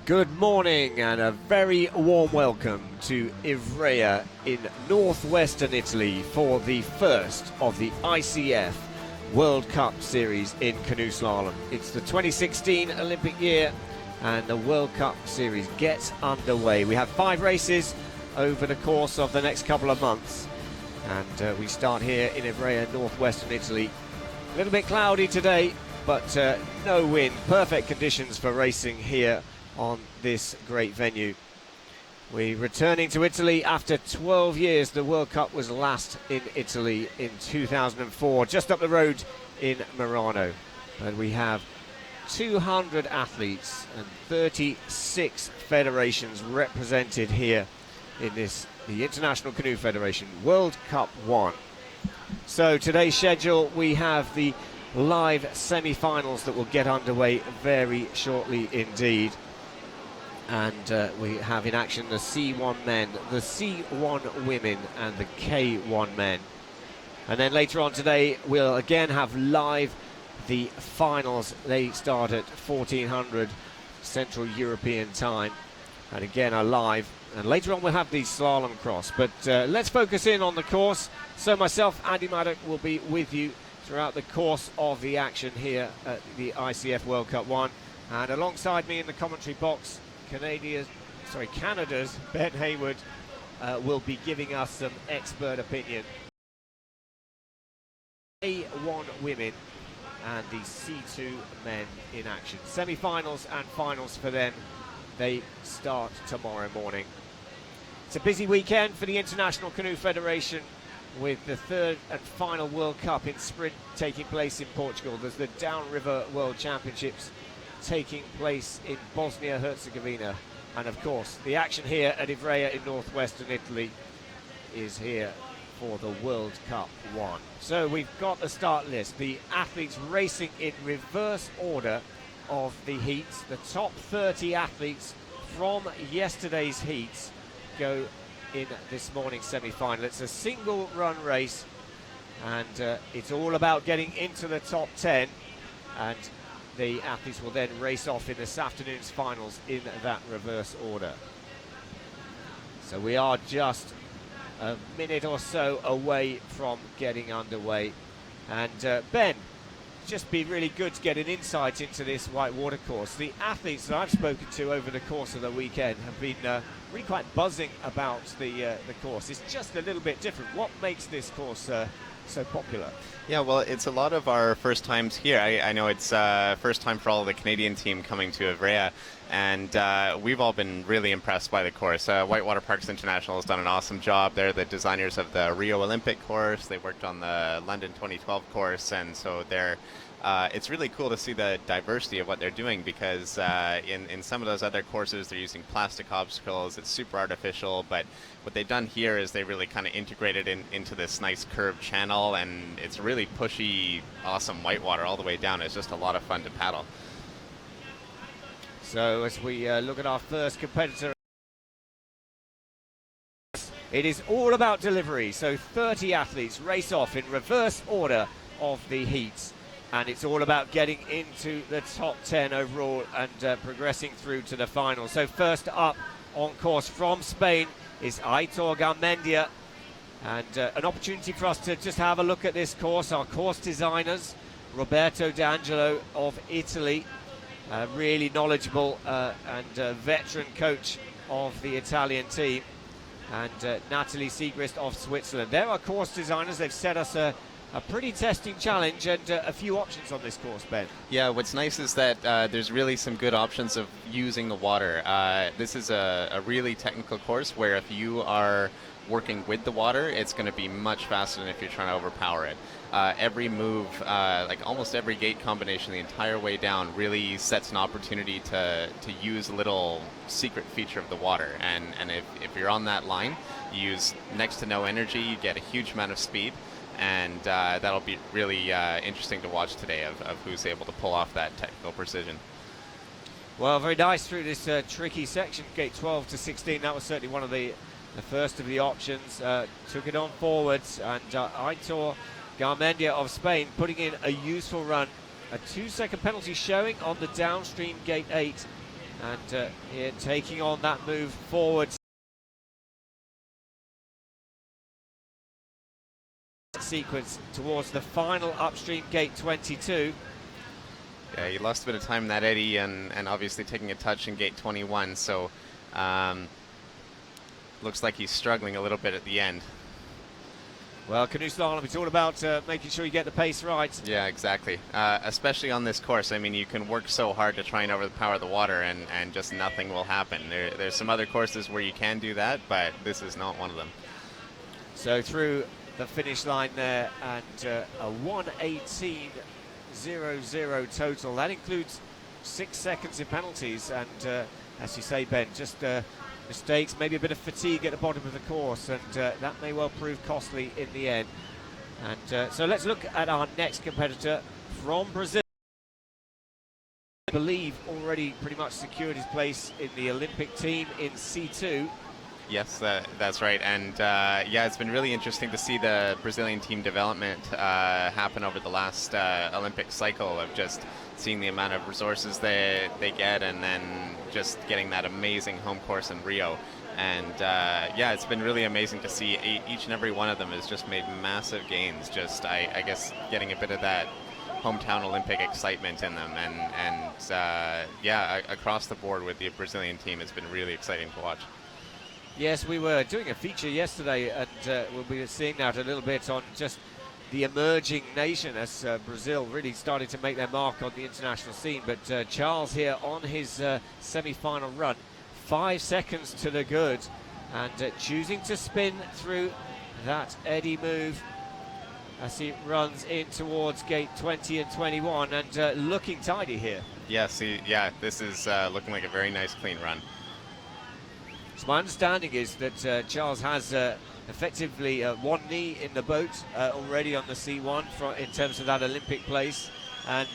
Good morning and a very warm welcome to Ivrea in northwestern Italy for the first of the ICF World Cup Series in canoe slalom. It's the 2016 Olympic year and the World Cup Series gets underway. We have 5 races over the course of the next couple of months, and we start here in Ivrea, northwestern Italy. A little bit cloudy today, but no wind. Perfect conditions for racing here on this great venue. We're returning to Italy after 12 years. The World Cup was last in Italy in 2004, just up the road in Merano. And we have 200 athletes and 36 federations represented here in the International Canoe Federation World Cup 1. So today's schedule, we have the live semi-finals that will get underway very shortly indeed. And we have in action the C1 Men, the C1 Women and the K1 Men. And then later on today we'll again have live the finals. They start at 1400 Central European time and again are live. And later on we'll have the slalom cross. But let's focus in on the course. So myself, Andy Maddock, will be with you throughout the course of the action here at the ICF World Cup 1. And alongside me in the commentary box, Canada's Ben Hayward will be giving us some expert opinion. A1 Women and the C2 Men in action. Semi-finals and finals for them. They start tomorrow morning. It's a busy weekend for the International Canoe Federation with the 3rd and final World Cup in sprint taking place in Portugal. There's the Downriver World Championships taking place in Bosnia-Herzegovina, and of course the action here at Ivrea in northwestern Italy is here for the World Cup 1. So we've got the start list, the athletes racing in reverse order of the heats. The top 30 athletes from yesterday's heats go in this morning's semi-final. It's a single run race, and it's all about getting into the top 10, and the athletes will then race off in this afternoon's finals in that reverse order. So we are just a minute or so away from getting underway. And Ben, just be really good to get an insight into this whitewater course. The athletes that I've spoken to over the course of the weekend have been really quite buzzing about the course. It's just a little bit different. What makes this course so popular? Yeah, well, it's a lot of our first times here. I know it's first time for all of the Canadian team coming to Ivrea, and we've all been really impressed by the course. Whitewater Parks International has done an awesome job. They're the designers of the Rio Olympic course. They worked on the London 2012 course, and so it's really cool to see the diversity of what they're doing, because in some of those other courses they're using plastic obstacles. It's super artificial, but what they've done here is they really kind of integrated into this nice curved channel, and it's really pushy, awesome whitewater all the way down. It's just a lot of fun to paddle. So as we look at our first competitor, it is all about delivery. So 30 athletes race off in reverse order of the heats, and it's all about getting into the top 10 overall and progressing through to the final. So first up on course from Spain is Ivrea ITA, and an opportunity for us to just have a look at this course. Our course designers, Roberto D'Angelo of Italy, really knowledgeable and veteran coach of the Italian team, and Natalie Siegrist of Switzerland. They're our course designers. They've set us a pretty testing challenge and a few options on this course, Ben. Yeah, what's nice is that there's really some good options of using the water. This is a really technical course where if you are working with the water, it's going to be much faster than if you're trying to overpower it. Every move, like almost every gate combination the entire way down, really sets an opportunity to use a little secret feature of the water. And if you're on that line, you use next to no energy, you get a huge amount of speed. And that'll be really interesting to watch today of who's able to pull off that technical precision. Well, very nice through this tricky section, gate 12 to 16. That was certainly one of the first of the options. Took it on forwards, and Aitor Garmendia of Spain putting in a useful run. A 2-second penalty showing on the downstream gate 8, And here taking on that move forward sequence towards the final upstream gate 22. Yeah, he lost a bit of time in that eddy, and obviously taking a touch in gate 21, so looks like he's struggling a little bit at the end. Well, canoe slalom, it's all about making sure you get the pace right. Yeah, exactly. Especially on this course. I mean, you can work so hard to try and overpower the water, and just nothing will happen. There's some other courses where you can do that, but this is not one of them. So through the finish line there, and a 1:18.00 total. That includes 6 seconds in penalties, and as you say, Ben, just mistakes, maybe a bit of fatigue at the bottom of the course, and that may well prove costly in the end. And so let's look at our next competitor from Brazil. I believe already pretty much secured his place in the Olympic team in C2. Yes, that's right. And yeah, it's been really interesting to see the Brazilian team development happen over the last Olympic cycle, of just seeing the amount of resources they get, and then just getting that amazing home course in Rio. And yeah, it's been really amazing to see each and every one of them has just made massive gains, just I guess getting a bit of that hometown Olympic excitement in them. And yeah, across the board with the Brazilian team, it's been really exciting to watch. Yes, we were doing a feature yesterday, and we'll be seeing that a little bit on just the emerging nation as Brazil really started to make their mark on the international scene. But Charles here on his semi-final run, 5 seconds to the good, and choosing to spin through that eddy move as he runs in towards gate 20 and 21, and looking tidy here. Yes, yeah, this is looking like a very nice clean run. So my understanding is that Charles has effectively one knee in the boat already on the C1 in terms of that Olympic place, and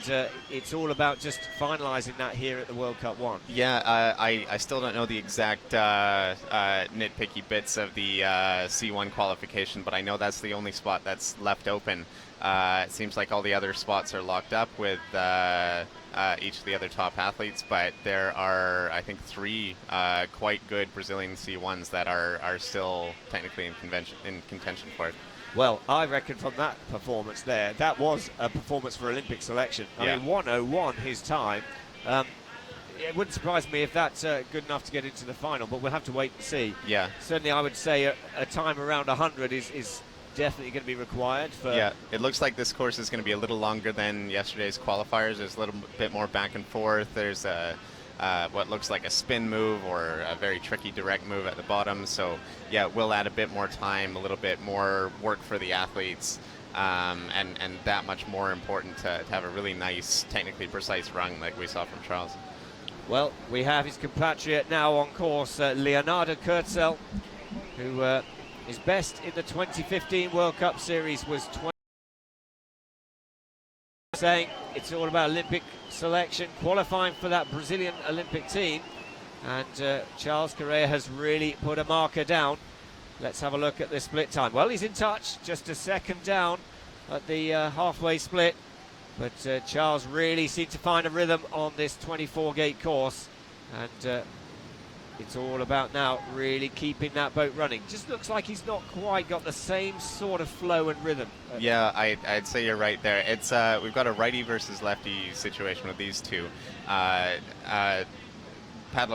it's all about just finalising that here at the World Cup 1. Yeah, I still don't know the exact nitpicky bits of the C1 qualification, but I know that's the only spot that's left open. It seems like all the other spots are locked up with each of the other top athletes, but there are, I think, 3 quite good Brazilian C1s that are still technically in contention for it. Well, I reckon from that performance there, that was a performance for Olympic selection. I mean, 1:01 his time. It wouldn't surprise me if that's good enough to get into the final, but we'll have to wait and see. Yeah. Certainly, I would say a time around 100 is definitely going to be required. Yeah, it looks like this course is going to be a little longer than yesterday's qualifiers. There's a little bit more back and forth. There's what looks like a spin move or a very tricky direct move at the bottom. So yeah, it will add a bit more time, a little bit more work for the athletes, and that much more important to have a really nice, technically precise run like we saw from Charles. Well, we have his compatriot now on course, Leonardo Kurzel, who his best in the 2015 World Cup Series was 20. Saying it's all about Olympic selection, qualifying for that Brazilian Olympic team, and Charles Correa has really put a marker down. Let's have a look at the split time. Well, he's in touch, just a second down at the halfway split, but Charles really seemed to find a rhythm on this 24-gate course, and it's all about now really keeping that boat running. Just looks like he's not quite got the same sort of flow and rhythm. Yeah, I'd say you're right there. It's we've got a righty versus lefty situation with these two. Paddler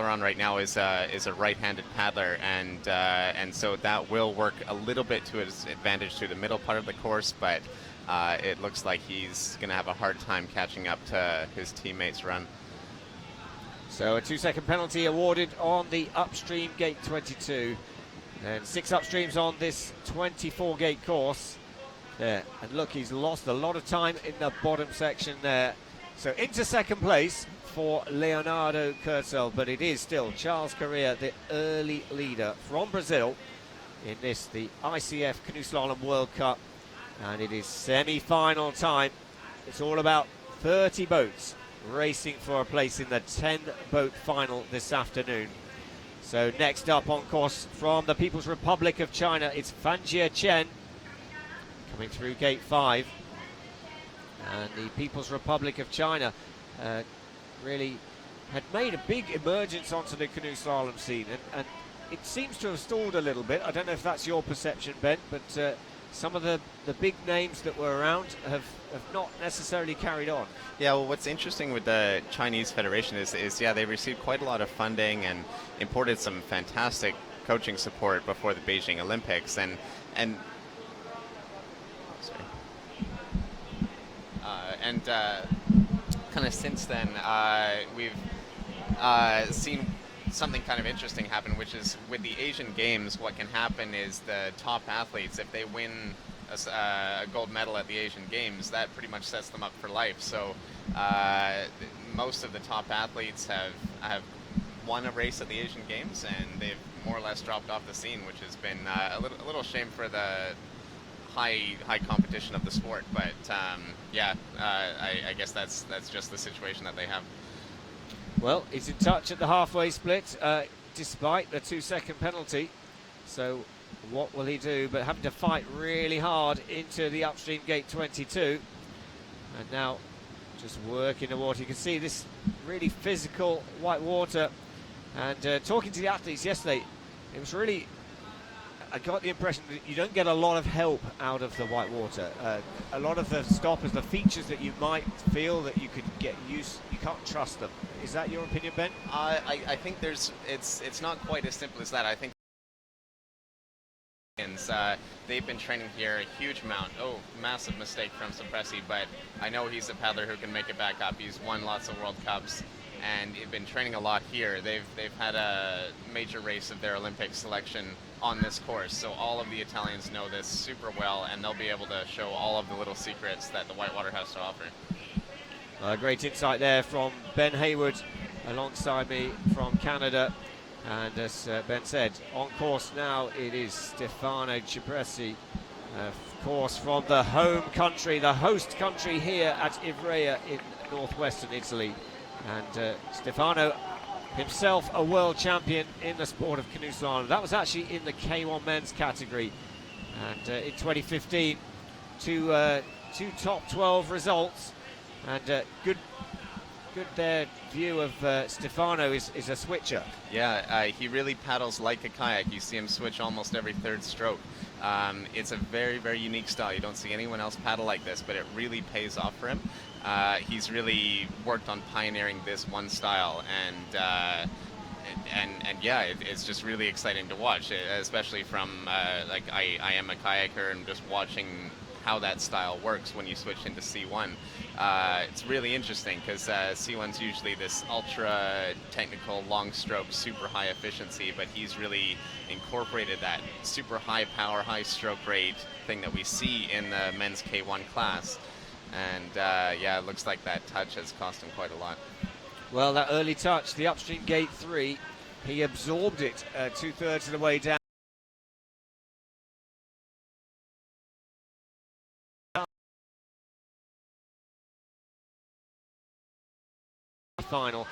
on right now is a right-handed paddler, and so that will work a little bit to his advantage through the middle part of the course, but it looks like he's going to have a hard time catching up to his teammates' run. So a 2-second penalty awarded on the upstream gate 22. And 6 upstreams on this 24-gate course. There, and look, he's lost a lot of time in the bottom section there. So into second place for Leonardo Kurzel, but it is still Charles Correa, the early leader from Brazil in this, the ICF Canoe Slalom World Cup. And it is semi-final time. It's all about 30 boats racing for a place in the 10-boat final this afternoon. So next up on course from the People's Republic of China, it's Fanjie Chen coming through gate 5. And the People's Republic of China really had made a big emergence onto the canoe slalom scene, and it seems to have stalled a little bit. I don't know if that's your perception, Ben, but some of the big names that were around have not necessarily carried on. Yeah, well, what's interesting with the Chinese Federation is yeah, they received quite a lot of funding and imported some fantastic coaching support before the Beijing Olympics, and kind of since then we've seen something kind of interesting happen, which is with the Asian Games, what can happen is the top athletes, if they win a gold medal at the Asian Games, that pretty much sets them up for life. So most of the top athletes have won a race at the Asian Games, and they've more or less dropped off the scene, which has been a little shame for the high competition of the sport. But yeah, I guess that's just the situation that they have. Well, he's in touch at the halfway split, despite the 2-second penalty. So what will he do? But having to fight really hard into the upstream gate 22. And now just working the water. You can see this really physical white water. And talking to the athletes yesterday, it was really, I got the impression that you don't get a lot of help out of the white water. A lot of the stoppers, the features that you might feel that you could get used, you can't trust them. Is that your opinion, Ben? I think it's not quite as simple as that. I think they've been training here a huge amount. Oh, massive mistake from Suppressi, but I know he's a paddler who can make it back up. He's won lots of World Cups, and they've been training a lot here. They've had a major race of their Olympic selection on this course, so all of the Italians know this super well, and they'll be able to show all of the little secrets that the whitewater has to offer. Great insight there from Ben Hayward alongside me from Canada. And as Ben said, on course now it is Stefano Cipressi, of course from the home country, the host country here at Ivrea in northwestern Italy. And Stefano himself a world champion in the sport of canoe slalom. That was actually in the K1 men's category. And in 2015, two top 12 results. And good their view of Stefano is a switcher. Yeah, he really paddles like a kayak. You see him switch almost every third stroke. It's a very, very unique style. You don't see anyone else paddle like this, but it really pays off for him. He's really worked on pioneering this one style, and yeah, it's just really exciting to watch, especially from like I am a kayaker, and just watching how that style works when you switch into C1. It's really interesting because C1's usually this ultra technical, long stroke, super high efficiency, but he's really incorporated that super high power, high stroke rate thing that we see in the men's K1 class. And yeah, it looks like that touch has cost him quite a lot. Well, that early touch, the upstream gate 3, he absorbed it 2/3 of the way down. Final,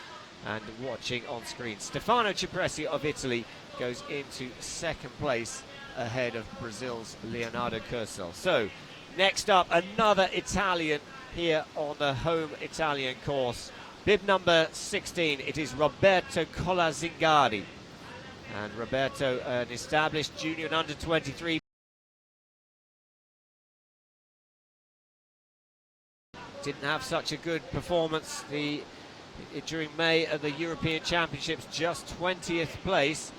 and watching on screen, Stefano Cipressi of Italy goes into second place ahead of Brazil's Leonardo Cursel. So next up, another Italian here on the home Italian course, bib number 16. It is Roberto Colazingardi, and Roberto, an established junior and under 23. Didn't have such a good performance during May at the European Championships, just 20th place.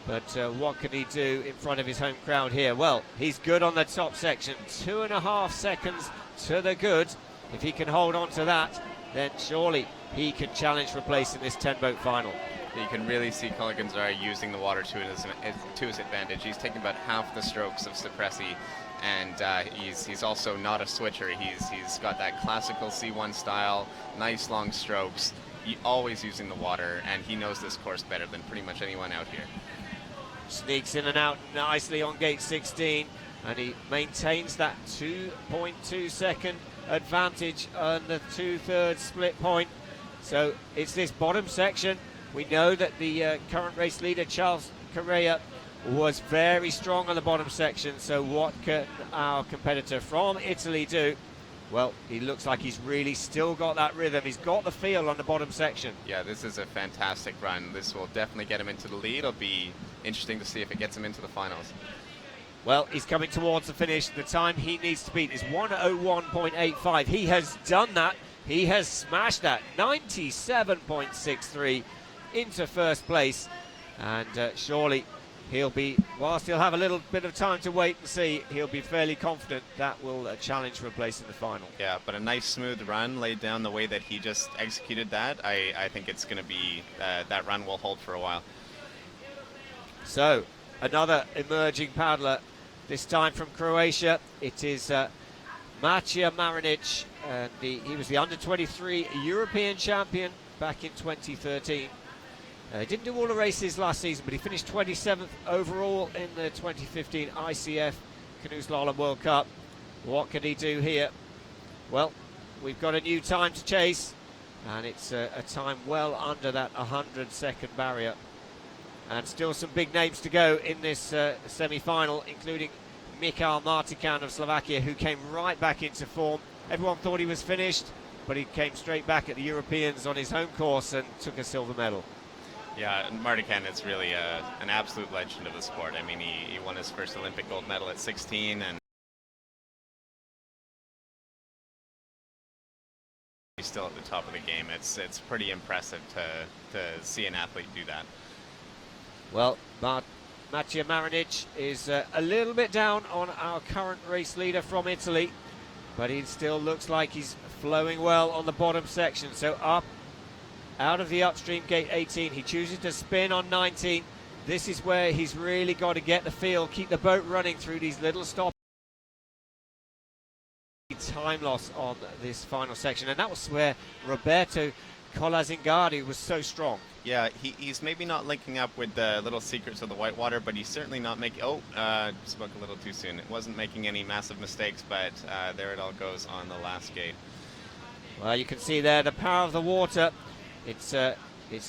But what can he do in front of his home crowd here? Well, he's good on the top section, 2.5 seconds to the good. If he can hold on to that, then surely he can challenge for place in this 10-boat final. You can really see Colazingardi using the water to his advantage. He's taking about half the strokes of Suppressi, and he's also not a switcher. He's got that classical C1 style, nice long strokes, always using the water, and he knows this course better than pretty much anyone out here. Sneaks in and out nicely on gate 16, and he maintains that 2.2 second advantage on the 2/3 split point. So it's this bottom section. We know that the current race leader, Charles Correa, was very strong on the bottom section. So what can our competitor from Italy do? Well, he looks like he's really still got that rhythm. He's got the feel on the bottom section. Yeah, this is a fantastic run. This will definitely get him into the lead. It'll be interesting to see if it gets him into the finals. Well, he's coming towards the finish. The time he needs to beat is 1:01.85. He has done that. He has smashed that. 97.63 into first place. And surely he'll be, whilst he'll have a little bit of time to wait and see, he'll be fairly confident that will challenge for a place in the final. Yeah, but a nice smooth run laid down the way that he just executed that. I think it's going to be, that run will hold for a while. So, another emerging paddler, this time from Croatia. It is Matija Marinic, and he was the under-23 European champion back in 2013. He didn't do all the races last season, but he finished 27th overall in the 2015 ICF Canoe Slalom World Cup. What can he do here? Well, we've got a new time to chase, and it's a time well under that 100-second barrier. And still some big names to go in this semi-final, including Michal Martikan of Slovakia, who came right back into form. Everyone thought he was finished, but he came straight back at the Europeans on his home course and took a silver medal. Yeah, Martikan is really an absolute legend of the sport. I mean, he won his first Olympic gold medal at 16, and he's still at the top of the game. It's pretty impressive to see an athlete do that. Well, Matija Marinic is a little bit down on our current race leader from Italy, but he still looks like he's flowing well on the bottom section. So up, out of the upstream gate 18, he chooses to spin on 19. This is where he's really got to get the feel, keep the boat running through these little stops. Time loss on this final section, and that was where Roberto Colazingardi was so strong. Yeah, he's maybe not linking up with the little secrets of the whitewater, but he's certainly not making... spoke a little too soon. It wasn't making any massive mistakes, but there it all goes on the last gate. Well, you can see there the power of the water. It's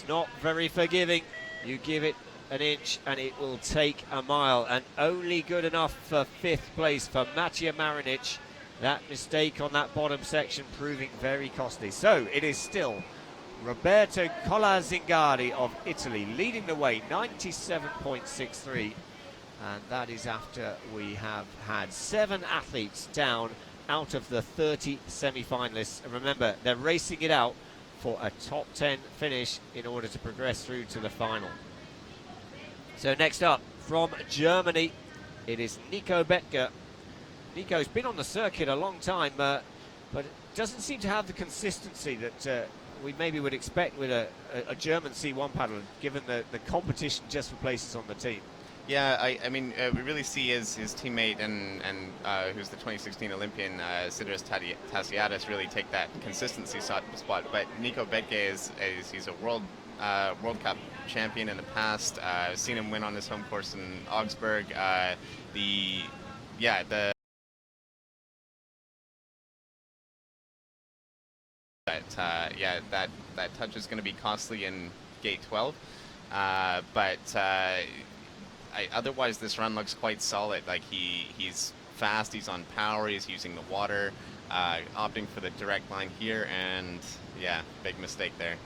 not very forgiving. You give it an inch and it will take a mile, and only good enough for 5th place for Matija Marinic. That mistake on that bottom section proving very costly. So it is still Roberto Colazingardi of Italy leading the way, 97.63, and that is after we have had 7 athletes down out of the 30 semi-finalists. And remember, they're racing it out for a top 10 finish in order to progress through to the final. So next up, from Germany, it is Nico Bettger. Nico's been on the circuit a long time, but doesn't seem to have the consistency that we maybe would expect with a German C1 paddler, given the competition just for places on the team. Yeah, I mean, we really see his teammate and who's the 2016 Olympian, Sidras Tassiadis, really take that consistency spot. But Nico Bettger he's a World Cup champion in the past. I've seen him win on his home course in Augsburg. That touch is going to be costly in gate 12, otherwise this run looks quite solid. Like he's fast, he's on power, he's using the water, opting for the direct line here, and yeah, big mistake there.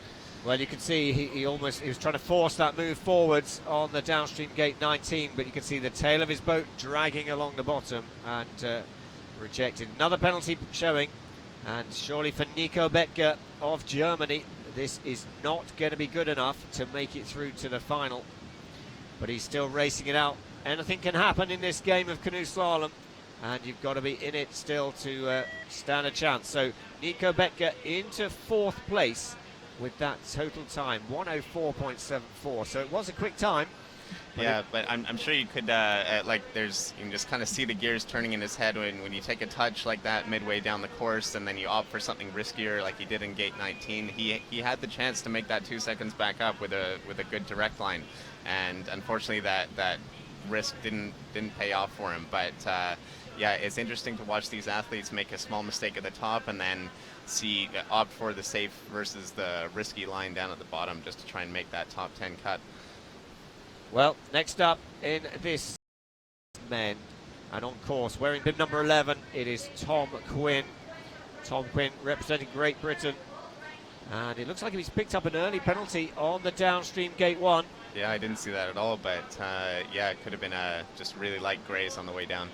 Well, you can see he was trying to force that move forwards on the downstream gate 19, but you can see the tail of his boat dragging along the bottom and rejected. Another penalty showing. And surely for Nico Bettger of Germany, this is not going to be good enough to make it through to the final. But he's still racing it out. Anything can happen in this game of canoe slalom, and you've got to be in it still to stand a chance. So Nico Bettger into 4th place with that total time, 1:04.74. So it was a quick time. Yeah, but I'm sure you could, you can just kind of see the gears turning in his head when you take a touch like that midway down the course, and then you opt for something riskier like he did in gate 19. He had the chance to make that 2 seconds back up with a good direct line, and unfortunately that risk didn't pay off for him. But yeah, it's interesting to watch these athletes make a small mistake at the top and then opt for the safe versus the risky line down at the bottom just to try and make that top 10 cut. Well, next up in this men and on course, wearing bib number 11, it is Tom Quinn. Tom Quinn representing Great Britain. And it looks like he's picked up an early penalty on the downstream gate 1. Yeah, I didn't see that at all, but yeah, it could have been a just really light graze on the way down.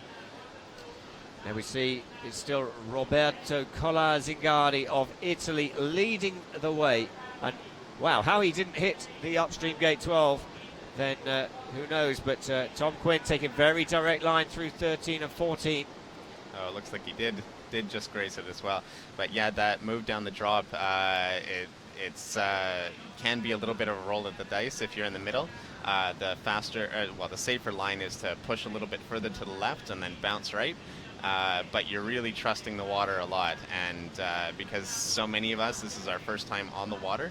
There we see it's still Roberto Colazingardi of Italy leading the way. And wow, how he didn't hit the upstream gate 12, then who knows. But Tom Quinn taking very direct line through 13 and 14. Oh, it looks like he did just graze it as well. But yeah, that move down the drop, it's can be a little bit of a roll of the dice if you're in the middle. The safer line is to push a little bit further to the left and then bounce right. But you're really trusting the water a lot, and because so many of us, this is our first time on the water,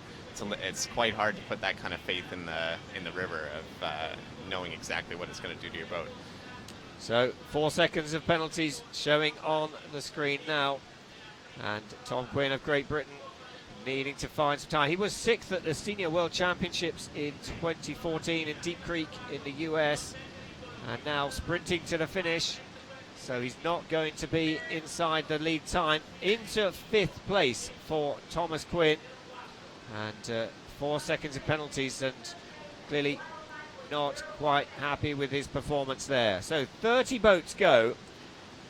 it's quite hard to put that kind of faith in the river of knowing exactly what it's going to do to your boat. So 4 seconds of penalties showing on the screen now, and Tom Quinn of Great Britain needing to find some time. He was 6th at the Senior World Championships in 2014 in Deep Creek in the US, and now sprinting to the finish. So he's not going to be inside the lead time. Into 5th place for Thomas Quinn, and 4 seconds of penalties, and clearly not quite happy with his performance there. So 30 boats go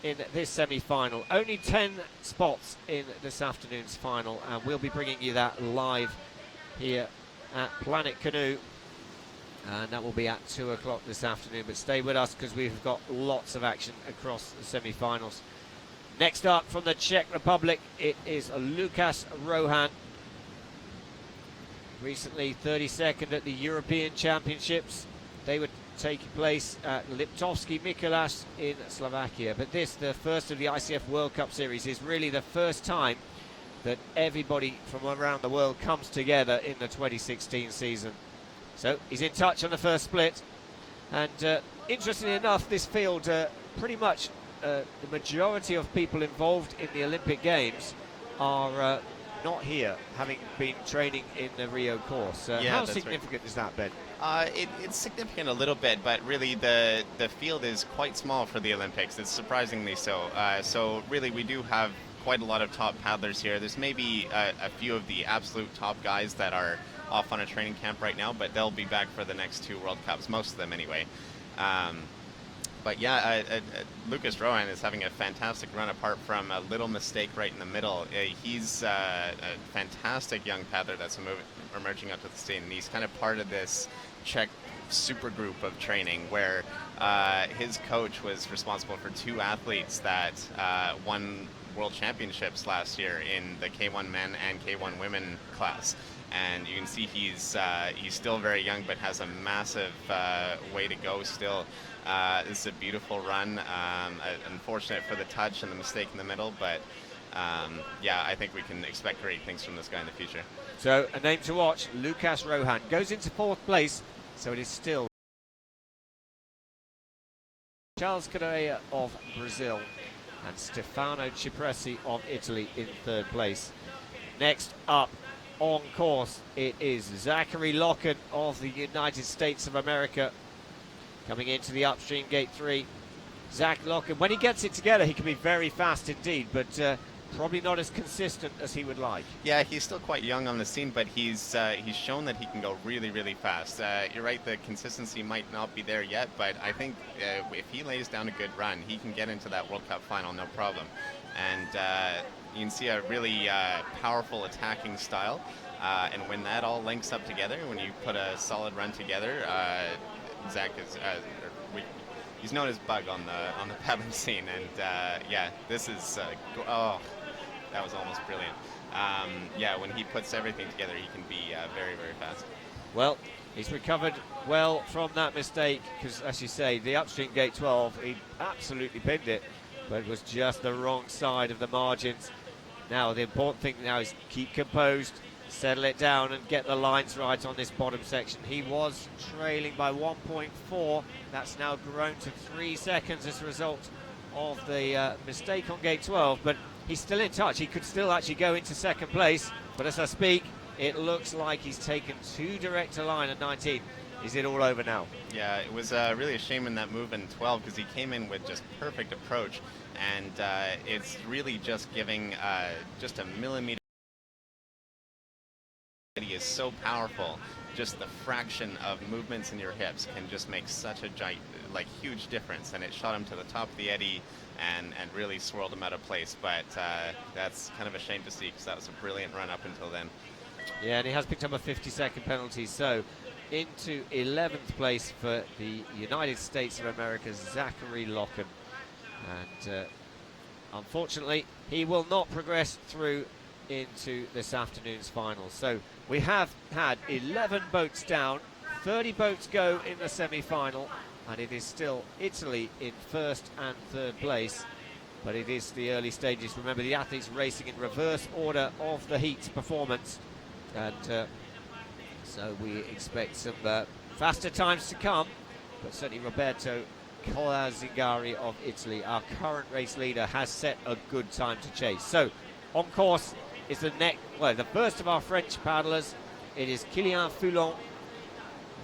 in this semi-final. Only 10 spots in this afternoon's final, and we'll be bringing you that live here at Planet Canoe. And that will be at 2 o'clock this afternoon. But stay with us because we've got lots of action across the semi-finals. Next up from the Czech Republic, it is Lukas Rohan. Recently 32nd at the European Championships. They were taking place at Liptovský Mikuláš in Slovakia. But this, the first of the ICF World Cup Series, is really the first time that everybody from around the world comes together in the 2016 season. So he's in touch on the first split, and interestingly enough, this field, pretty much the majority of people involved in the Olympic Games are not here, having been training in the Rio course. How significant is that, Ben? It's significant a little bit, but really the field is quite small for the Olympics. It's surprisingly so. So really we do have quite a lot of top paddlers here. There's maybe a few of the absolute top guys that are off on a training camp right now, but they'll be back for the next 2 World Cups, most of them anyway. But yeah, Lukas Rohan is having a fantastic run apart from a little mistake right in the middle. He's a fantastic young paddler that's emerging up to the state, and he's kind of part of this Czech super group of training where his coach was responsible for 2 athletes that won World Championships last year in the K1 Men and K1 Women class. And you can see he's still very young, but has a massive way to go still. This is a beautiful run. Unfortunate for the touch and the mistake in the middle, but yeah, I think we can expect great things from this guy in the future. So a name to watch, Lukas Rohan goes into 4th place, so it is still Charles Canoe of Brazil and Stefano Cipresi of Italy in 3rd place. Next up on course, it is Zachary Locken of the United States of America coming into the upstream gate 3. Zach Locken, when he gets it together, he can be very fast indeed, but probably not as consistent as he would like. Yeah, he's still quite young on the scene, but he's shown that he can go really, really fast. You're right, the consistency might not be there yet, but I think if he lays down a good run, he can get into that World Cup final, no problem. And you can see a really powerful attacking style, and when that all links up together, when you put a solid run together, Zach is he's known as Bug on the paddling scene, and yeah, this is oh, that was almost brilliant. Yeah, when he puts everything together, he can be very, very fast. Well, he's recovered well from that mistake, because as you say, the upstream gate 12, he absolutely pinned it, but it was just the wrong side of the margins. Now the important thing now is keep composed, settle it down and get the lines right on this bottom section. He was trailing by 1.4. That's now grown to 3 seconds as a result of the mistake on gate 12, but he's still in touch. He could still actually go into 2nd place, but as I speak, it looks like he's taken too direct a line at 19. is it all over now? Yeah, it was really a shame in that move in 12 because he came in with just perfect approach, and it's really just giving just a millimeter. He is so powerful. Just the fraction of movements in your hips can just make such a huge difference. And it shot him to the top of the eddy and really swirled him out of place. But that's kind of a shame to see because that was a brilliant run up until then. Yeah, and he has picked up a 50-second penalty. So into 11th place for the United States of America's Zachary Locken. And unfortunately, he will not progress through into this afternoon's final. So we have had 11 boats down, 30 boats go in the semi-final, and it is still Italy in first and third place, but it is the early stages. Remember, the athletes racing in reverse order of the heat performance, and so we expect some faster times to come, but certainly Roberto Colazzingari of Italy, our current race leader, has set a good time to chase. So on course is the first of our French paddlers. It is Kylian Foulon.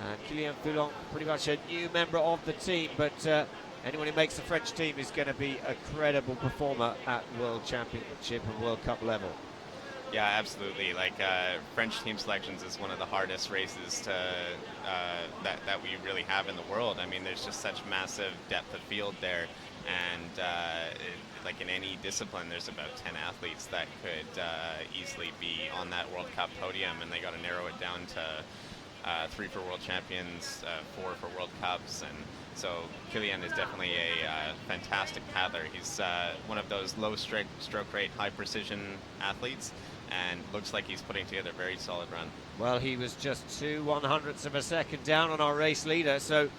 And Kylian Foulon, pretty much a new member of the team, but anyone who makes the French team is going to be a credible performer at World Championship and World Cup level. Yeah, absolutely. French team selections is one of the hardest races to that we really have in the world. I mean, there's just such massive depth of field there, and like in any discipline, there's about 10 athletes that could easily be on that World Cup podium, and they got to narrow it down to 3 for World Champions, 4 for World Cups, and so Kylian is definitely a fantastic paddler. He's one of those low stroke rate, high precision athletes, and looks like he's putting together a very solid run. Well, he was just 2/100ths of a second down on our race leader, so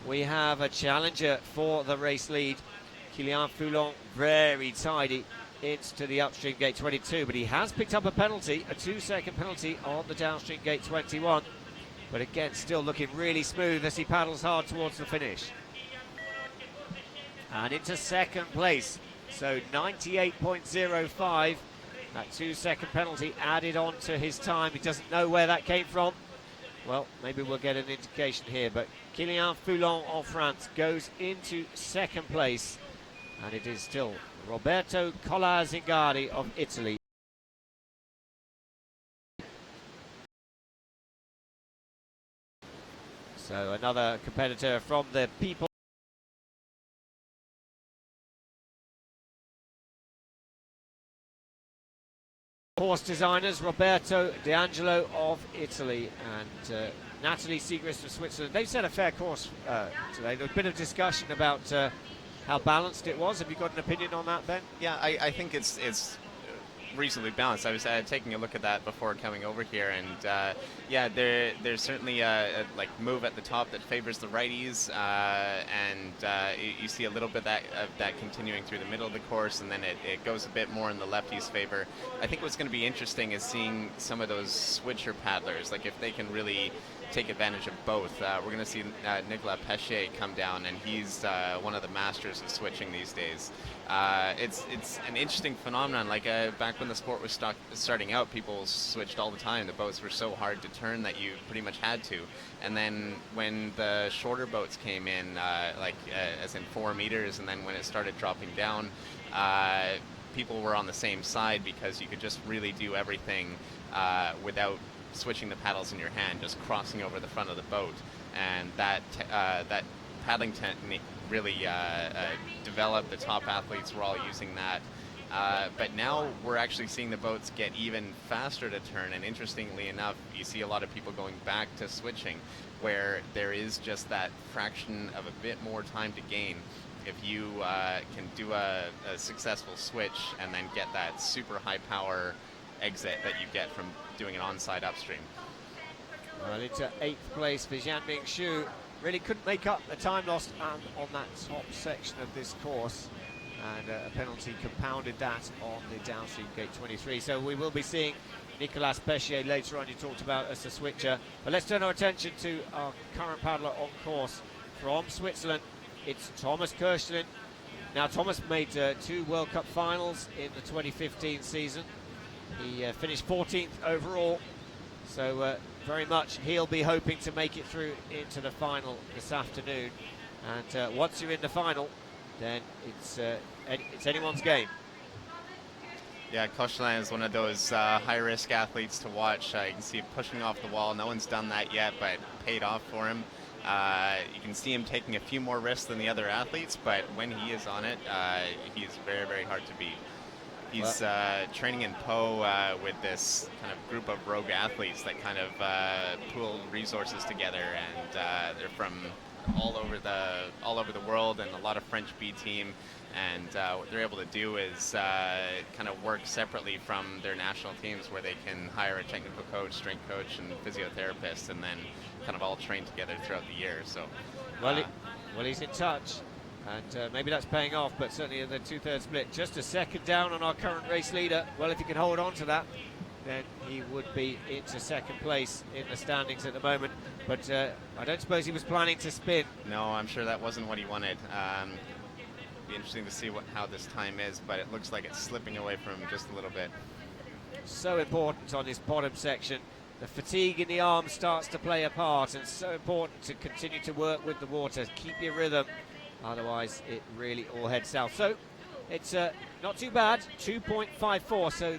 we have a challenger for the race lead. Kylian Foulon, very tidy into the upstream gate 22, but he has picked up a penalty, a 2-second penalty on the downstream gate 21. But again, still looking really smooth as he paddles hard towards the finish. And into second place, so 98.05. That 2-second penalty added on to his time. He doesn't know where that came from. Well, maybe we'll get an indication here, but Kylian Foulon of France goes into second place, and it is still Roberto Colazzingari of Italy. So another competitor from the people horse designers, Roberto D'Angelo of Italy and Natalie Siegrist of Switzerland. They've set a fair course today. There's a bit of discussion about how balanced it was. Have you got an opinion on that, Ben? Yeah, I think it's reasonably balanced. I was taking a look at that before coming over here, and yeah, there's certainly a move at the top that favors the righties, and you see a little bit of that continuing through the middle of the course, and then it goes a bit more in the lefties' favor. I think what's going to be interesting is seeing some of those switcher paddlers, like if they can really take advantage of both. We're going to see Nicolas Peschier come down, and he's one of the masters of switching these days. It's an interesting phenomenon. Back when the sport was starting out, people switched all the time. The boats were so hard to turn that you pretty much had to. And then when the shorter boats came in, as in 4 meters, and then when it started dropping down, people were on the same side because you could just really do everything without switching the paddles in your hand, just crossing over the front of the boat, and that paddling technique really developed. The top athletes were all using that, but now we're actually seeing the boats get even faster to turn, and interestingly enough, you see a lot of people going back to switching, where there is just that fraction of a bit more time to gain. If you can do a successful switch and then get that super high power exit that you get from doing an onside upstream. Well, into 8th place for Jianming Xu. Really couldn't make up the time lost on that top section of this course, and a penalty compounded that on the downstream gate 23. So we will be seeing Nicolas Peschier later on. You talked about as a switcher, but let's turn our attention to our current paddler on course from Switzerland. It's Thomas Kirchlin. Now, Thomas made 2 World Cup finals in the 2015 season. He finished 14th overall, So very much he'll be hoping to make it through into the final this afternoon. And once you're in the final, then it's anyone's game. Yeah, Koechlin is one of those high-risk athletes to watch. You can see him pushing off the wall. No one's done that yet, but it paid off for him. You can see him taking a few more risks than the other athletes, but when he is on it, he is very, very hard to beat. He's training in Po with this kind of group of rogue athletes that kind of pool resources together, and they're from all over the world, and a lot of French B team. And what they're able to do is kind of work separately from their national teams, where they can hire a technical coach, strength coach, and physiotherapist, and then kind of all train together throughout the year. So, well, he's in touch, and maybe that's paying off. But certainly in the two-thirds split, just a second down on our current race leader. Well, if he can hold on to that, then he would be into second place in the standings at the moment. But I don't suppose he was planning to spin. No, I'm sure that wasn't what he wanted. Be interesting to see how this time is, but it looks like it's slipping away from him just a little bit. So important on this bottom section. The fatigue in the arm starts to play a part, and so important to continue to work with the water. Keep your rhythm, otherwise it really all heads south. So it's not too bad, 2.54, so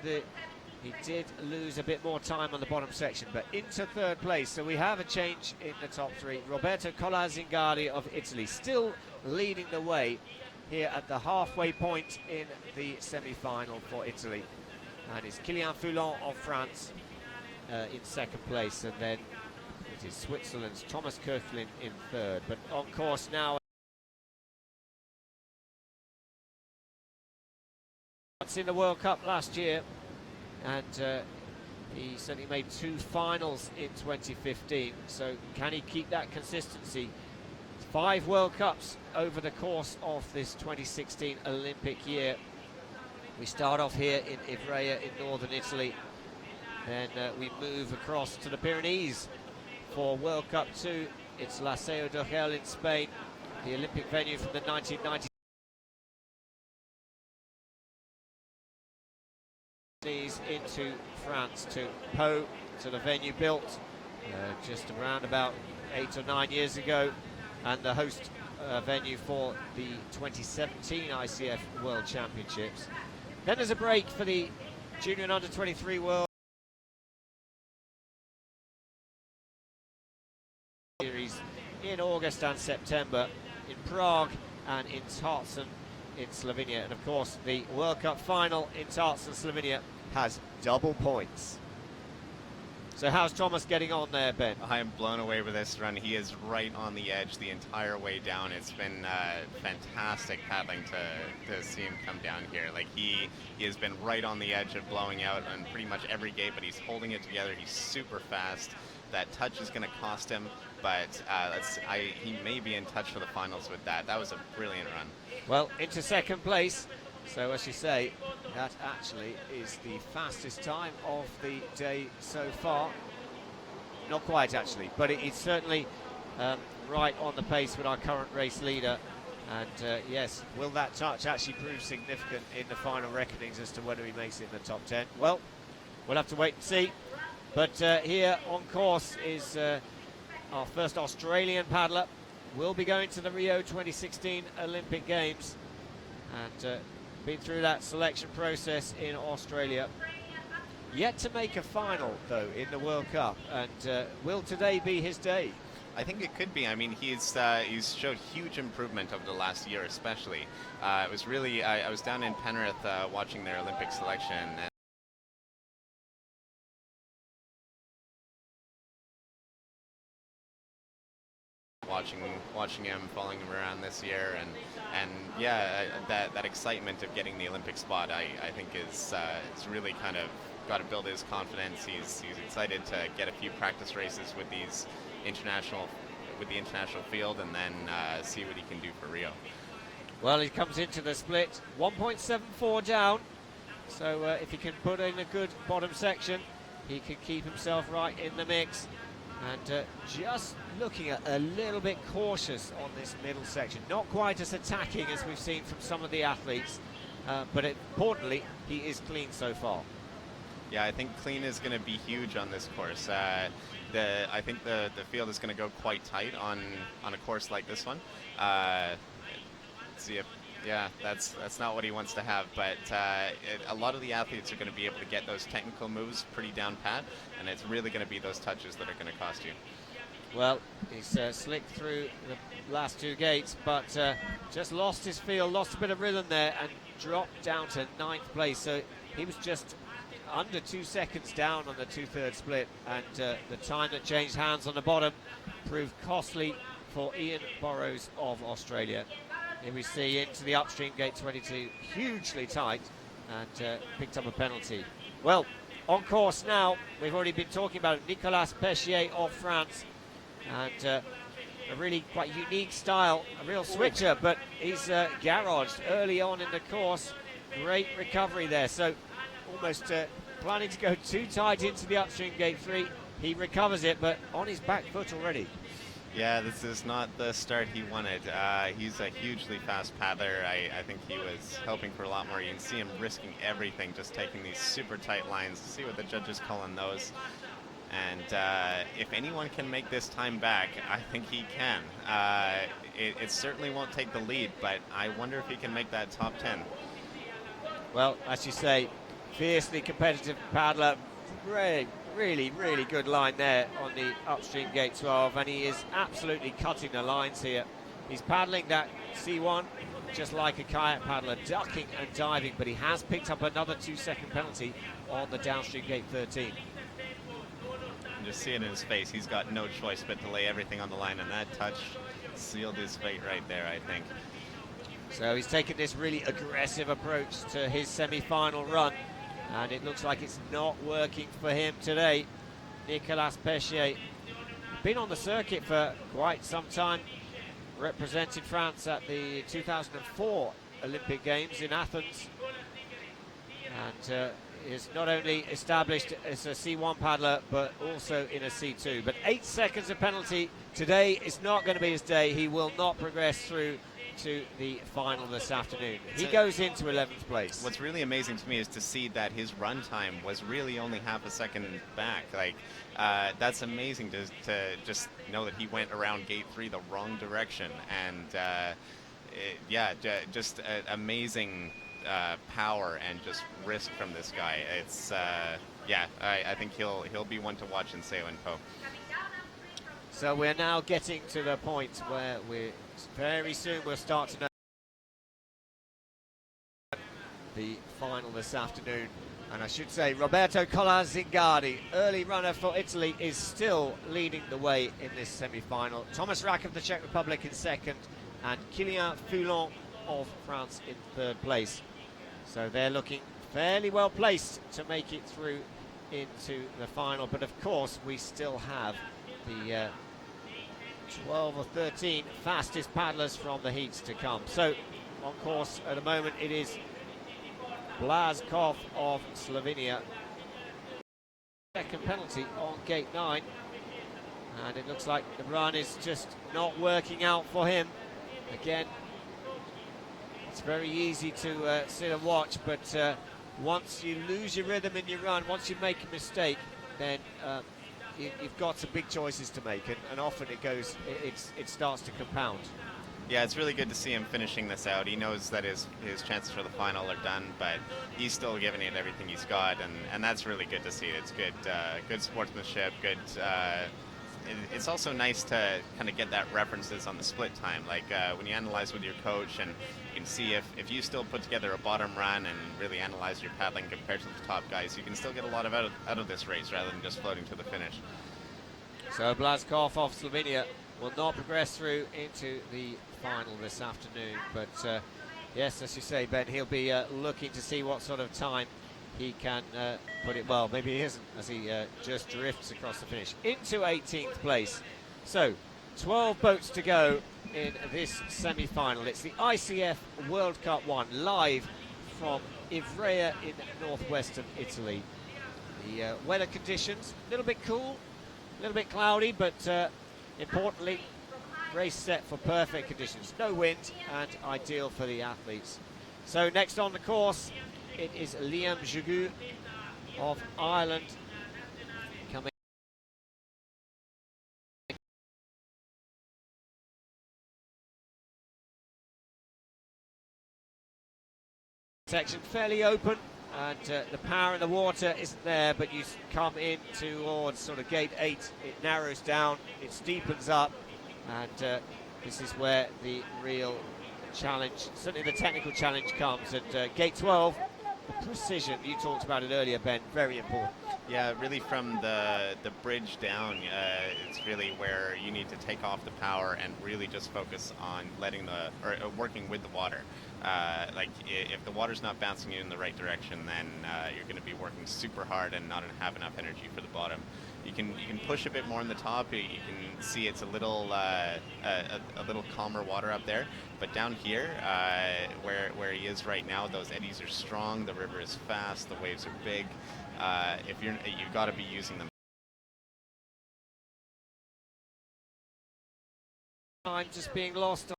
he did lose a bit more time on the bottom section, but into third place. So we have a change in the top three. Roberto Colazingardi of Italy still leading the way here at the halfway point in the semi-final for Italy. And it's Kylian Foulon of France in second place, and then it is Switzerland's Thomas Koechlin in third. But on course now. In the World Cup last year, and he certainly made two finals in 2015, so can he keep that consistency? 5 World Cups over the course of this 2016 Olympic year. We start off here in Ivrea in northern Italy, then we move across to the Pyrenees for World Cup 2. It's La Seu d'Urgell in Spain, the Olympic venue from the 1990s. Into France to Po, to the venue built just around about 8 or 9 years ago, and the host venue for the 2017 ICF World Championships. Then there's a break for the Junior and Under 23 World Series in August and September in Prague and in Tartan in Slovenia. And of course the World Cup final in Tartan, Slovenia has double points. So how's Thomas getting on there, Ben? I am blown away with this run. He is right on the edge the entire way down. It's been fantastic paddling to see him come down here. Like he has been right on the edge of blowing out on pretty much every gate, but he's holding it together. He's super fast. That touch is going to cost him, but he may be in touch for the finals with that. That was a brilliant run. Well, into second place. So as you say, that actually is the fastest time of the day so far. Not quite actually, but it's certainly right on the pace with our current race leader. And yes, will that touch actually prove significant in the final reckonings as to whether he makes it in the top 10? Well, we'll have to wait and see. But here on course is our first Australian paddler. We'll be going to the Rio 2016 Olympic Games, and been through that selection process in Australia. Yet to make a final, though, in the World Cup, and will today be his day? I think it could be. I mean, he's showed huge improvement over the last year, especially. It was really, I was down in Penrith watching their Olympic selection, and watching him, following him around this year, and yeah, that excitement of getting the Olympic spot, I think is it's really kind of got to build his confidence. He's excited to get a few practice races with the international field, and then see what he can do for Rio. Well, he comes into the split 1.74 down, so if he can put in a good bottom section, he can keep himself right in the mix. And just looking at a little bit cautious on this middle section, not quite as attacking as we've seen from some of the athletes, but importantly, he is clean so far. Yeah, I think clean is going to be huge on this course. I think the field is going to go quite tight on a course like this one. Let's see if, yeah, that's not what he wants to have. But a lot of the athletes are going to be able to get those technical moves pretty down pat, and it's really going to be those touches that are going to cost you. Well, he's slicked through the last two gates, but just lost his feel, lost a bit of rhythm there, and dropped down to 9th place. So he was just under 2 seconds down on the 2/3 split, and the time that changed hands on the bottom proved costly for Ian Burrows of Australia. Here we see into the upstream gate 22, hugely tight, and picked up a penalty. Well, on course now, we've already been talking about it, Nicolas Peschier of France, and a really quite unique style, a real switcher, but he's garaged early on in the course. Great recovery there, so almost planning to go too tight into the upstream gate 3. He recovers it, but on his back foot already. Yeah, this is not the start he wanted. He's a hugely fast paddler. I think he was hoping for a lot more. You can see him risking everything, just taking these super tight lines. See what the judges call on those. And if anyone can make this time back, I think he can. It certainly won't take the lead, but I wonder if he can make that top 10. Well, as you say, fiercely competitive paddler. Really good line there on the upstream gate 12, and he is absolutely cutting the lines here. He's paddling that C1 just like a kayak paddler, ducking and diving, but he has picked up another 2-second penalty on the downstream gate 13. You just see it in his face. He's got no choice but to lay everything on the line, and that touch sealed his fate right there, I think. So he's taken this really aggressive approach to his semi-final run, and it looks like it's not working for him today. Nicolas Peschier, been on the circuit for quite some time, represented France at the 2004 Olympic Games in Athens, and is not only established as a C1 paddler, but also in a C2. But 8 seconds of penalty. Today is not going to be his day. He will not progress through to the final this afternoon. He goes into 11th place. What's really amazing to me is to see that his run time was really only half a second back. Like, that's amazing to just know that he went around gate 3 the wrong direction. And just amazing power and just risk from this guy. It's I think he'll be one to watch in Seo and Po. So we're now getting to the point where we're very soon we'll start to know the final this afternoon. And I should say Roberto Colazingardi, early runner for Italy, is still leading the way in this semi-final. Thomas Rack of the Czech Republic in second, and Kylian Foulon of France in third place. So they're looking fairly well placed to make it through into the final. But of course, we still have the 12 or 13 fastest paddlers from the heats to come. So on course at the moment it is Blazkov of Slovenia. Second penalty on gate 9, and it looks like the run is just not working out for him. Again, it's very easy to sit and watch, but once you lose your rhythm in your run, once you make a mistake, then you've got some big choices to make, and often it starts to compound. Yeah, it's really good to see him finishing this out. He knows that his chances for the final are done, but he's still giving it everything he's got, and that's really good to see. It's good, good sportsmanship. Good. It's also nice to kind of get that references on the split time, like when you analyze with your coach, and you can see if you still put together a bottom run and really analyze your paddling compared to the top guys, you can still get a lot out of this race rather than just floating to the finish. So Blazkov of Slovenia will not progress through into the final this afternoon, but yes, as you say, Ben, he'll be looking to see what sort of time he can put it. Well, maybe he isn't, as he just drifts across the finish into 18th place. So 12 boats to go in this semi-final. It's the ICF World Cup 1 live from Ivrea in northwestern Italy. The weather conditions, a little bit cool, a little bit cloudy, but importantly, race set for perfect conditions. No wind, and ideal for the athletes. So next on the course, it is Liam Jugu of Ireland coming. Section fairly open, and the power in the water isn't there, but you come in towards sort of gate 8, it narrows down, it steepens up, and this is where the real challenge, certainly the technical challenge, comes. At gate 12, the precision, you talked about it earlier, Ben, very important. Yeah, really from the bridge down, it's really where you need to take off the power and really just focus on letting working with the water. Like if the water's not bouncing you in the right direction, then you're going to be working super hard and not have enough energy for the bottom. You can push a bit more on the top. You can see it's a little calmer water up there, but down here, where he is right now, those eddies are strong. The river is fast. The waves are big. You've got to be using them. Time just being lost.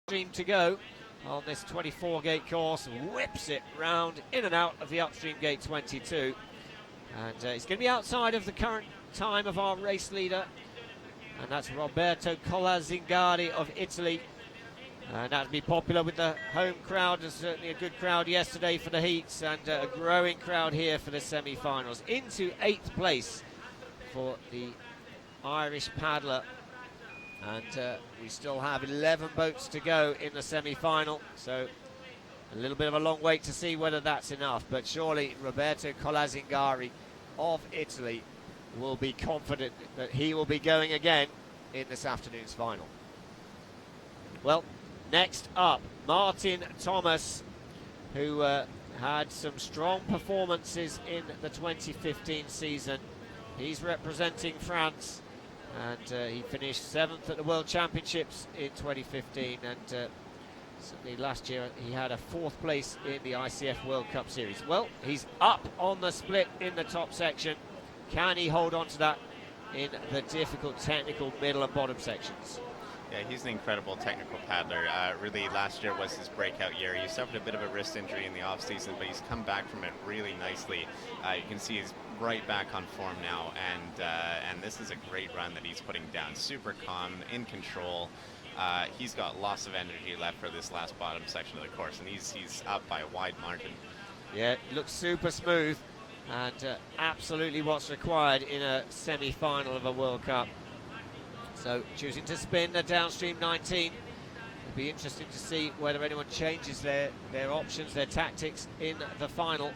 Stream to go on this 24 gate course, whips it round in and out of the upstream gate 22, and it's going to be outside of the current time of our race leader, and that's Roberto Colazzingari of Italy, and that'll be popular with the home crowd. There's certainly a good crowd yesterday for the heats, and a growing crowd here for the semi-finals. Into 8th place for the Irish paddler. And we still have 11 boats to go in the semi-final, so a little bit of a long wait to see whether that's enough, but surely Roberto Colazzingari of Italy will be confident that he will be going again in this afternoon's final. Well, next up, Martin Thomas, who had some strong performances in the 2015 season. He's representing France, and he finished 7th at the World Championships in 2015, and certainly last year he had a 4th place in the ICF World Cup Series. Well, he's up on the split in the top section. Can he hold on to that in the difficult technical middle and bottom sections? Yeah, he's an incredible technical paddler. Really, last year was his breakout year. He suffered a bit of a wrist injury in the off-season, but he's come back from it really nicely. You can see he's right back on form now, and this is a great run that he's putting down. Super calm, in control. He's got lots of energy left for this last bottom section of the course, and he's up by a wide margin. Yeah, it looks super smooth, and absolutely what's required in a semi-final of a World Cup. So choosing to spin the downstream 19. It'll be interesting to see whether anyone changes their options, their tactics in the final.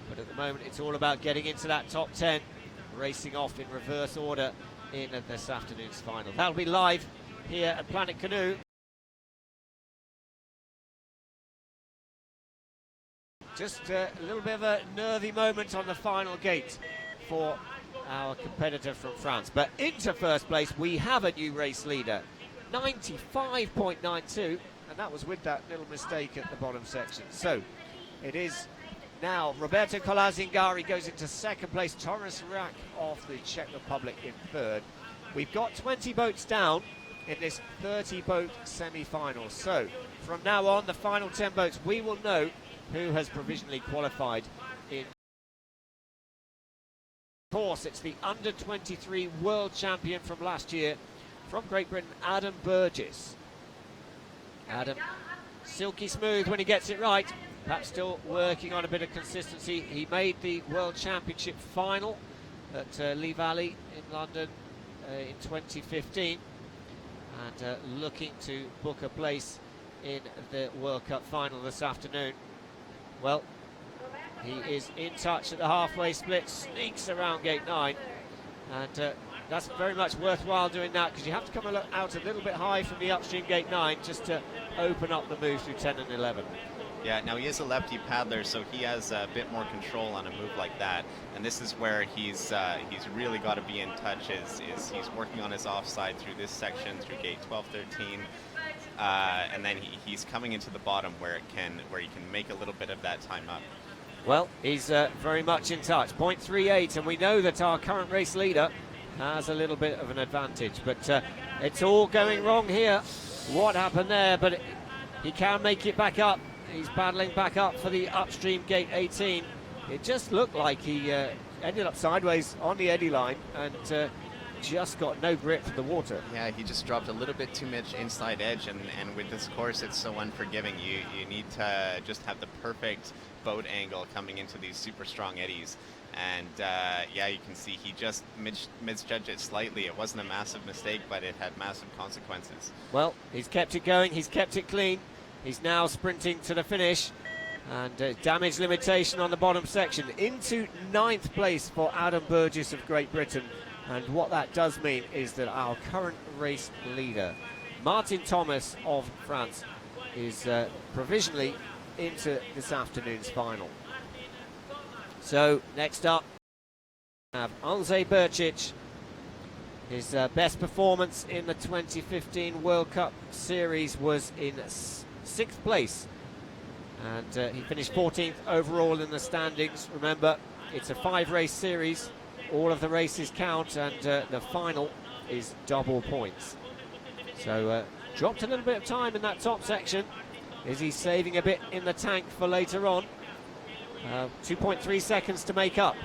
But at the moment, it's all about getting into that top 10, racing off in reverse order in this afternoon's final. That'll be live here at Planet Canoe. Just a little bit of a nervy moment on the final gate for our competitor from France. But into first place, we have a new race leader, 95.92, and that was with that little mistake at the bottom section. So it is now Roberto Colazzingari goes into second place, Thomas Rack of the Czech Republic in third. We've got 20 boats down in this 30-boat semi-final. So from now on, the final 10 boats, we will know who has provisionally qualified in. Of course, it's the under-23 world champion from last year from Great Britain, Adam Burgess. Adam, silky smooth when he gets it right, perhaps still working on a bit of consistency. He made the World Championship final at Lee Valley in London in 2015, and looking to book a place in the World Cup final this afternoon. Well, he is in touch at the halfway split, sneaks around gate 9, and that's very much worthwhile doing that, because you have to come out a little bit high from the upstream gate 9 just to open up the move through 10 and 11. Yeah, now he is a lefty paddler, so he has a bit more control on a move like that, and this is where he's really got to be in touch. Is he's working on his offside through this section, through gate 12, 13, and then he's coming into the bottom where he can make a little bit of that time up. Well, he's very much in touch, 0.38, and we know that our current race leader has a little bit of an advantage, but it's all going wrong here. What happened there? But he can make it back up. he's paddling back up for the upstream gate 18. It just looked like he ended up sideways on the eddy line and just got no grip for the water. Yeah, he just dropped a little bit too much inside edge, and with this course it's so unforgiving. You need to just have the perfect boat angle coming into these super strong eddies. And yeah, you can see he just misjudged it slightly. It wasn't a massive mistake, but it had massive consequences. Well, he's kept it going, he's kept it clean. He's now sprinting to the finish, and damage limitation on the bottom section. Into 9th place for Adam Burgess of Great Britain. And what that does mean is that our current race leader, Martin Thomas of France, is provisionally into this afternoon's final. So next up, we have Ondřej Berčič. His best performance in the 2015 World Cup Series was in 6th place, and he finished 14th overall in the standings. Remember, it's a 5-race series. All of the races count, and the final is double points. So dropped a little bit of time in that top section. Is he saving a bit in the tank for later on? 2.3 seconds to make up.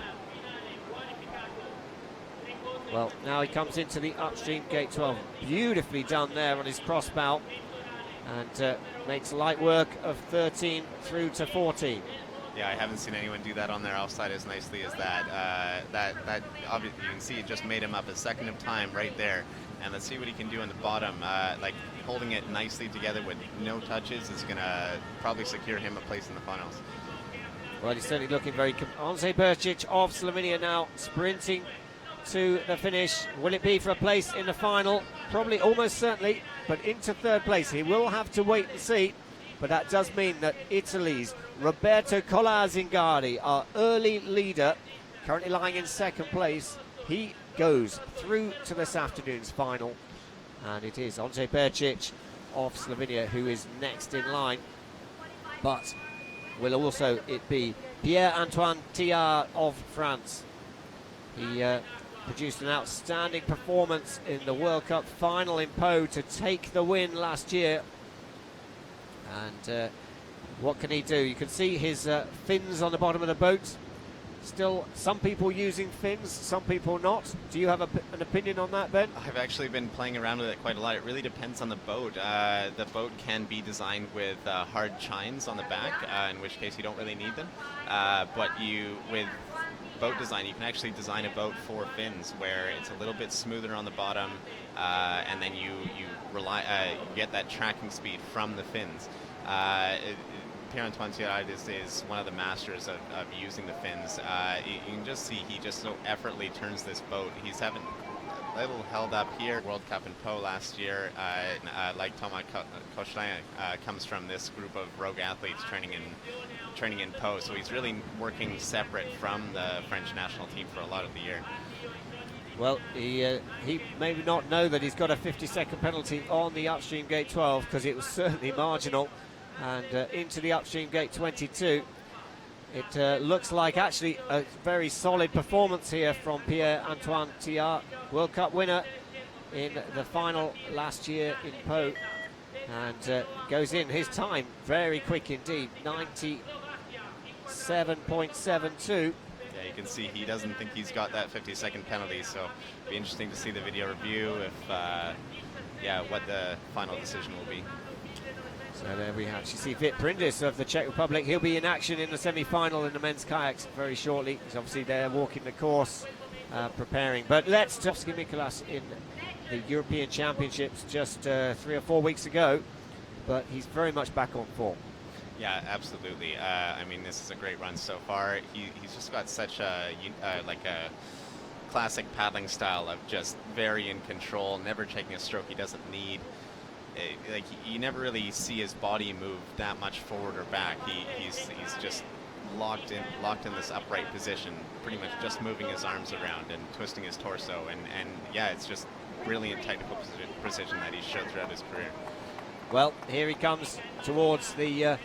Well, now he comes into the upstream gate 12. Beautifully done there on his crossbow, and makes light work of 13 through to 14. Yeah, I haven't seen anyone do that on their offside as nicely as that. That obviously you can see it just made him up a second of time right there. And let's see what he can do on the bottom. Like holding it nicely together with no touches is going to probably secure him a place in the finals. Well, he's certainly looking very... Ondřej Berčič of Slovenia now sprinting to the finish. Will it be for a place in the final? Probably, almost certainly, but into 3rd place. He will have to wait and see. But that does mean that Italy's Roberto Colazingardi, our early leader, currently lying in 2nd place, he goes through to this afternoon's final. And it is Ondřej Berčič of Slovenia who is next in line. But will also it be Pierre-Antoine Tillard of France. He produced an outstanding performance in the World Cup final in Po to take the win last year. And what can he do? You can see his fins on the bottom of the boat. Still, some people using fins, some people not. Do you have an opinion on that, Ben? I've actually been playing around with it quite a lot. It really depends on the boat. The boat can be designed with hard chines on the back, in which case you don't really need them. But with boat design, you can actually design a boat for fins where it's a little bit smoother on the bottom, and then you get that tracking speed from the fins. Pierre-Antoine Tillard is one of the masters of using the fins. You can just see he just so effortlessly turns this boat. He's having a little held up here. World Cup in Po last year, like Thomas Koshlain, comes from this group of rogue athletes training in Po. So he's really working separate from the French national team for a lot of the year. Well, he may not know that he's got a 50-second penalty on the upstream gate 12, because it was certainly marginal. And into the upstream gate 22. It looks like actually a very solid performance here from Pierre-Antoine Tillard, World Cup winner in the final last year in Po, and goes in his time very quick indeed, 97.72. Yeah, you can see he doesn't think he's got that 50-second penalty, so it'll be interesting to see the video review if what the final decision will be. So there we actually see Vit Prindis of the Czech Republic. He'll be in action in the semi-final in the men's kayaks very shortly. He's obviously there walking the course, preparing. But let's Tovsky Mikolas in the European Championships just 3 or 4 weeks ago. But he's very much back on form. Yeah, absolutely. I mean, this is a great run so far. He's just got such a classic paddling style of just very in control, never taking a stroke he doesn't need. Like you never really see his body move that much forward or back. He's just locked in this upright position, pretty much just moving his arms around and twisting his torso, and yeah, it's just brilliant technical precision that he's showed throughout his career. Well, here he comes towards the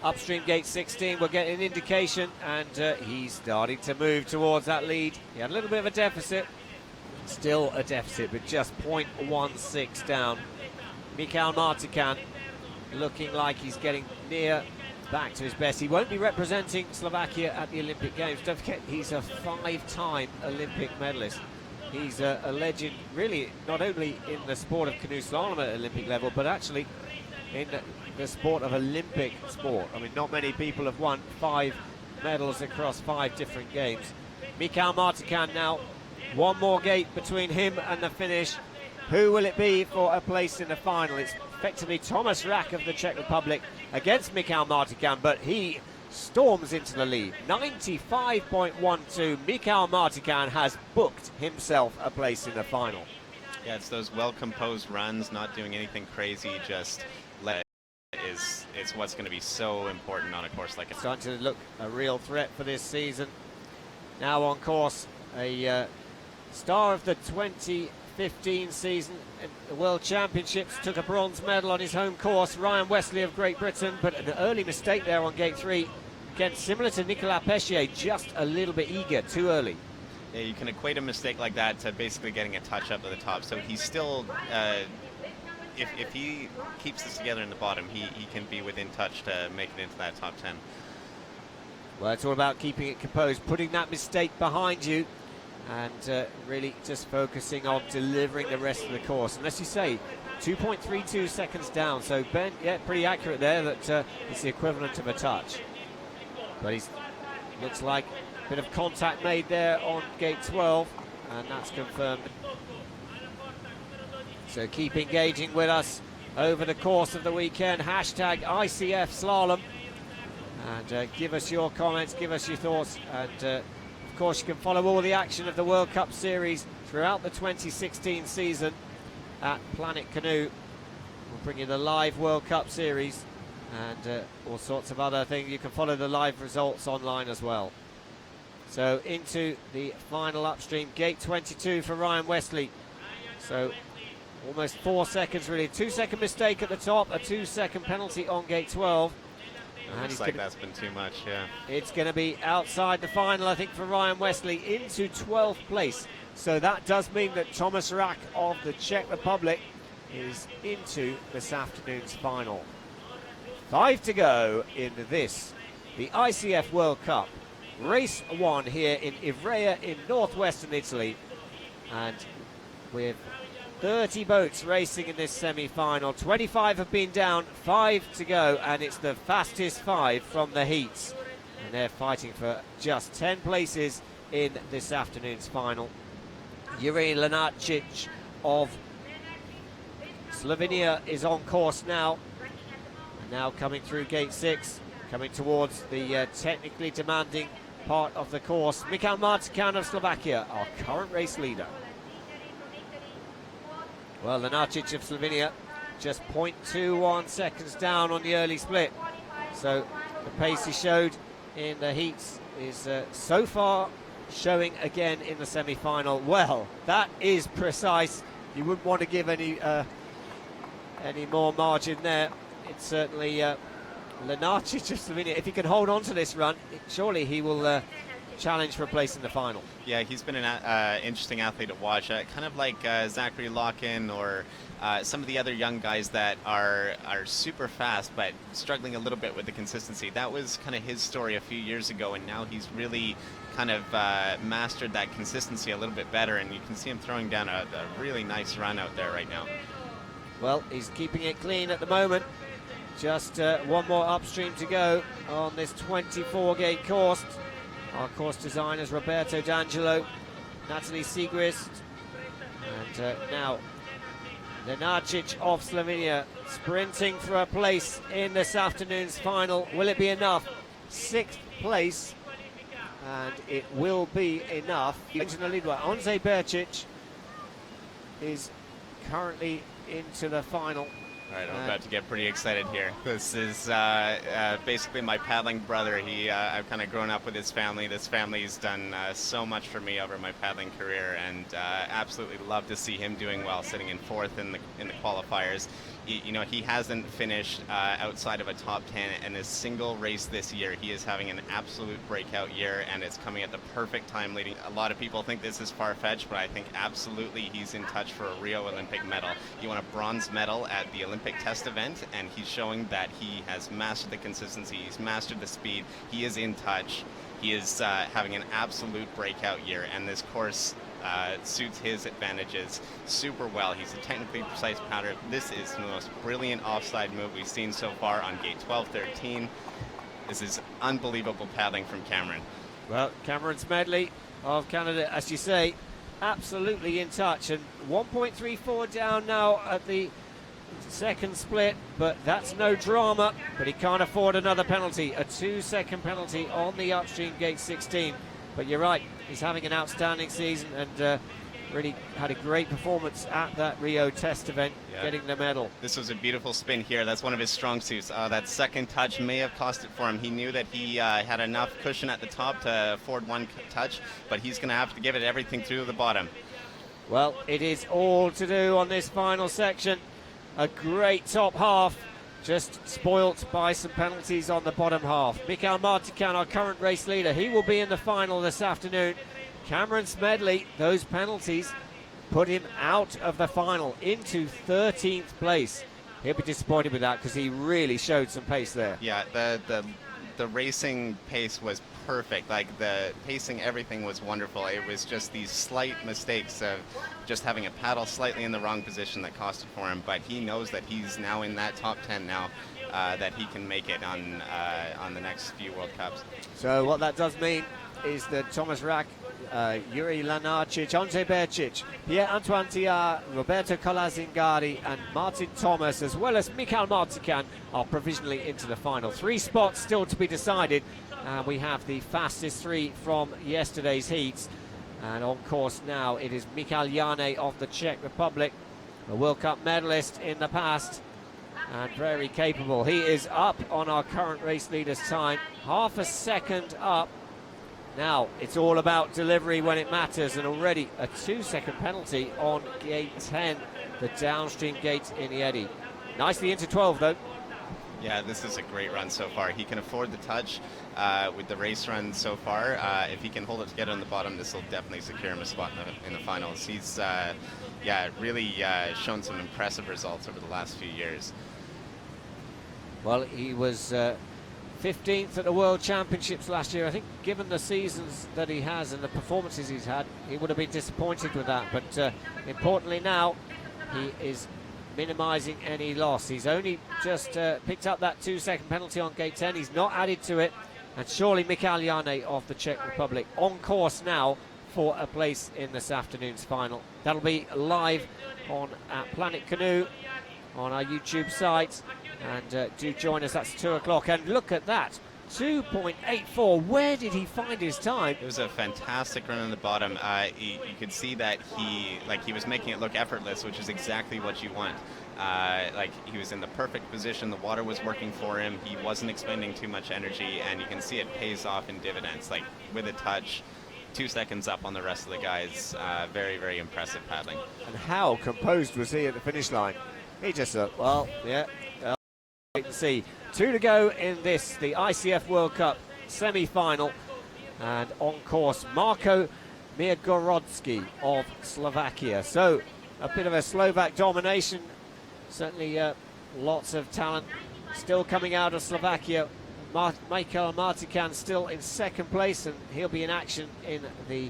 upstream gate 16. We'll get an indication, and he's starting to move towards that lead. He had a little bit of a deficit, still a deficit, but just 0.16 down. Mikhail Martican looking like he's getting near back to his best. He won't be representing Slovakia at the Olympic Games. Don't forget, he's a 5-time Olympic medalist. He's a legend, really, not only in the sport of canoe slalom at Olympic level, but actually in the sport of Olympic sport. I mean, not many people have won 5 medals across 5 different games. Michał Martican now, one more gate between him and the finish. Who will it be for a place in the final? It's effectively Thomas Rack of the Czech Republic against Michał Martican, but he storms into the lead. 95.12. Michał Martican has booked himself a place in the final. Yeah, it's those well-composed runs, not doing anything crazy, just let it is what's going to be so important on a course like it. Starting to look a real threat for this season. Now on course, a star of the 2015 season at the World Championships, took a bronze medal on his home course, Ryan Wesley of Great Britain, but an early mistake there on gate 3. Again, similar to Nicolas Peschier, just a little bit eager, too early. Yeah, you can equate a mistake like that to basically getting a touch up at the top. So he's still, if he keeps this together in the bottom, he can be within touch to make it into that top 10. Well, it's all about keeping it composed, putting that mistake behind you, and really just focusing on delivering the rest of the course. And as you say, 2.32 seconds down. So Ben, yeah, pretty accurate there. That it's the equivalent of a touch. But he's looks like a bit of contact made there on gate 12, and that's confirmed. So keep engaging with us over the course of the weekend. Hashtag ICF Slalom. And give us your comments, give us your thoughts. And of course, you can follow all the action of the World Cup Series throughout the 2016 season at Planet Canoe. We'll bring you the live World Cup Series and all sorts of other things. You can follow the live results online as well. So into the final upstream, gate 22 for Ryan Wesley. So almost 4 seconds really. 2-second mistake at the top, a 2-second penalty on gate 12. It looks like that's been too much, yeah. It's going to be outside the final, I think, for Ryan Wesley, into 12th place. So that does mean that Thomas Rack of the Czech Republic is into this afternoon's final. 5 to go in this, the ICF World Cup. Race 1 here in Ivrea in northwestern Italy. And with 30 boats racing in this semi-final. 25 have been down, 5 to go, and it's the fastest 5 from the heats. And they're fighting for just 10 places in this afternoon's final. Jurij Lenacic of Slovenia is on course now. And now coming through gate 6, coming towards the technically demanding part of the course. Michał Martican of Slovakia, our current race leader. Well, Lenacic of Slovenia just 0.21 seconds down on the early split. So the pace he showed in the heats is so far showing again in the semi-final. Well, that is precise. You wouldn't want to give any more margin there. It's certainly Lenacic of Slovenia. If he can hold on to this run, surely he will challenge for a place in the final. Yeah, he's been an interesting athlete to watch, kind of like Zachary Locken or some of the other young guys that are super fast but struggling a little bit with the consistency. That was kind of his story a few years ago, and now he's really kind of mastered that consistency a little bit better, and you can see him throwing down a really nice run out there right now. Well, he's keeping it clean at the moment. Just one more upstream to go on this 24-gate course. Our course designers Roberto D'Angelo, Natalie Siegrist, and now Lenacic of Slovenia sprinting for a place in this afternoon's final. Will it be enough? 6th place, and it will be enough. Ondřej Berčič is currently into the final. All right, I'm about to get pretty excited here. This is basically my paddling brother. I've kind of grown up with his family. This family's done so much for me over my paddling career, and absolutely love to see him doing well, sitting in 4th in the qualifiers. He hasn't finished outside of a top 10 in a single race this year. He is having an absolute breakout year, and it's coming at the perfect time leading. A lot of people think this is far-fetched, but I think absolutely he's in touch for a Rio Olympic medal. He won a bronze medal at the Olympic Olympic test event, and he's showing that he has mastered the consistency, he's mastered the speed, he is in touch, he is having an absolute breakout year, and this course suits his advantages super well. He's a technically precise paddler. This is the most brilliant offside move we've seen so far on gate 12, 13. This is unbelievable paddling from Cameron. Well, Cameron Smedley of Canada, as you say, absolutely in touch, and 1.34 down now at the second split, but that's no drama. But he can't afford another penalty, a 2-second penalty on the upstream gate 16. But you're right, he's having an outstanding season, and really had a great performance at that Rio test event, getting the medal. This was a beautiful spin here. That's one of his strong suits. That second touch may have cost it for him. He knew that he had enough cushion at the top to afford one touch, but he's going to have to give it everything through the bottom. Well, it is all to do on this final section. A great top half, just spoilt by some penalties on the bottom half. Mikael Martikan, our current race leader, he will be in the final this afternoon. Cameron Smedley, those penalties put him out of the final into 13th place. He'll be disappointed with that because he really showed some pace there. Yeah, the racing pace was perfect. Like, the pacing, everything was wonderful. It was just these slight mistakes of just having a paddle slightly in the wrong position that cost it for him. But he knows that he's now in that top 10 now, that he can make it on the next few World Cups. So what that does mean is that Thomas Rack, Yuri Lanarcic, Ondřej Berčič, Pierre-Antoine Thiard, Roberto Colazingari and Martin Thomas, as well as Mikael Martikan, are provisionally into the final. 3 spots still to be decided. We have the fastest 3 from yesterday's heats. And on course now, it is Michal Jane of the Czech Republic, a World Cup medalist in the past and very capable. He is up on our current race leader's time, half a second up. Now, it's all about delivery when it matters, and already a 2-second penalty on gate 10, the downstream gate in the eddy. Nicely into 12, though. Yeah, this is a great run so far. He can afford the touch with the race run so far. If he can hold it together on the bottom, this will definitely secure him a spot in the finals. He's really shown some impressive results over the last few years. Well, he was 15th at the World Championships last year. I think given the seasons that he has and the performances he's had, he would have been disappointed with that. But importantly now, he is minimising any loss. He's only just picked up that 2-second penalty on gate 10. He's not added to it. And surely Michal Jane of the Czech Republic on course now for a place in this afternoon's final. That'll be live on at Planet Canoe on our YouTube site. And do join us, that's 2 o'clock. And look at that, 2.84. Where did he find his time? It was a fantastic run on the bottom. You could see that he was making it look effortless, which is exactly what you want. He was in the perfect position. The water was working for him. He wasn't expending too much energy, and you can see it pays off in dividends. Like, with a touch, 2 seconds up on the rest of the guys. Very, very impressive paddling. And how composed was he at the finish line? He just thought, well, yeah. Wait and see. 2 to go in this, the ICF World Cup semi-final. And on course, Marko Mirgorodski of Slovakia. So, a bit of a Slovak domination. Certainly lots of talent still coming out of Slovakia. Mikael Martikan still in second place, and he'll be in action in the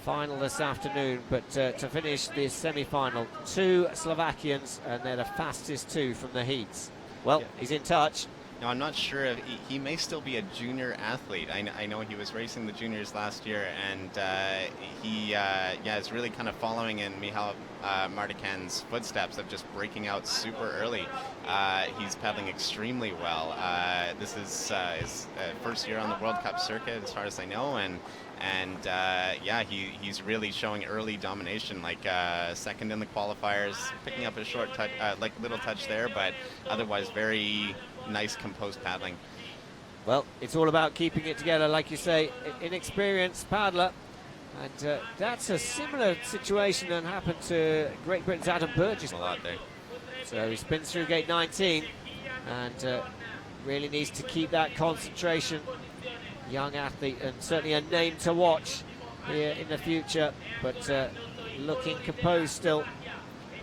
final this afternoon. But to finish the semi-final, 2 Slovakians, and they're the fastest 2 from the heats. Well, he's in touch. Now, I'm not sure if he may still be a junior athlete. I know he was racing the juniors last year, and he is really kind of following in Michal Martikan's footsteps of just breaking out super early. He's paddling extremely well. This is his first year on the World Cup circuit, as far as I know, he's really showing early domination, like second in the qualifiers, picking up a short touch, little touch there, but otherwise very nice composed paddling. Well, it's all about keeping it together, like you say, inexperienced paddler, and that's a similar situation that happened to Great Britain's Adam Burgess. A lot there. So he spins through gate 19 and really needs to keep that concentration. Young athlete, and certainly a name to watch here in the future, but looking composed still.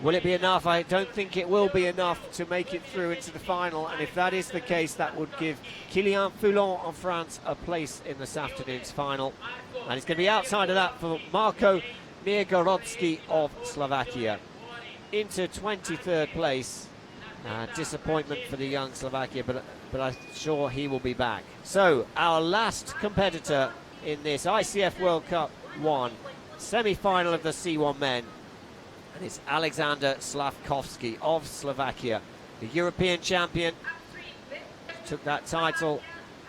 Will it be enough? I don't think it will be enough to make it through into the final, and if that is the case, that would give Kylian Foulon of France a place in this afternoon's final. And it's going to be outside of that for Marko Mirgorodski of Slovakia. Into 23rd place. Disappointment for the young Slovakia, but I'm sure he will be back. So, our last competitor in this ICF World Cup 1 semi-final of the C1 Men, and it's Alexander Slavkovsky of Slovakia, the European champion. Took that title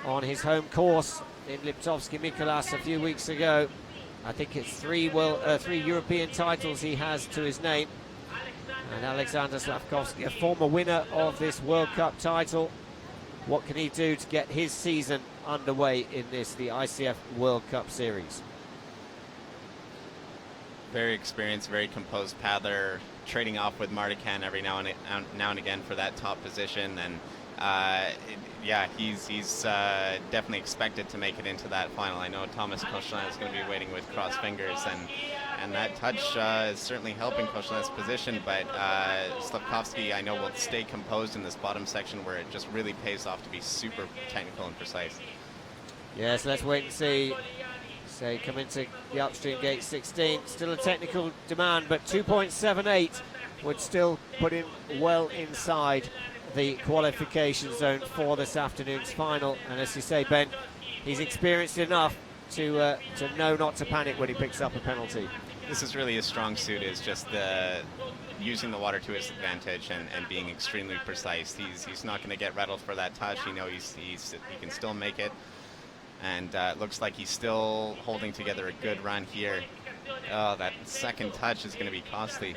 on his home course in Liptovsky Mikuláš a few weeks ago. I think it's three European titles he has to his name. And Alexander Slavkovsky, a former winner of this World Cup title. What can he do to get his season underway in this, the ICF World Cup Series? Very experienced, very composed paddler, trading off with Martican every now and again for that top position. And yeah, he's definitely expected to make it into that final. I know Thomas Kochlin is going to be waiting with crossed fingers, and that touch is certainly helping Kochlin's position, but Slavkovsky, I know, will stay composed in this bottom section where it just really pays off to be super technical and precise. Yes, let's wait and see. Say come into the upstream gate 16, still a technical demand, but 2.78 would still put him well inside the qualification zone for this afternoon's final. And as you say, Ben, he's experienced enough to know not to panic when he picks up a penalty. This is really his strong suit, is just using the water to his advantage and being extremely precise. He's not going to get rattled for that touch. You know, he can still make it. And it looks like he's still holding together a good run here. Oh, that second touch is going to be costly.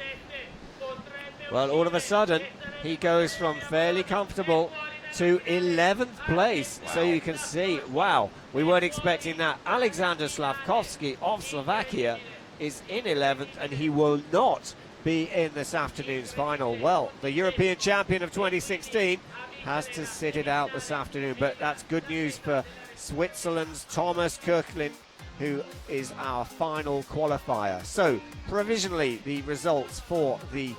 Well, all of a sudden, he goes from fairly comfortable to 11th place. Wow. So you can see, wow, we weren't expecting that. Alexander Slavkovsky of Slovakia is in 11th, and he will not be in this afternoon's final. Well, the European champion of 2016 has to sit it out this afternoon, but that's good news for Switzerland's Thomas Kirklin, who is our final qualifier. So, provisionally, the results for the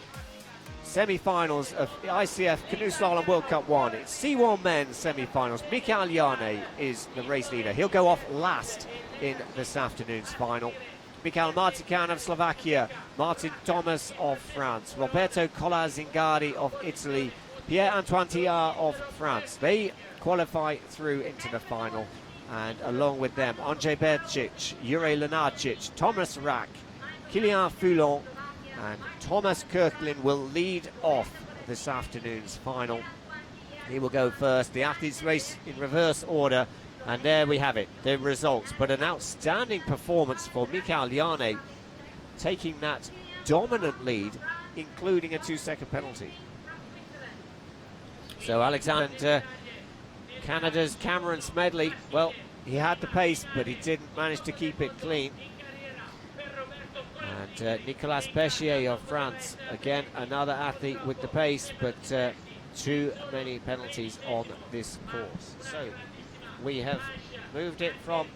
semi-finals of the ICF Canoe Slalom World Cup 1. It's C1 Men semi-finals. Michael Jane is the race leader. He'll go off last in this afternoon's final. Michael Martican of Slovakia, Martin Thomas of France, Roberto Cola-Zingari of Italy, Pierre-Antoine Tillard of France. They qualify through into the final, and along with them, Andrzej Bercic, Jure Lenarcic, Thomas Rack, Kylian Foulon, and Thomas Kirklin will lead off this afternoon's final. He will go first. The athletes race in reverse order, and there we have it, the results. But an outstanding performance for Michael Jane, taking that dominant lead, including a 2-second penalty. So Alexander, Canada's Cameron Smedley, well, he had the pace, but he didn't manage to keep it clean. And Nicolas Peschier of France, again, another athlete with the pace, but too many penalties on this course. So we have moved it from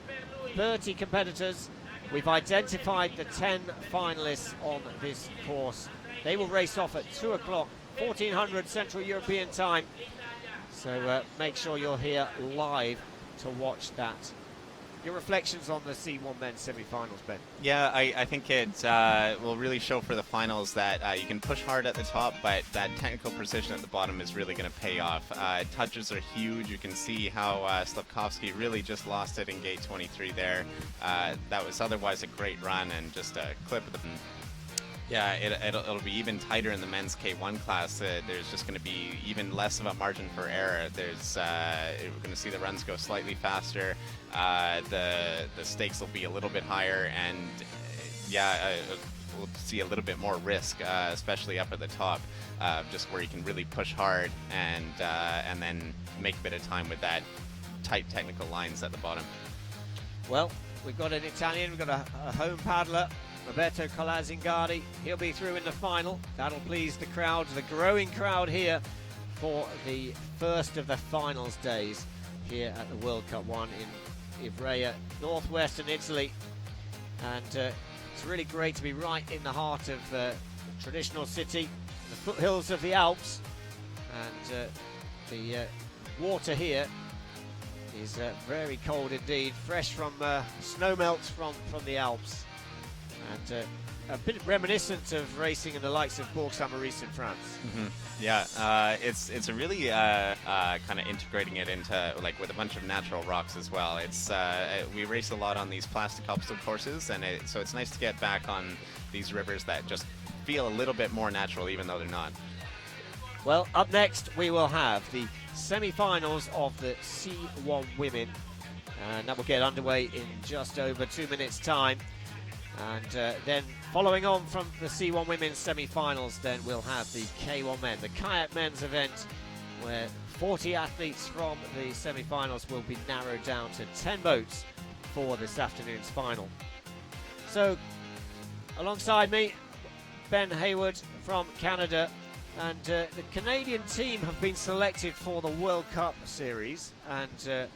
30 competitors. We've identified the 10 finalists on this course. They will race off at 2 o'clock, 1400 Central European time. So make sure you're here live to watch that. Your reflections on the C1 Men semi-finals, Ben? Yeah, I think it will really show for the finals that you can push hard at the top, but that technical precision at the bottom is really going to pay off. Touches are huge. You can see how Slavkovsky really just lost it in gate 23 there. That was otherwise a great run and just a clip of the... Yeah, it'll be even tighter in the men's K1 class. There's just going to be even less of a margin for error. We're going to see the runs go slightly faster. The stakes will be a little bit higher, and we'll see a little bit more risk, especially up at the top, just where you can really push hard and then make a bit of time with that tight technical lines at the bottom. Well, we've got an Italian, we've got a home paddler, Roberto Cola-Zingari. He'll be through in the final. That'll please the crowd, the growing crowd here for the first of the finals days here at the World Cup 1 in Ivrea, northwestern Italy. And it's really great to be right in the heart of traditional city in the foothills of the Alps, and the water here is very cold indeed, fresh from snowmelt from the Alps, and a bit reminiscent of racing in the likes of Bourg-Saint-Maurice in France. Yeah, it's a really kind of integrating it into like with a bunch of natural rocks as well. It's we race a lot on these plastic obstacle courses, and so it's nice to get back on these rivers that just feel a little bit more natural, even though they're not. Well, up next we will have the semi-finals of the C1 Women, and that will get underway in just over 2 minutes' time. And then following on from the C1 Women's semi-finals, then we'll have the K1 Men, the kayak men's event, where 40 athletes from the semi-finals will be narrowed down to 10 boats for this afternoon's final. So, alongside me, Ben Hayward from Canada, and the Canadian team have been selected for the World Cup series, and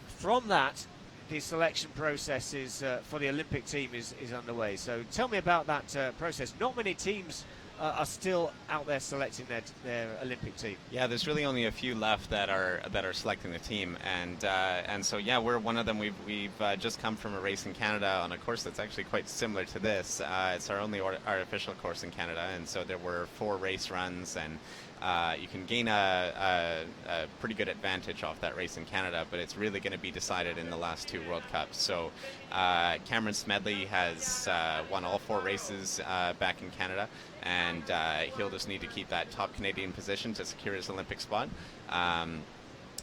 from that, the selection process is for the Olympic team is underway. So tell me about that process. Not many teams are still out there selecting their Olympic team. Yeah, there's really only a few left that are selecting the team, and so yeah, we're one of them. We've just come from a race in Canada on a course that's actually quite similar to this. It's our only artificial course in Canada, and so there were 4 race runs, and you can gain a pretty good advantage off that race in Canada, but it's really going to be decided in the last 2 World Cups. So Cameron Smedley has won all 4 races back in Canada, and he'll just need to keep that top Canadian position to secure his Olympic spot.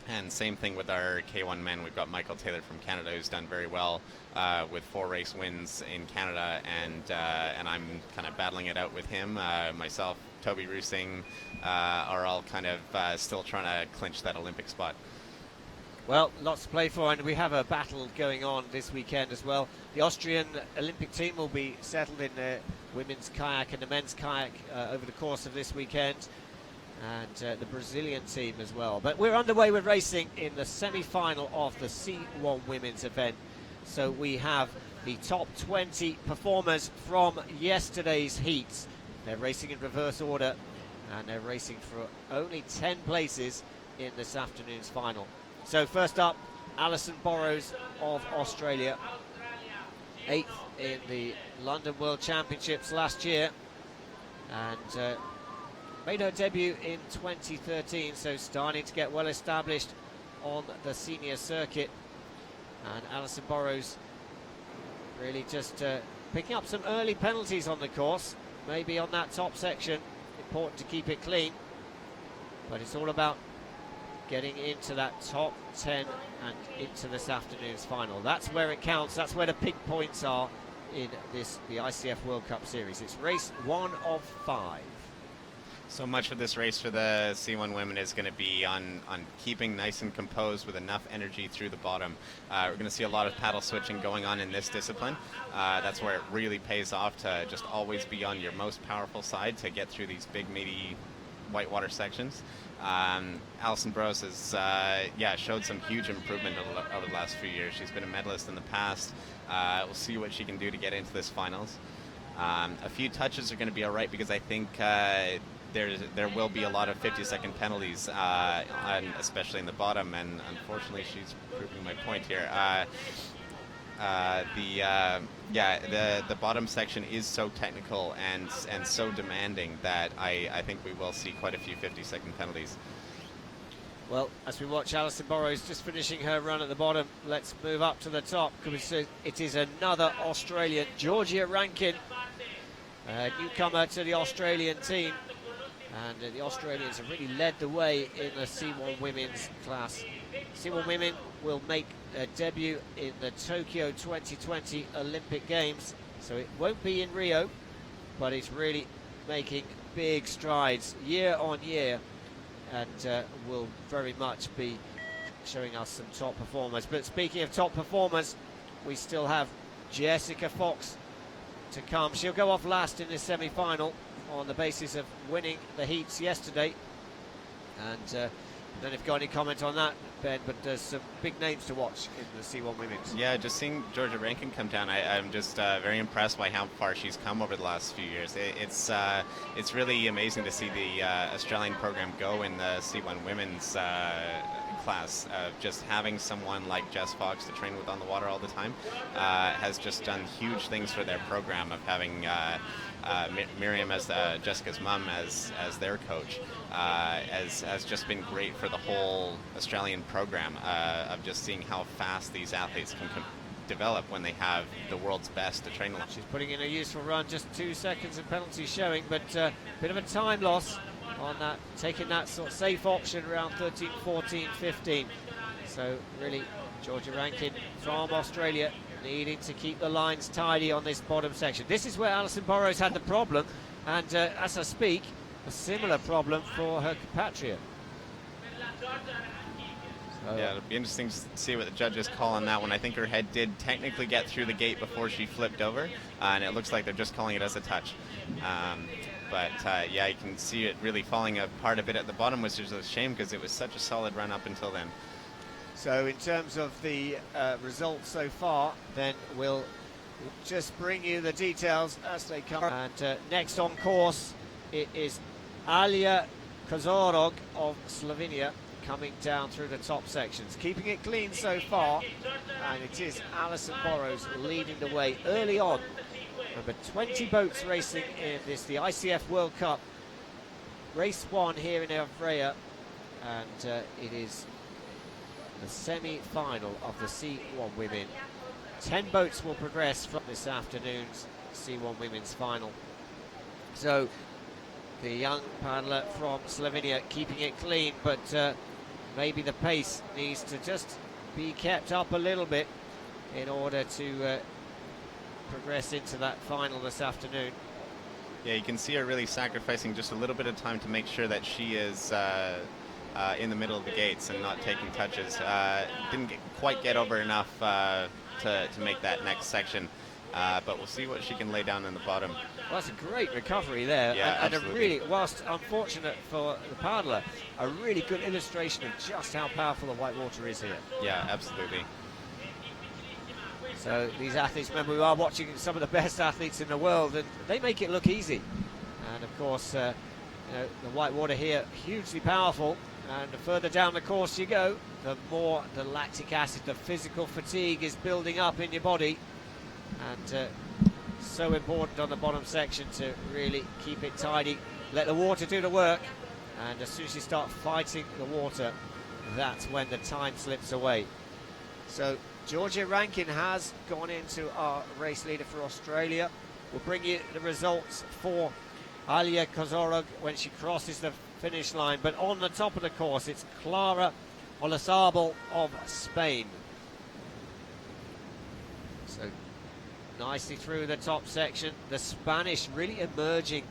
And same thing with our K1 men. We've got Michael Taylor from Canada, who's done very well with 4 race wins in Canada, and I'm kind of battling it out with him. Myself, Toby Rusing are all kind of still trying to clinch that Olympic spot. Well, lots to play for, and we have a battle going on this weekend as well. The Austrian Olympic team will be settled in the women's kayak and the men's kayak over the course of this weekend, and the Brazilian team as well. But we're underway with racing in the semi-final of the C1 Women's event. So we have the top 20 performers from yesterday's heats. They're racing in reverse order, and they're racing for only 10 places in this afternoon's final. So first up, Alison Borrows of Australia, 8th in the London World Championships last year, and made her debut in 2013, so starting to get well established on the senior circuit. And Alison Borrows really just picking up some early penalties on the course, maybe on that top section. Important to keep it clean, but it's all about getting into that top 10 and into this afternoon's final. That's where it counts. That's where the big points are in the ICF World Cup Series. It's race 1 of 5. So much of this race for the C1 women is going to be on keeping nice and composed with enough energy through the bottom. We're going to see a lot of paddle switching going on in this discipline. That's where it really pays off to just always be on your most powerful side to get through these big, meaty whitewater sections. Alison Borrows has showed some huge improvement over the last few years. She's been a medalist in the past. We'll see what she can do to get into this finals. A few touches are going to be all right, because I think there will be a lot of 50-second penalties, especially in the bottom, and unfortunately she's proving my point here. The bottom section is so technical and so demanding that I think we will see quite a few 50-second penalties. Well, as we watch Alison Borrows just finishing her run at the bottom, let's move up to the top, because it is another Australian, Georgia Rankin, newcomer to the Australian team. And the Australians have really led the way in the C1 women's class. C1 women will make their debut in the Tokyo 2020 Olympic Games, so it won't be in Rio, but it's really making big strides year on year, and will very much be showing us some top performers. But speaking of top performers, we still have Jessica Fox to come. She'll go off last in this semi-final on the basis of winning the heats yesterday, and don't know if you've got any comment on that, Ben, but there's some big names to watch in the C1 Women's. Yeah, just seeing Georgia Rankin come down, I'm just very impressed by how far she's come over the last few years. It's really amazing to see the Australian program go in the C1 Women's class. Just having someone like Jess Fox to train with on the water all the time has just done huge things for their program, of having Miriam as Jessica's mum as their coach. Has just been great for the whole Australian program, of just seeing how fast these athletes can develop when they have the world's best to train along. She's putting in a useful run, just 2 seconds of penalty showing, but a bit of a time loss on that, taking that sort of safe option around 13, 14, 15. So really, Georgia Rankin from Australia needing to keep the lines tidy on this bottom section. This is where Alison Burrows had the problem, and as I speak, a similar problem for her compatriot. So, yeah, it'll be interesting to see what the judges call on that one. I think her head did technically get through the gate before she flipped over, and it looks like they're just calling it as a touch. But yeah, you can see it really falling apart a bit at the bottom, which is a shame because it was such a solid run up until then. So in terms of the results so far, then we'll just bring you the details as they come. And next on course, it is Ivrea Kozorog of Slovenia coming down through the top sections, keeping it clean so far, and it is Alison Burrows leading the way early on. Number 20 boats racing in this, the ICF World Cup race 1 here in Ivrea, and it is the semi-final of the C1 Women. 10 boats will progress from this afternoon's C1 Women's final. So the young paddler from Slovenia keeping it clean, but maybe the pace needs to just be kept up a little bit in order to progress into that final this afternoon. Yeah, you can see her really sacrificing just a little bit of time to make sure that she is in the middle of the gates and not taking touches. Didn't quite get over enough to make that next section, but we'll see what she can lay down in the bottom. Well, that's a great recovery there, yeah, and a really, whilst unfortunate for the paddler, a really good illustration of just how powerful the whitewater is here. Yeah, absolutely. So these athletes, remember, we are watching some of the best athletes in the world, and they make it look easy. And of course, you know, the whitewater here, hugely powerful, and the further down the course you go, the more the lactic acid, the physical fatigue is building up in your body, and so important on the bottom section to really keep it tidy, let the water do the work, and as soon as you start fighting the water, that's when the time slips away. So Georgia Rankin has gone into our race leader for Australia. We'll bring you the results for Ivrea Kozorog when she crosses the finish line, but on the top of the course it's Clara Olazabal of Spain. So nicely through the top section, the Spanish really emerging,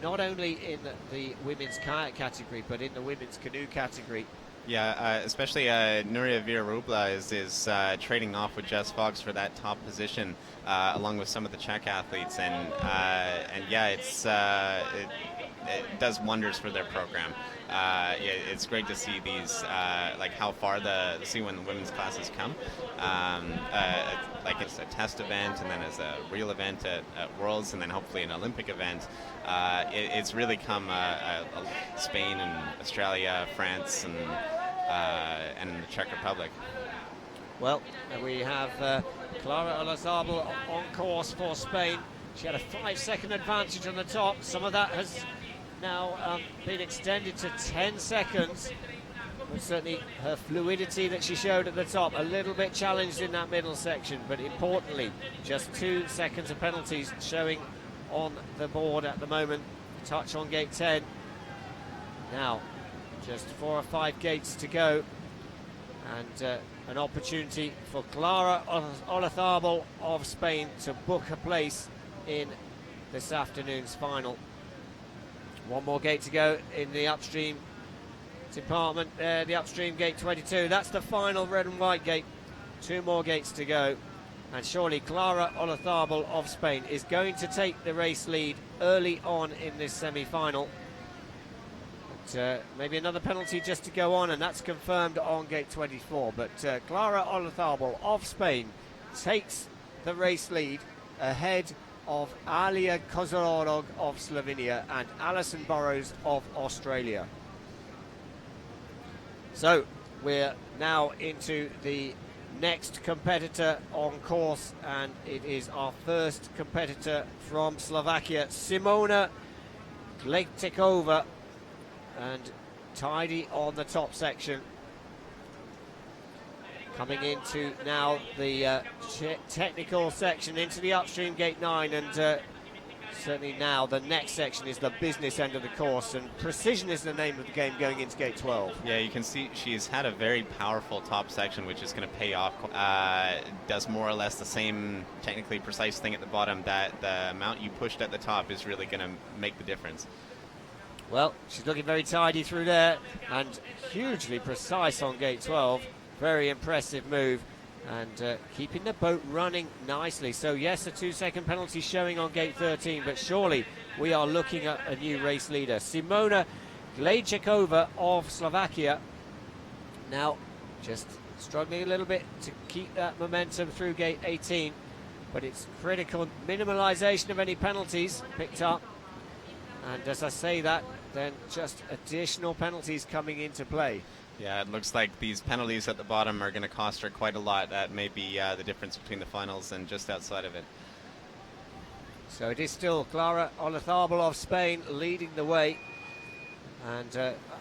not only in the women's kayak category but in the women's canoe category. Yeah, especially Nuria Villarubla is trading off with Jess Fox for that top position, along with some of the Czech athletes, and yeah, it does wonders for their program. It's great to see these, like how far the C1 women's classes come. Like it's a test event, and then as a real event at Worlds, and then hopefully an Olympic event. It's really come Spain and Australia, France, and the Czech Republic. Well, we have Clara Olazabal on course for Spain. She had a 5-second advantage on the top. Some of that has now been extended to 10 seconds. But certainly her fluidity that she showed at the top, a little bit challenged in that middle section, but importantly, just 2 seconds of penalties showing on the board at the moment. Touch on gate 10. Now, just 4 or 5 gates to go, and an opportunity for Clara Olazabal of Spain to book a place in this afternoon's final. 1 more gate to go in the upstream department, the upstream gate 22. That's the final red and white gate. 2 more gates to go, and surely Clara Olazabal of Spain is going to take the race lead early on in this semi-final. maybe another penalty just to go on, and that's confirmed on gate 24. But Clara Olazabal of Spain takes the race lead ahead of Alia Kozorog of Slovenia and Alison Burrows of Australia. So we're now into the next competitor on course, and it is our first competitor from Slovakia, Simona Glejčeková, and tidy on the top section. Coming into now the technical section, into the upstream gate 9, and certainly now the next section is the business end of the course, and precision is the name of the game going into gate 12. Yeah, you can see she's had a very powerful top section, which is going to pay off. Does more or less the same technically precise thing at the bottom. That the amount you pushed at the top is really going to make the difference. Well, she's looking very tidy through there and hugely precise on gate 12. Very impressive move, and keeping the boat running nicely. So yes, a 2-second penalty showing on gate 13, but surely we are looking at a new race leader. Simona Glejčeková of Slovakia now just struggling a little bit to keep that momentum through gate 18, but it's critical minimalisation of any penalties picked up. And as I say that, then just additional penalties coming into play. Yeah, it looks like these penalties at the bottom are going to cost her quite a lot. That may be the difference between the finals and just outside of it. So it is still Clara Olazabal of Spain leading the way, and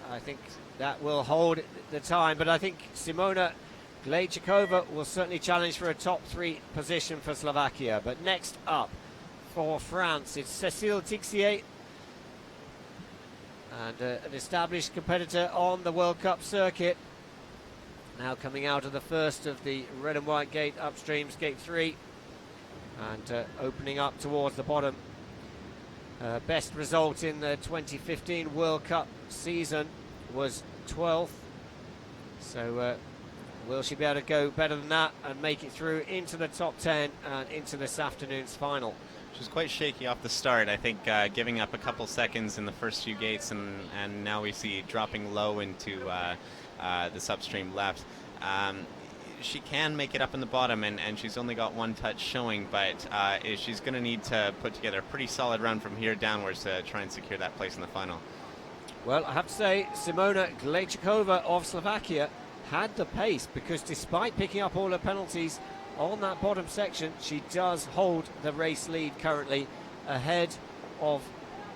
I think that will hold the time. But I think Simona Glejčeková will certainly challenge for a top 3 position for Slovakia. But next up for France, it's Cécile Tixier, and an established competitor on the World Cup circuit. Now coming out of the first of the red and white gate upstreams, gate 3, and opening up towards the bottom. Best result in the 2015 World Cup season was 12th. So will she be able to go better than that and make it through into the top 10 and into this afternoon's final? She was quite shaky off the start. I think giving up a couple seconds in the first few gates, and now we see dropping low into this upstream left. She can make it up in the bottom, and she's only got 1 touch showing, but she's going to need to put together a pretty solid run from here downwards to try and secure that place in the final. Well, I have to say, Simona Glejčeková of Slovakia had the pace, because despite picking up all her penalties on that bottom section, she does hold the race lead currently, ahead of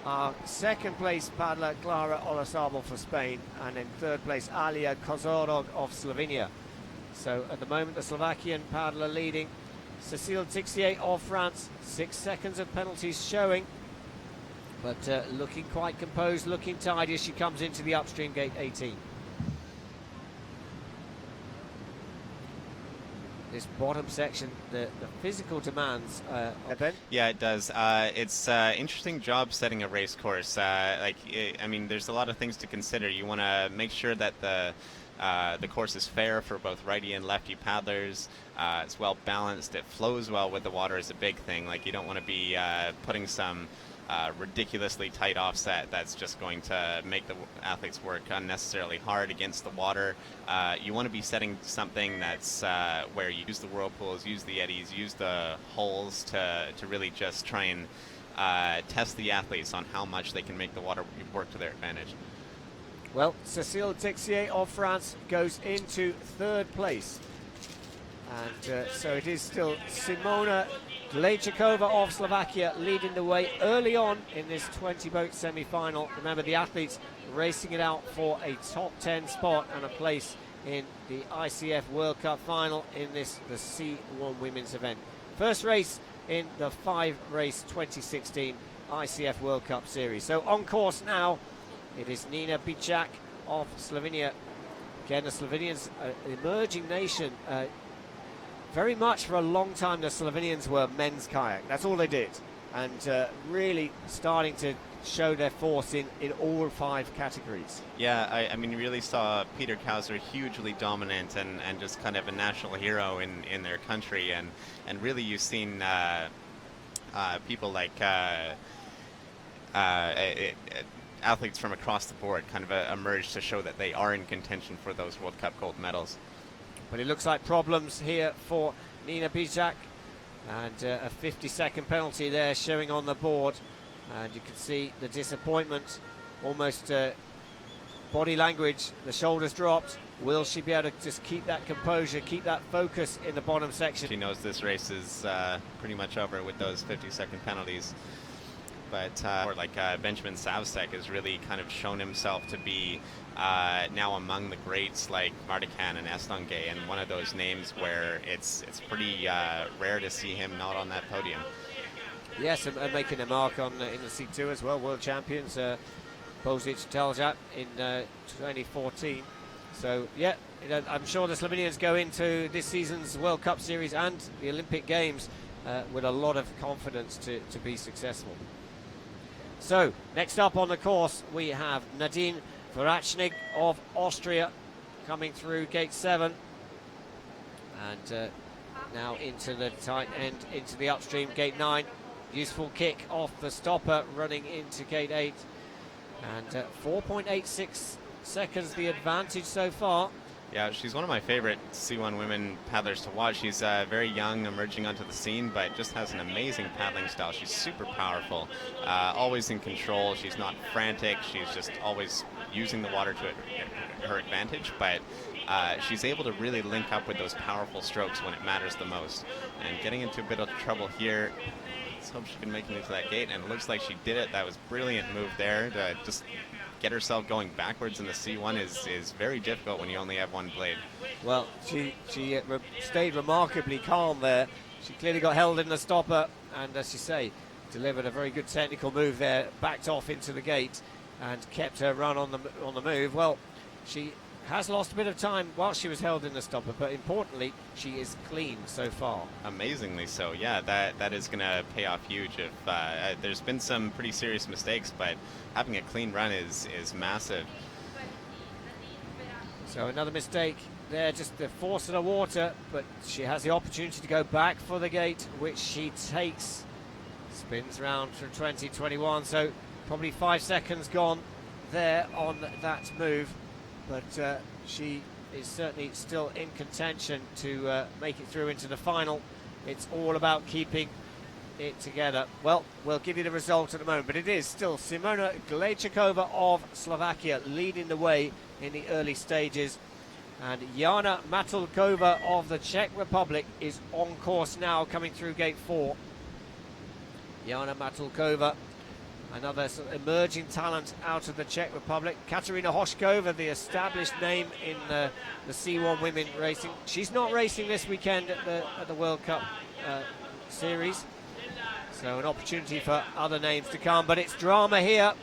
our second place paddler Clara Olazabal for Spain, and in third place Alia Kozorog of Slovenia. So at the moment the Slovakian paddler leading. Cécile Tixier of France, 6 seconds of penalties showing, but looking quite composed, looking tidy as she comes into the upstream gate 18. This bottom section, the physical demands. Yeah, it does. It's interesting job setting a race course. I mean, there's a lot of things to consider. You want to make sure that the course is fair for both righty and lefty paddlers. It's well balanced. It flows well with the water is a big thing. Like, you don't want to be putting some ridiculously tight offset that's just going to make the athletes work unnecessarily hard against the water. You want to be setting something that's where you use the whirlpools, use the eddies, use the holes to really just try and test the athletes on how much they can make the water work to their advantage. Well, Cécile Tixier of France goes into third place. And so it is still Simona Glejčeková of Slovakia leading the way early on in this 20-boat semi-final. Remember, the athletes racing it out for a top 10 spot and a place in the ICF World Cup final in the C1 Women's event. First race in the 5-race 2016 ICF World Cup series. So on course now, it is Nina Bicak of Slovenia. Again, the Slovenians, an emerging nation. Very much for a long time the Slovenians were men's kayak. That's all they did. And really starting to show their force in all 5 categories. Yeah, I mean, you really saw Peter Kauser hugely dominant and just kind of a national hero in their country. And really you've seen athletes from across the board kind of emerge to show that they are in contention for those World Cup gold medals. But it looks like problems here for Nina Bijak, and a 50-second penalty there showing on the board, and you can see the disappointment, almost body language, the shoulders dropped. Will she be able to just keep that composure, keep that focus in the bottom section? She knows this race is pretty much over with those 50-second penalties. But Benjamin Savsek has really kind of shown himself to be now among the greats like Mardikan and Estanguet, and one of those names where it's pretty rare to see him not on that podium. Yes, and making a mark on in the C2 as well, world champions, Bozic Taljat in 2014. So, yeah, I'm sure the Slovenians go into this season's World Cup Series and the Olympic Games with a lot of confidence to be successful. So, next up on the course, we have Nadine Verachnik of Austria coming through gate 7. And now into the tight end, into the upstream, gate 9. Useful kick off the stopper, running into gate 8. And 4.86 seconds the advantage so far. Yeah, she's one of my favorite C1 women paddlers to watch. She's very young, emerging onto the scene, but just has an amazing paddling style. She's super powerful, always in control. She's not frantic. She's just always using the water to her advantage, but she's able to really link up with those powerful strokes when it matters the most. And getting into a bit of trouble here. Let's hope she can make it into that gate, and it looks like she did it. That was a brilliant move there to just get herself going backwards in the C1 is very difficult when you only have one blade. Well, she stayed remarkably calm there. She clearly got held in the stopper, and as you say, delivered a very good technical move there, backed off into the gate and kept her run on the move. Well, she has lost a bit of time while she was held in the stopper, but importantly, she is clean so far. Amazingly so, yeah. That is going to pay off huge. If there's been some pretty serious mistakes, but having a clean run is massive. So another mistake there, just the force of the water, but she has the opportunity to go back for the gate, which she takes. Spins round for 2021, so probably 5 seconds gone there on that move. But she is certainly still in contention to make it through into the final. It's all about keeping it together. Well, we'll give you the result at the moment, but it is still Simona Glejčíková of Slovakia leading the way in the early stages. And Jana Matulková of the Czech Republic is on course now, coming through gate 4. Jana Matulková, another sort of emerging talent out of the Czech Republic. Kateřina Hošková, the established name in the C1 women racing. She's not racing this weekend at the World Cup series, so an opportunity for other names to come. But it's drama here,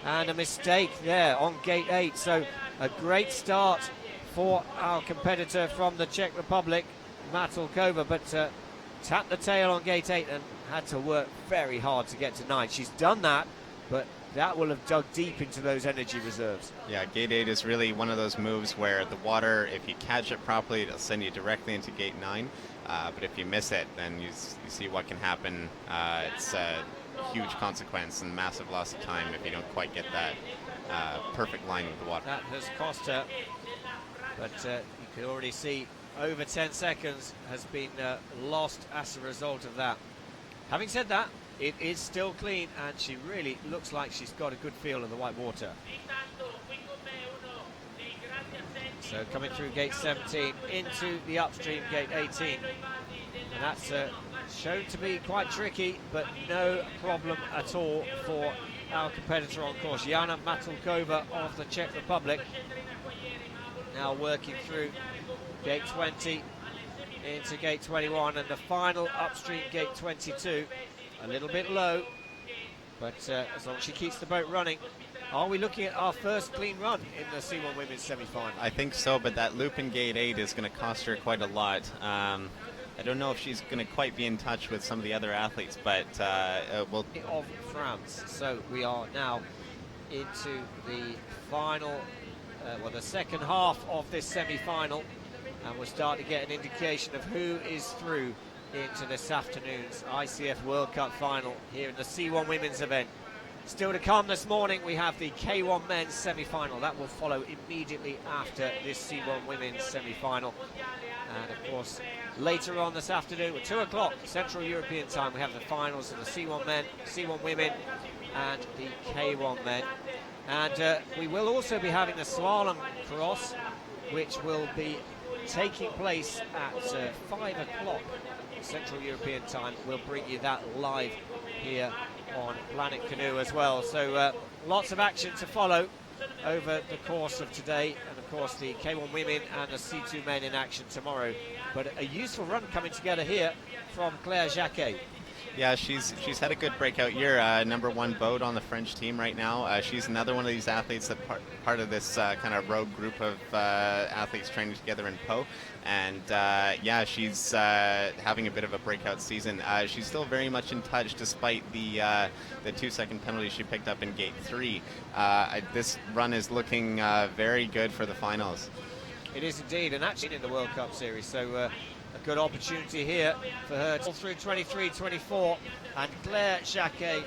and a mistake there on gate 8. So a great start for our competitor from the Czech Republic, Matulková, but tapped the tail on gate 8 and had to work very hard to get to 9. She's done that, but that will have dug deep into those energy reserves. Yeah, gate 8 is really one of those moves where the water, if you catch it properly, it'll send you directly into gate 9. But if you miss it, then you see what can happen. It's a huge consequence and massive loss of time if you don't quite get that perfect line with the water. That has cost her, but you can already see over 10 seconds has been lost as a result of that. Having said that, it is still clean, and she really looks like she's got a good feel of the white water. So coming through gate 17 into the upstream gate 18, and that's shown to be quite tricky, but no problem at all for our competitor on course, Jana Matulková of the Czech Republic. Now working through gate 20 into gate 21, and the final upstream gate 22. A little bit low, but as long as she keeps the boat running. Are we looking at our first clean run in the C1 Women's semi-final? I think so, but that loop in gate 8 is going to cost her quite a lot. I don't know if she's going to quite be in touch with some of the other athletes, but we'll... Of France. So we are now into the final, the second half of this semi-final, and we'll start to get an indication of who is through into this afternoon's ICF World Cup final here in the C1 Women's event. Still to come this morning, we have the K1 Men semi-final. That will follow immediately after this C1 Women's semi-final. And of course, later on this afternoon at 2 o'clock Central European time, we have the finals of the C1 Men, C1 Women and the K1 Men. And we will also be having the Slalom cross, which will be taking place at 5 o'clock Central European time. We'll bring you that live here on Planet Canoe as well. So lots of action to follow over the course of today, and of course the K1 Women and the C2 Men in action tomorrow. But a useful run coming together here from Claire Jacquet. Yeah, she's had a good breakout year. #1 boat on the French team right now. She's another one of these athletes that part of this kind of rogue group of athletes training together in Po. And yeah, she's having a bit of a breakout season. She's still very much in touch despite the 2-second penalty she picked up in Gate 3. This run is looking very good for the finals. It is indeed, and actually in the World Cup Series. So a good opportunity here for her through 23-24, and Claire Jacquet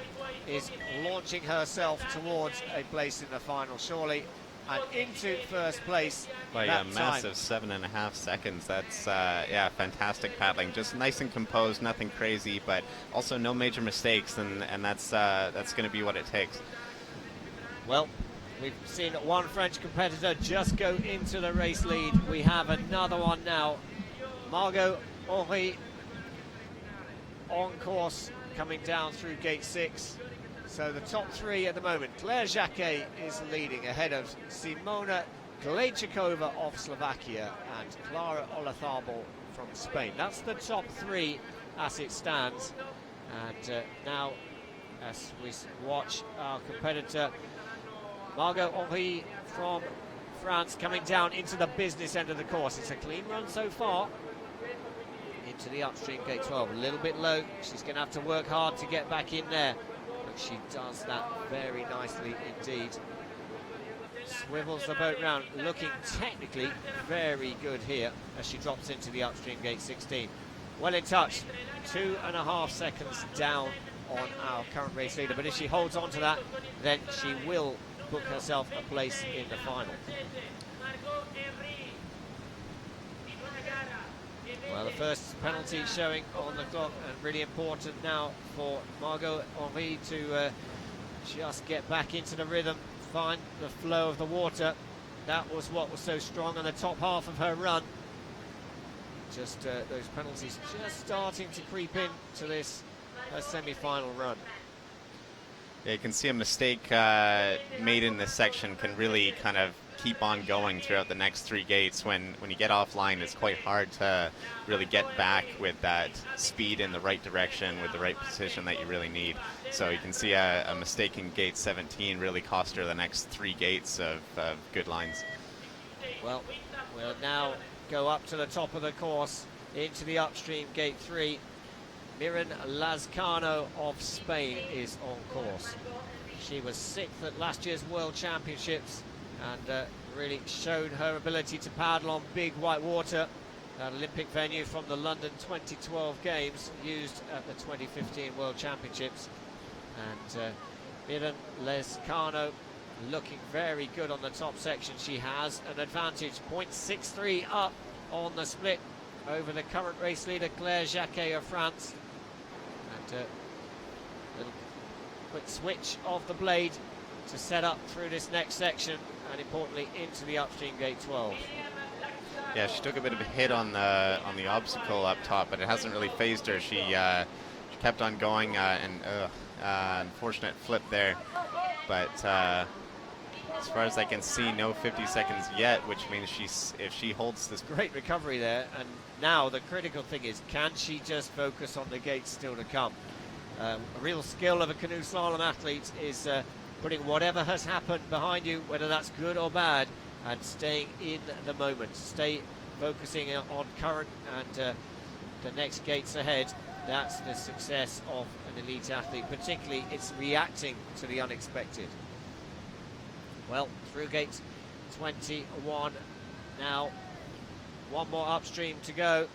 is launching herself towards a place in the final, surely, and into first place by a massive 7.5 seconds. That's yeah, fantastic paddling, just nice and composed, nothing crazy, but also no major mistakes, and that's going to be what it takes. Well, we've seen one French competitor just go into the race lead. We have another one now. Margot Henry on course coming down through Gate 6. So the top three at the moment. Claire Jacquet is leading ahead of Simona Glejčíková of Slovakia and Clara Olazabal from Spain. That's the top three as it stands. And now, as we watch our competitor Margot Henry from France coming down into the business end of the course. It's a clean run so far. Into the upstream Gate 12, a little bit low. She's going to have to work hard to get back in there, but she does that very nicely indeed. Swivels the boat round, looking technically very good here as she drops into the upstream Gate 16. Well in touch, 2.5 seconds down on our current race leader, but if she holds on to that, then she will book herself a place in the final. Well, the first penalty showing on the clock, and really important now for Margot Henry to just get back into the rhythm, find the flow of the water. That was what was so strong on the top half of her run. Just those penalties just starting to creep in to this semi-final run. Yeah, you can see a mistake made in this section can really kind of keep on going throughout the next 3 gates. When you get offline, it's quite hard to really get back with that speed in the right direction, with the right position that you really need. So you can see a mistake in Gate 17 really cost her the next 3 gates of good lines. Well, we'll now go up to the top of the course into the upstream Gate 3. Miren Lazcano of Spain is on course. She was 6th at last year's World Championships and really showed her ability to paddle on big white water, that Olympic venue from the London 2012 Games, used at the 2015 World Championships. And Miren Lazcano looking very good on the top section. She has an advantage, 0.63 up on the split over the current race leader Claire Jacquet of France. And a little quick switch of the blade to set up through this next section, and importantly into the upstream Gate 12. Yeah, she took a bit of a hit on the obstacle up top, but it hasn't really phased her. She kept on going, and unfortunate flip there. But as far as I can see, no 50 seconds yet, which means if she holds this... Great recovery there, and now the critical thing is, can she just focus on the gates still to come? A real skill of a canoe slalom athlete is putting whatever has happened behind you, whether that's good or bad, and staying in the moment. Stay focusing on current and the next gates ahead. That's the success of an elite athlete. Particularly, it's reacting to the unexpected. Well, through Gate 21 now. One more upstream to go.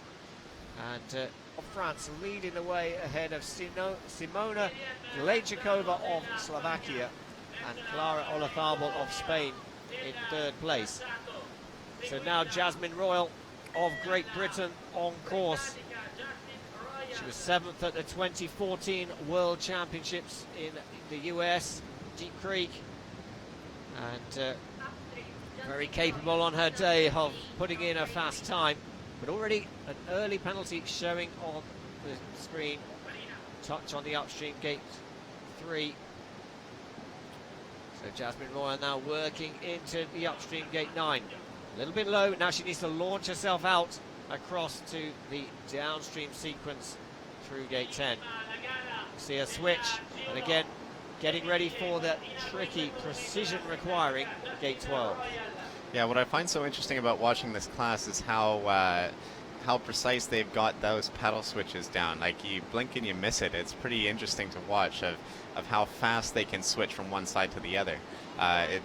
And of France leading the way ahead of Simona Glejčíková of Slovakia and Clara Olazabal of Spain in third place. So now Jasmine Royal of Great Britain on course. She was 7th at the 2014 World Championships in the US, Deep Creek, and very capable on her day of putting in a fast time. But already an early penalty showing on the screen. Touch on the upstream gate 3. So Jasmine Royal now working into the upstream gate 9. A little bit low, now she needs to launch herself out across to the downstream sequence through gate 10. See a switch, and again getting ready for the tricky precision requiring gate 12. Yeah, what I find so interesting about watching this class is how precise they've got those paddle switches down. Like, you blink and you miss it. It's pretty interesting to watch of how fast they can switch from one side to the other.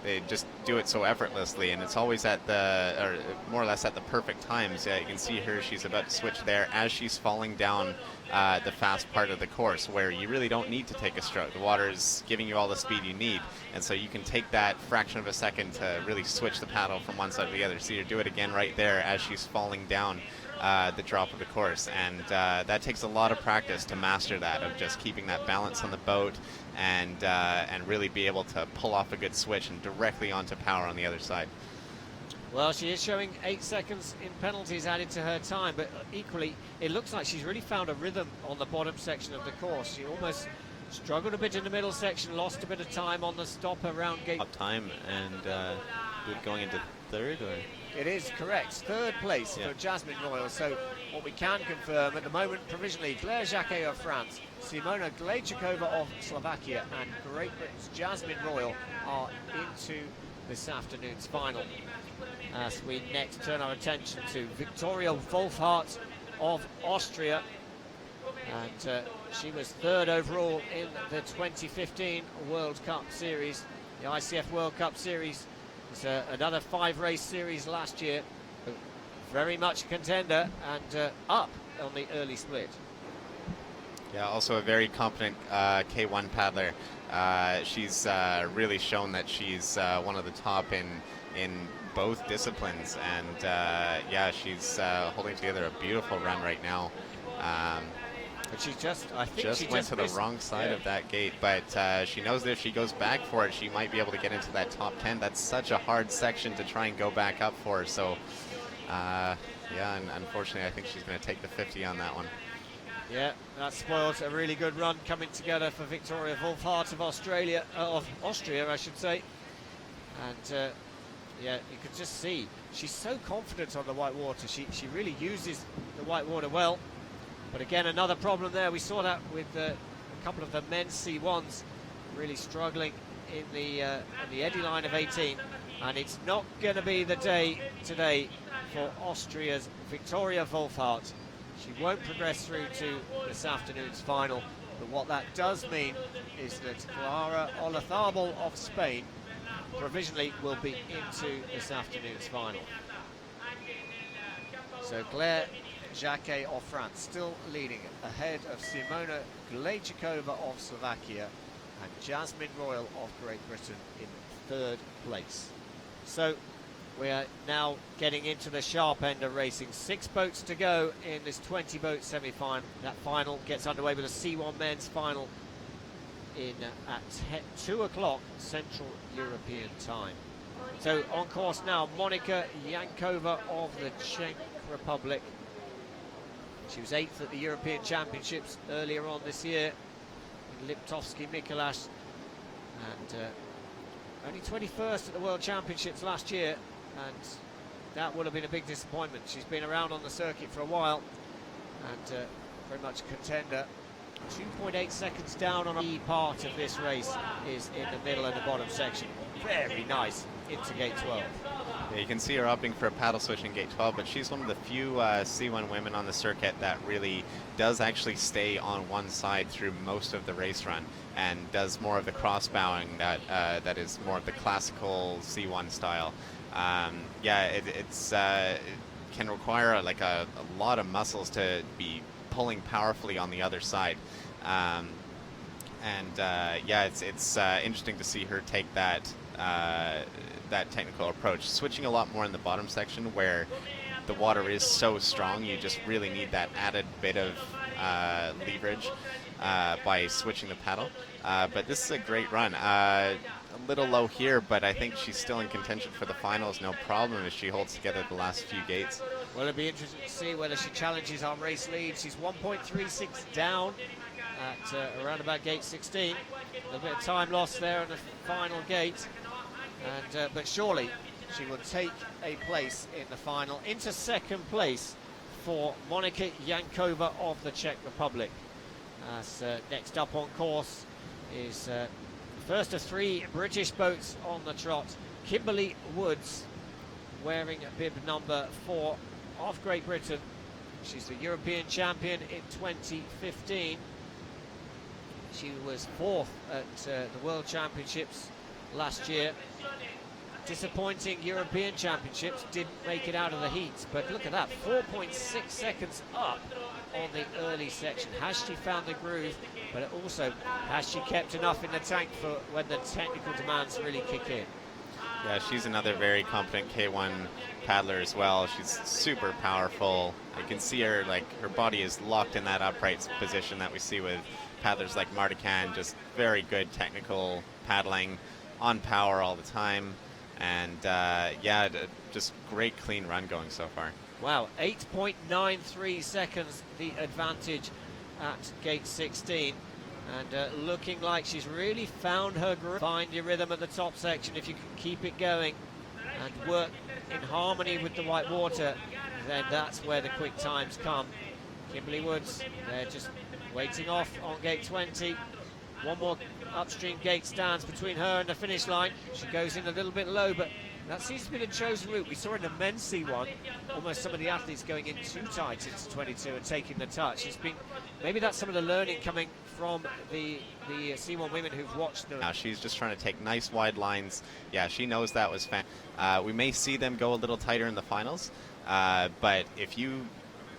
They just do it so effortlessly, and it's always at or more or less at the perfect times. Yeah, you can see her, she's about to switch there as she's falling down the fast part of the course, where you really don't need to take a stroke. The water is giving you all the speed you need, and so you can take that fraction of a second to really switch the paddle from one side to the other. So you do it again right there as she's falling down the drop of the course, and that takes a lot of practice to master that, of just keeping that balance on the boat and really be able to pull off a good switch and directly onto power on the other side. Well, she is showing 8 seconds in penalties added to her time, but equally it looks like she's really found a rhythm on the bottom section of the course. She almost struggled a bit in the middle section, lost a bit of time on the stop around gate. Up time, and going into third, or? It is correct, third place for Jasmine Royal. So what we can confirm at the moment provisionally, Claire Jacquet of France, Simona Glejčíková of Slovakia and Great Britain's Jasmine Royal are into this afternoon's final. As we next turn our attention to Victoria Wolfhardt of Austria, and she was third overall in the 2015 World Cup Series, the ICF World Cup Series. It's another 5-race series last year. Very much a contender, and up on the early split. Yeah, also a very competent K1 paddler. She's really shown that she's one of the top in both disciplines, and yeah, she's holding together a beautiful run right now. But she I think just she went just to the missed, wrong side of that gate, but she knows that if she goes back for it, she might be able to get into that top 10. That's such a hard section to try and go back up for, so yeah, and unfortunately I think she's going to take the 50 on that one. Yeah, that spoiled a really good run coming together for Victoria Wolfhardt of Austria, I should say. And yeah, you could just see she's so confident on the white water. She really uses the white water well. But again, another problem there. We saw that with a couple of the men's C1s really struggling in the eddy line of 18. And it's not going to be the day today for Austria's Victoria Wolfhardt. She won't progress through to this afternoon's final. But what that does mean is that Clara Olazabal of Spain provisionally will be into this afternoon's final. So Claire Jacquet of France still leading ahead of Simona Glejčíková of Slovakia and Jasmine Royal of Great Britain in third place. So we are now getting into the sharp end of racing. 6 boats to go in this 20-boat semi-final. That final gets underway with a C1 men's final at 2 o'clock Central European time. So on course now, Monika Jankova of the Czech Republic. She was 8th at the European Championships earlier on this year in Liptovsky Mikuláš, and only 21st at the World Championships last year, and that would have been a big disappointment. She's been around on the circuit for a while and very much a contender. 2.8 seconds down on a part of this race is in the middle and the bottom section. Very nice into gate 12. Yeah, you can see her opting for a paddle switch in gate 12, but she's one of the few C1 women on the circuit that really does actually stay on one side through most of the race run and does more of the cross bowing that is more of the classical C1 style. Yeah, it can require like a lot of muscles to be pulling powerfully on the other side. Yeah, it's interesting to see her take that that technical approach, switching a lot more in the bottom section where the water is so strong. You just really need that added bit of leverage by switching the paddle. But this is a great run. A little low here, but I think she's still in contention for the finals, no problem, if she holds together the last few gates. Well, it'll be interesting to see whether she challenges our race lead. She's 1.36 down at around about gate 16. A little bit of time lost there in the final gate, and but surely she will take a place in the final. Into second place for Monika Jankova of the Czech Republic. Next up on course is first of three British boats on the trot, Kimberly Woods, wearing bib number 4 of Great Britain. She's the European champion in 2015. She was 4th at the World Championships last year. Disappointing European Championships, didn't make it out of the heats, but look at that, 4.6 seconds up on the early section. Has she found the groove, but also has she kept enough in the tank for when the technical demands really kick in? Yeah, she's another very competent K1 paddler as well. She's super powerful. I can see her, like, her body is locked in that upright position that we see with paddlers like Marta Can. Just very good technical paddling, on power all the time. And yeah, just great clean run going so far. Wow, 8.93 seconds the advantage at gate 16. And looking like she's really found her groove. Find your rhythm at the top section. If you can keep it going and work in harmony with the white water, then that's where the quick times come. Kimberly Woods, they're just waiting off on gate 20. One more upstream gate stands between her and the finish line. She goes in a little bit low, but that seems to be the chosen route. We saw in the men's C1, almost some of the athletes going in too tight into 22 and taking the touch. It's been, maybe that's some of the learning coming from the C1 women who've watched them. Now she's just trying to take nice wide lines. Yeah, she knows that was we may see them go a little tighter in the finals, but if you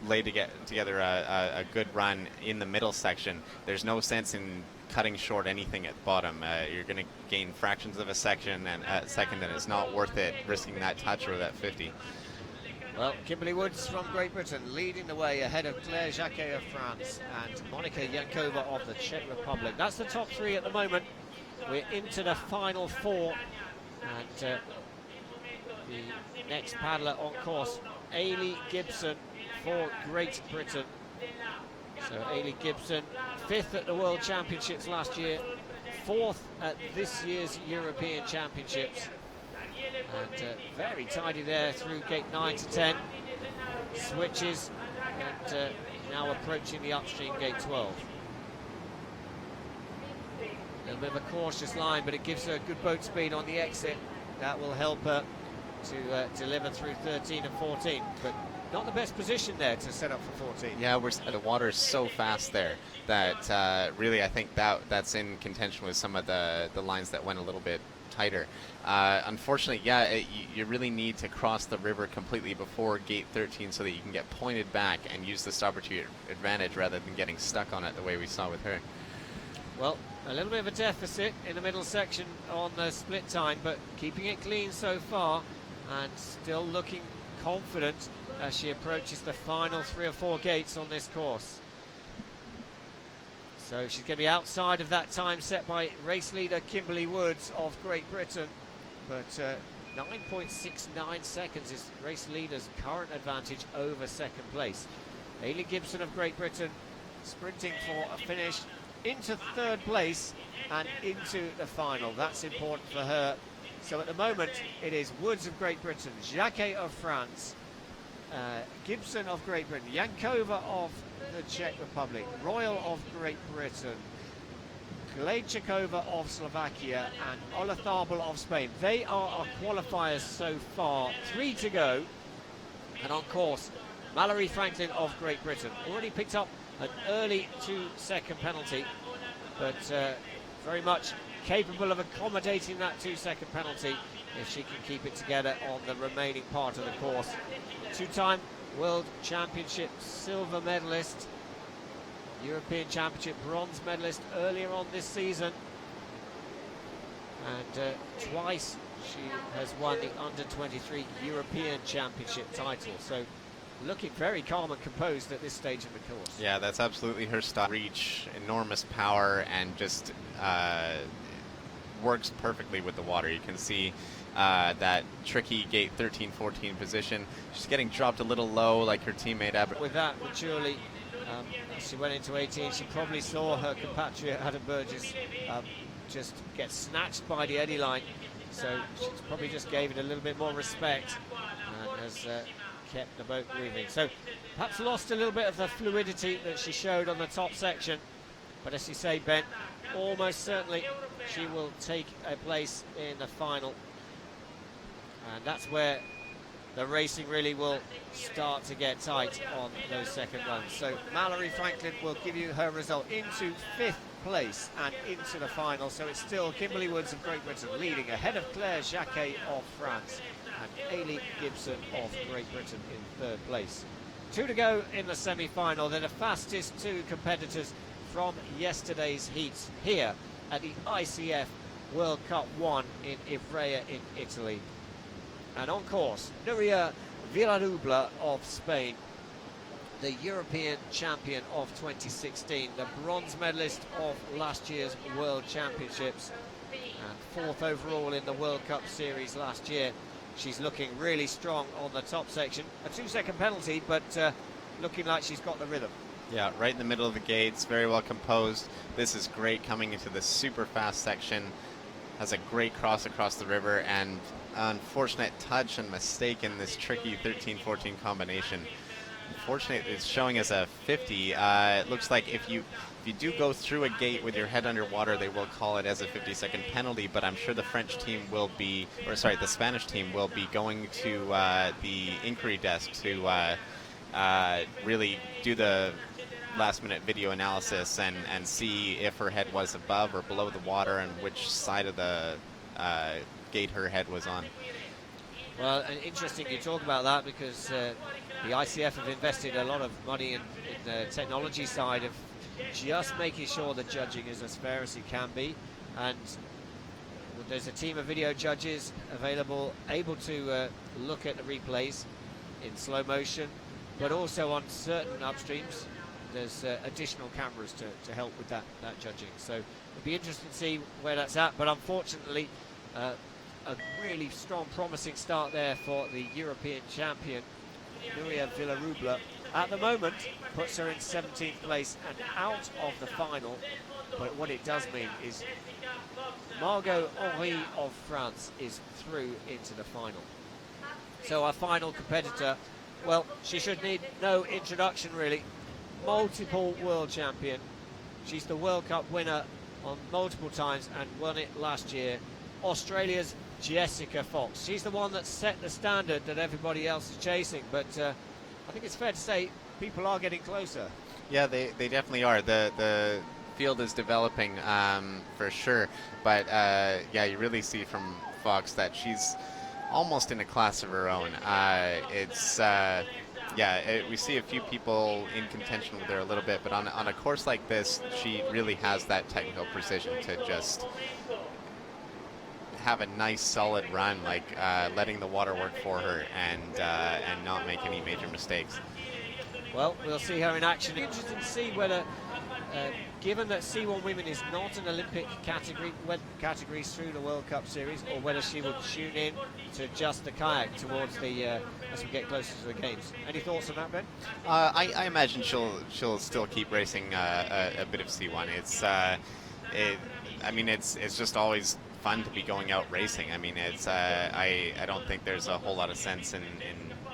lay together a good run in the middle section, there's no sense in cutting short anything at the bottom. You're going to gain fractions of a second, and it's not worth it risking that touch or that 50. Well, Kimberly Woods from Great Britain leading the way ahead of Claire Jacquet of France and Monika Jankova of the Czech Republic. That's the top three at the moment. We're into the final four, and the next paddler on course, Ailey Gibson for Great Britain. So Ailey Gibson, 5th at the World Championships last year, 4th at this year's European Championships. And very tidy there through gate 9 to 10. Switches, and now approaching the upstream gate 12. A little bit of a cautious line, but it gives her good boat speed on the exit. That will help her to deliver through 13 and 14. But not the best position there to set up for 14. Yeah, the water is so fast there that really I think that's in contention with some of the lines that went a little bit tighter. Unfortunately, yeah, you really need to cross the river completely before gate 13 so that you can get pointed back and use the stopper to your advantage rather than getting stuck on it the way we saw with her. Well, a little bit of a deficit in the middle section on the split time, but keeping it clean so far and still looking confident as she approaches the final 3 or 4 gates on this course. So she's going to be outside of that time set by race leader Kimberly Woods of Great Britain, but 9.69 seconds is race leader's current advantage over second place. Ailey Gibson of Great Britain sprinting for a finish into 3rd place and into the final. That's important for her. So at the moment it is Woods of Great Britain, Jacquet of France, Gibson of Great Britain, Jankova of the Czech Republic, Royal of Great Britain, Glejčíková of Slovakia, and Olazabal of Spain. They are our qualifiers so far. 3 to go. And on course, Mallory Franklin of Great Britain. Already picked up an early 2-second penalty, but very much capable of accommodating that 2-second penalty if she can keep it together on the remaining part of the course. 2-time World Championship silver medalist European Championship bronze medalist earlier on this season. And twice she has won the under-23 European Championship title. So looking very calm and composed at this stage of the course. Yeah, that's absolutely her style. Reach, enormous power, and just works perfectly with the water. You can see that tricky gate 13-14 position. She's getting dropped a little low like her teammate Ivrea. With that, maturely, as she went into 18, she probably saw her compatriot Adam Burgess just get snatched by the eddy line. So she's probably just gave it a little bit more respect and has kept the boat moving. So perhaps lost a little bit of the fluidity that she showed on the top section. But as you say, Ben, almost certainly she will take a place in the final. And that's where the racing really will start to get tight on those second runs. So Mallory Franklin will give you her result into 5th place and into the final. So it's still Kimberly Woods of Great Britain leading ahead of Claire Jacquet of France and Ailey Gibson of Great Britain in 3rd place. 2 to go in the semi-final. They're the fastest 2 competitors from yesterday's heats here at the ICF World Cup 1 in Ivrea in Italy. And on course, Nuria Villarubla of Spain, the European champion of 2016, the bronze medalist of last year's World Championships, and 4th overall in the World Cup Series last year. She's looking really strong on the top section. A 2-second penalty, but looking like she's got the rhythm. Yeah, right in the middle of the gates, very well composed. This is great coming into the super fast section. Has a great cross across the river, and unfortunate touch and mistake in this tricky 13-14 combination. Unfortunately, it's showing as a 50. It looks like if you do go through a gate with your head underwater, they will call it as a 50-second penalty, but I'm sure the French team will be, or sorry, the Spanish team will be going to the inquiry desk to really do the last-minute video analysis and see if her head was above or below the water and which side of the gate her head was on. Well, and interesting you talk about that, because the ICF have invested a lot of money in the technology side of just making sure the judging is as fair as it can be. And there's a team of video judges available, able to look at the replays in slow motion, but also on certain upstreams there's additional cameras to help with that judging. So it'll be interesting to see where that's at, but unfortunately a really strong, promising start there for the European champion, Nuria Villarubla. At the moment, puts her in 17th place and out of the final. But what it does mean is Margot Henry of France is through into the final. So our final competitor, well, she should need no introduction really. Multiple world champion. She's the World Cup winner on multiple times and won it last year. Australia's Jessica Fox. She's the one that set the standard that everybody else is chasing, but I think it's fair to say people are getting closer. Yeah, they definitely are. The field is developing for sure, but yeah, you really see from Fox that she's almost in a class of her own. We see a few people in contention with her a little bit, but on a course like this, she really has that technical precision to just have a nice solid run, like letting the water work for her and not make any major mistakes. Well, we'll see her in action. Interesting to see whether, given that C1 Women is not an Olympic category, went categories through the World Cup Series, or whether she will tune in to just the kayak towards the as we get closer to the games. Any thoughts on that, Ben? I imagine she'll still keep racing a bit of C1. It's just always fun to be going out racing. I mean, I don't think there's a whole lot of sense in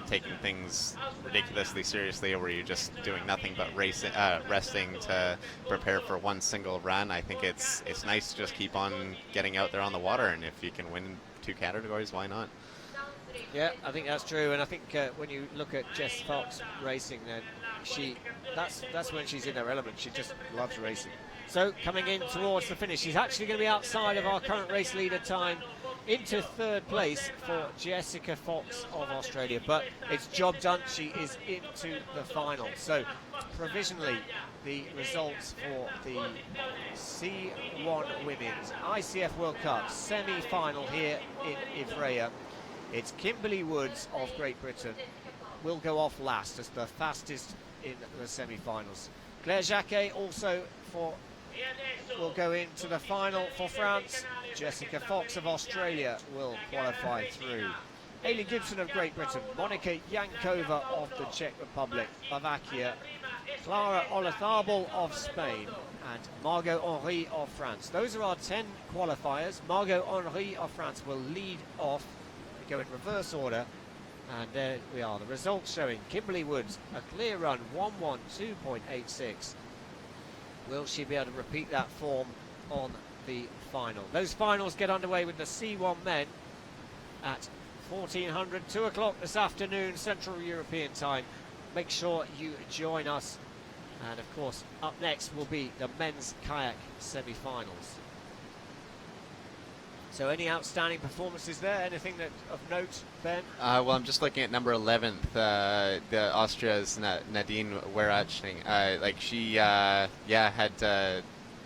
taking things ridiculously seriously where you're just doing nothing but resting to prepare for one single run. I think it's nice to just keep on getting out there on the water, and if you can win 2 categories, why not? Yeah, I think that's true, and I think when you look at Jess Fox racing, then that's when she's in her element. She just loves racing. So coming in towards the finish, she's actually going to be outside of our current race leader time into third place for Jessica Fox of Australia, but it's job done. She is into the final. So provisionally, the results for the C1 Women's ICF World Cup semi-final here in Ivrea. It's Kimberly Woods of Great Britain will go off last as the fastest in the semi-finals. Claire Jacquet also will go into the final for France. Jessica Fox of Australia will qualify through. Hayley Gibson of Great Britain, Monika Yankova of the Czech Republic, Slovakia, Clara Olazabal of Spain, and Margot Henry of France. Those are our 10 qualifiers. Margot Henry of France will lead off. We go in reverse order, and there we are. The results showing Kimberly Woods, a clear run, 1:12.86. Will she be able to repeat that form on the final? Those finals get underway with the C1 Men at 1400, 2 o'clock this afternoon, Central European time. Make sure you join us. And of course, up next will be the men's kayak semi-finals. So any outstanding performances there? Anything that of note, Ben? Well, I'm just looking at number 11th, the Austria's Nadine Werachning. Like she, had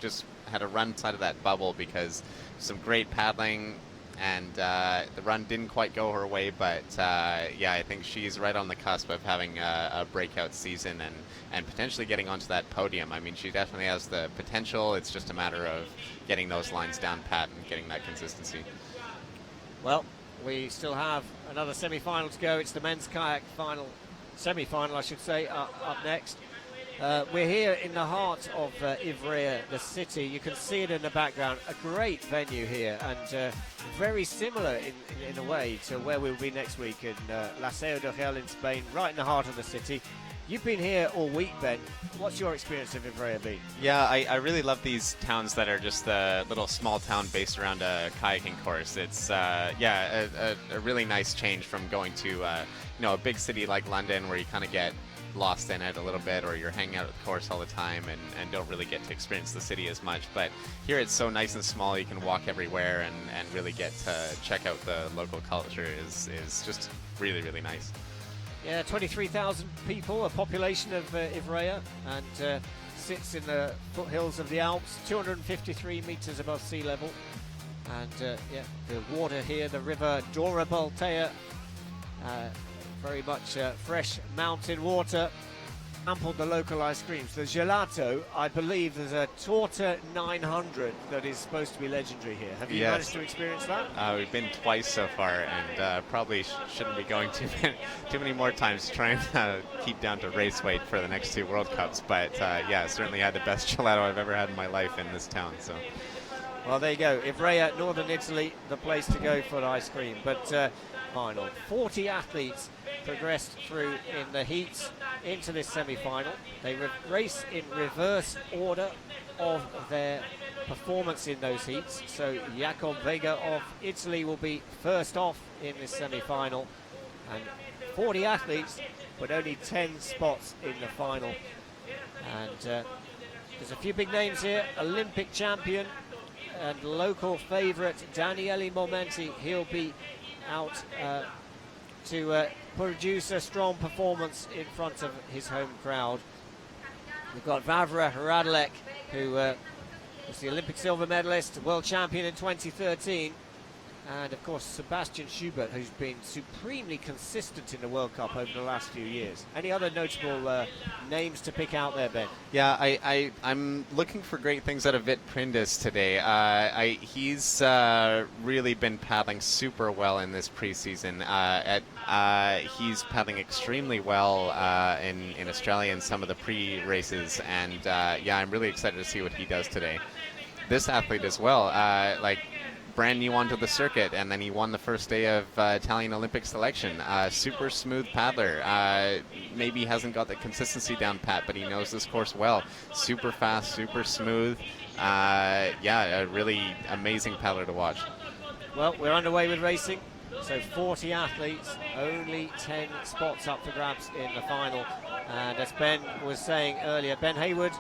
just had a run side of that bubble because some great paddling, and the run didn't quite go her way. But I think she's right on the cusp of having a breakout season and potentially getting onto that podium. I mean, she definitely has the potential. It's just a matter of getting those lines down pat and getting that consistency. Well, we still have another semi-final to go. It's the men's kayak semi-final, I should say, up next. We're here in the heart of Ivrea, the city. You can see it in the background. A great venue here, and very similar in a way to where we'll be next week in La Seu de Real in Spain, right in the heart of the city. You've been here all week, Ben. What's your experience of Ivrea been? Yeah, I really love these towns that are just a little small town based around a kayaking course. It's a really nice change from going to a big city like London, where you kind of get lost in it a little bit, or you're hanging out at the course all the time and don't really get to experience the city as much. But here it's so nice and small, you can walk everywhere and really get to check out the local culture. Is just really, really nice. Yeah, 23,000 people, a population of Ivrea, and sits in the foothills of the Alps, 253 meters above sea level. And the water here, the river Dora Baltea, very much fresh mountain water, ample the local ice creams. The gelato, I believe there's a Torta 900 that is supposed to be legendary here. Have you managed to experience that? We've been twice so far, and probably shouldn't be going too many more times, trying to keep down to race weight for the next 2 World Cups. But certainly had the best gelato I've ever had in my life in this town. So. Well, there you go. Ivrea, Northern Italy, the place to go for ice cream. But final, 40 athletes progressed through in the heats into this semi-final. They race in reverse order of their performance in those heats. So Jacob Vega of Italy will be first off in this semi-final. And 40 athletes, but only 10 spots in the final. And there's a few big names here. Olympic champion and local favourite Daniele Momenti. He'll be out to produce a strong performance in front of his home crowd. We've got Ivrea ITA, who was the Olympic silver medalist, world champion in 2013. And of course Sebastian Schubert, who's been supremely consistent in the World Cup over the last few years. Any other notable names to pick out there, Ben? Yeah, I'm looking for great things out of Vit Prindis today. He's really been paddling super well in this preseason. He's paddling extremely well in Australia in some of the pre-races, and I'm really excited to see what he does today. This athlete as well, brand new onto the circuit, and then he won the first day of Italian Olympic selection. Super smooth paddler. Maybe hasn't got the consistency down pat, but he knows this course well. Super fast, super smooth. A really amazing paddler to watch. Well, we're underway with racing. So 40 athletes, only 10 spots up for grabs in the final. And as Ben was saying earlier, Ben Hayward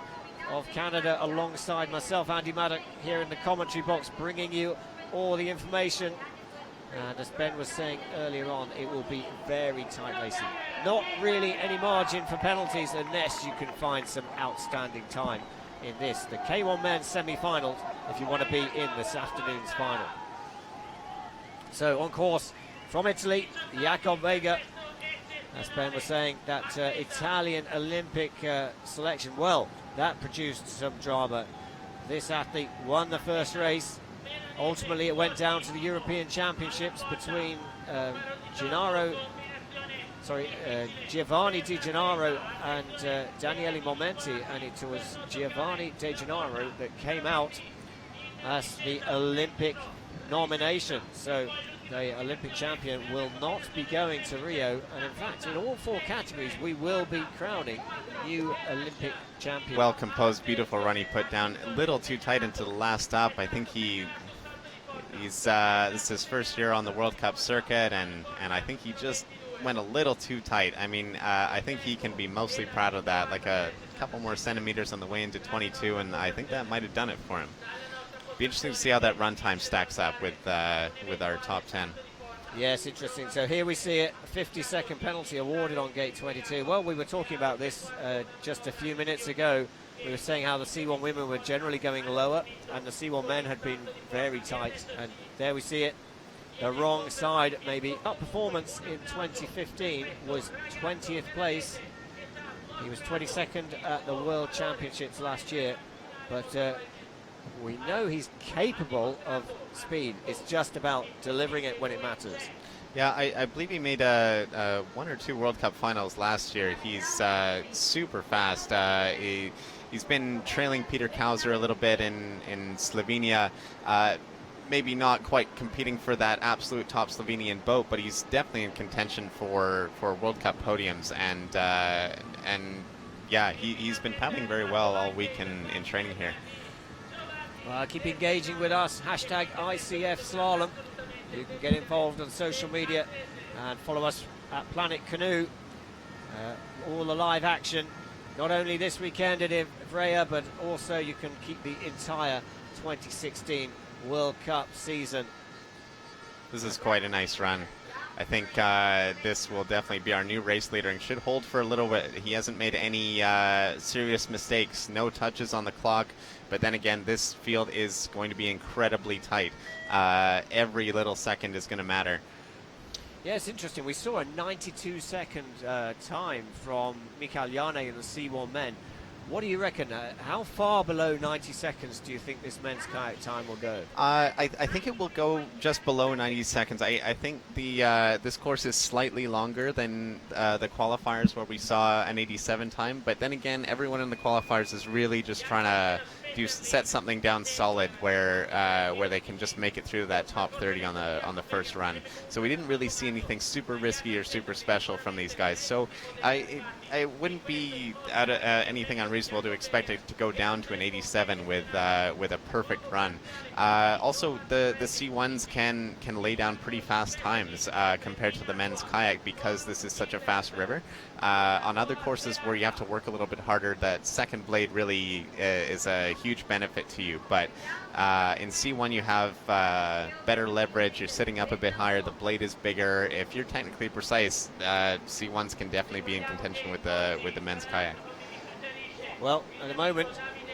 of Canada alongside myself, Andy Maddock, here in the commentary box, bringing you all the information And as Ben was saying earlier on, it will be very tight racing. Not really any margin for penalties unless you can find some outstanding time in this, the K1 Men semi-finals, if you want to be in this afternoon's final. So on course from Italy, Jacob Vega. As Ben was saying, that Italian Olympic selection, well, that produced some drama. This athlete won the first race. Ultimately, it went down to the European Championships between Giovanni Di Gennaro and Daniele Momenti, and it was Giovanni Di Gennaro that came out as the Olympic nomination. So the Olympic champion will not be going to Rio, and in fact in all 4 categories we will be crowning new Olympic champion. Well composed, beautiful run he put down, a little too tight into the last stop. I think he's this is his first year on the World Cup circuit, and I think he just went a little too tight. I mean, I think he can be mostly proud of that, like a couple more centimeters on the way into 22, and I think that might have done it for him. Be interesting to see how that run time stacks up with our top 10. Yes, interesting. So here we see it, a 50-second penalty awarded on gate 22. Well, we were talking about this just a few minutes ago. We were saying how the C1 women were generally going lower and the C1 men had been very tight, and there we see it, the wrong side maybe. Top performance in 2015 was 20th place. He was 22nd at the World Championships last year, but we know he's capable of speed. It's just about delivering it when it matters. Yeah, I believe he made 1 or 2 World Cup finals last year. He's super fast. He's been trailing Peter Kauser a little bit in Slovenia. Maybe not quite competing for that absolute top Slovenian boat, but he's definitely in contention for World Cup podiums. And yeah, he's been paddling very well all week in training here. Keep engaging with us, hashtag ICF Slalom. You can get involved on social media and follow us at Planet Canoe. All the live action, not only this weekend at Ivrea, but also you can keep the entire 2016 World Cup season. This is quite a nice run. I think this will definitely be our new race leader and should hold for a little bit. He hasn't made any serious mistakes, no touches on the clock. But then again, this field is going to be incredibly tight. Every little second is going to matter. Yeah, it's interesting. We saw a 92-second time from Mikael Jane in the C1 men. What do you reckon? How far below 90 seconds do you think this men's kayak time will go? I think it will go just below 90 seconds. I think this course is slightly longer than the qualifiers where we saw an 87 time. But then again, everyone in the qualifiers is really just trying to set something down solid where they can just make it through that top 30 on the first run. So we didn't really see anything super risky or super special from these guys. So I wouldn't be anything unreasonable to expect it to go down to an 87 with a perfect run. Also, the C1s can lay down pretty fast times compared to the men's kayak because this is such a fast river. On other courses where you have to work a little bit harder, that second blade really is a huge benefit to you. But in C1 you have better leverage, you're sitting up a bit higher, the blade is bigger. If you're technically precise, C1s can definitely be in contention with the men's kayak. Well, at the moment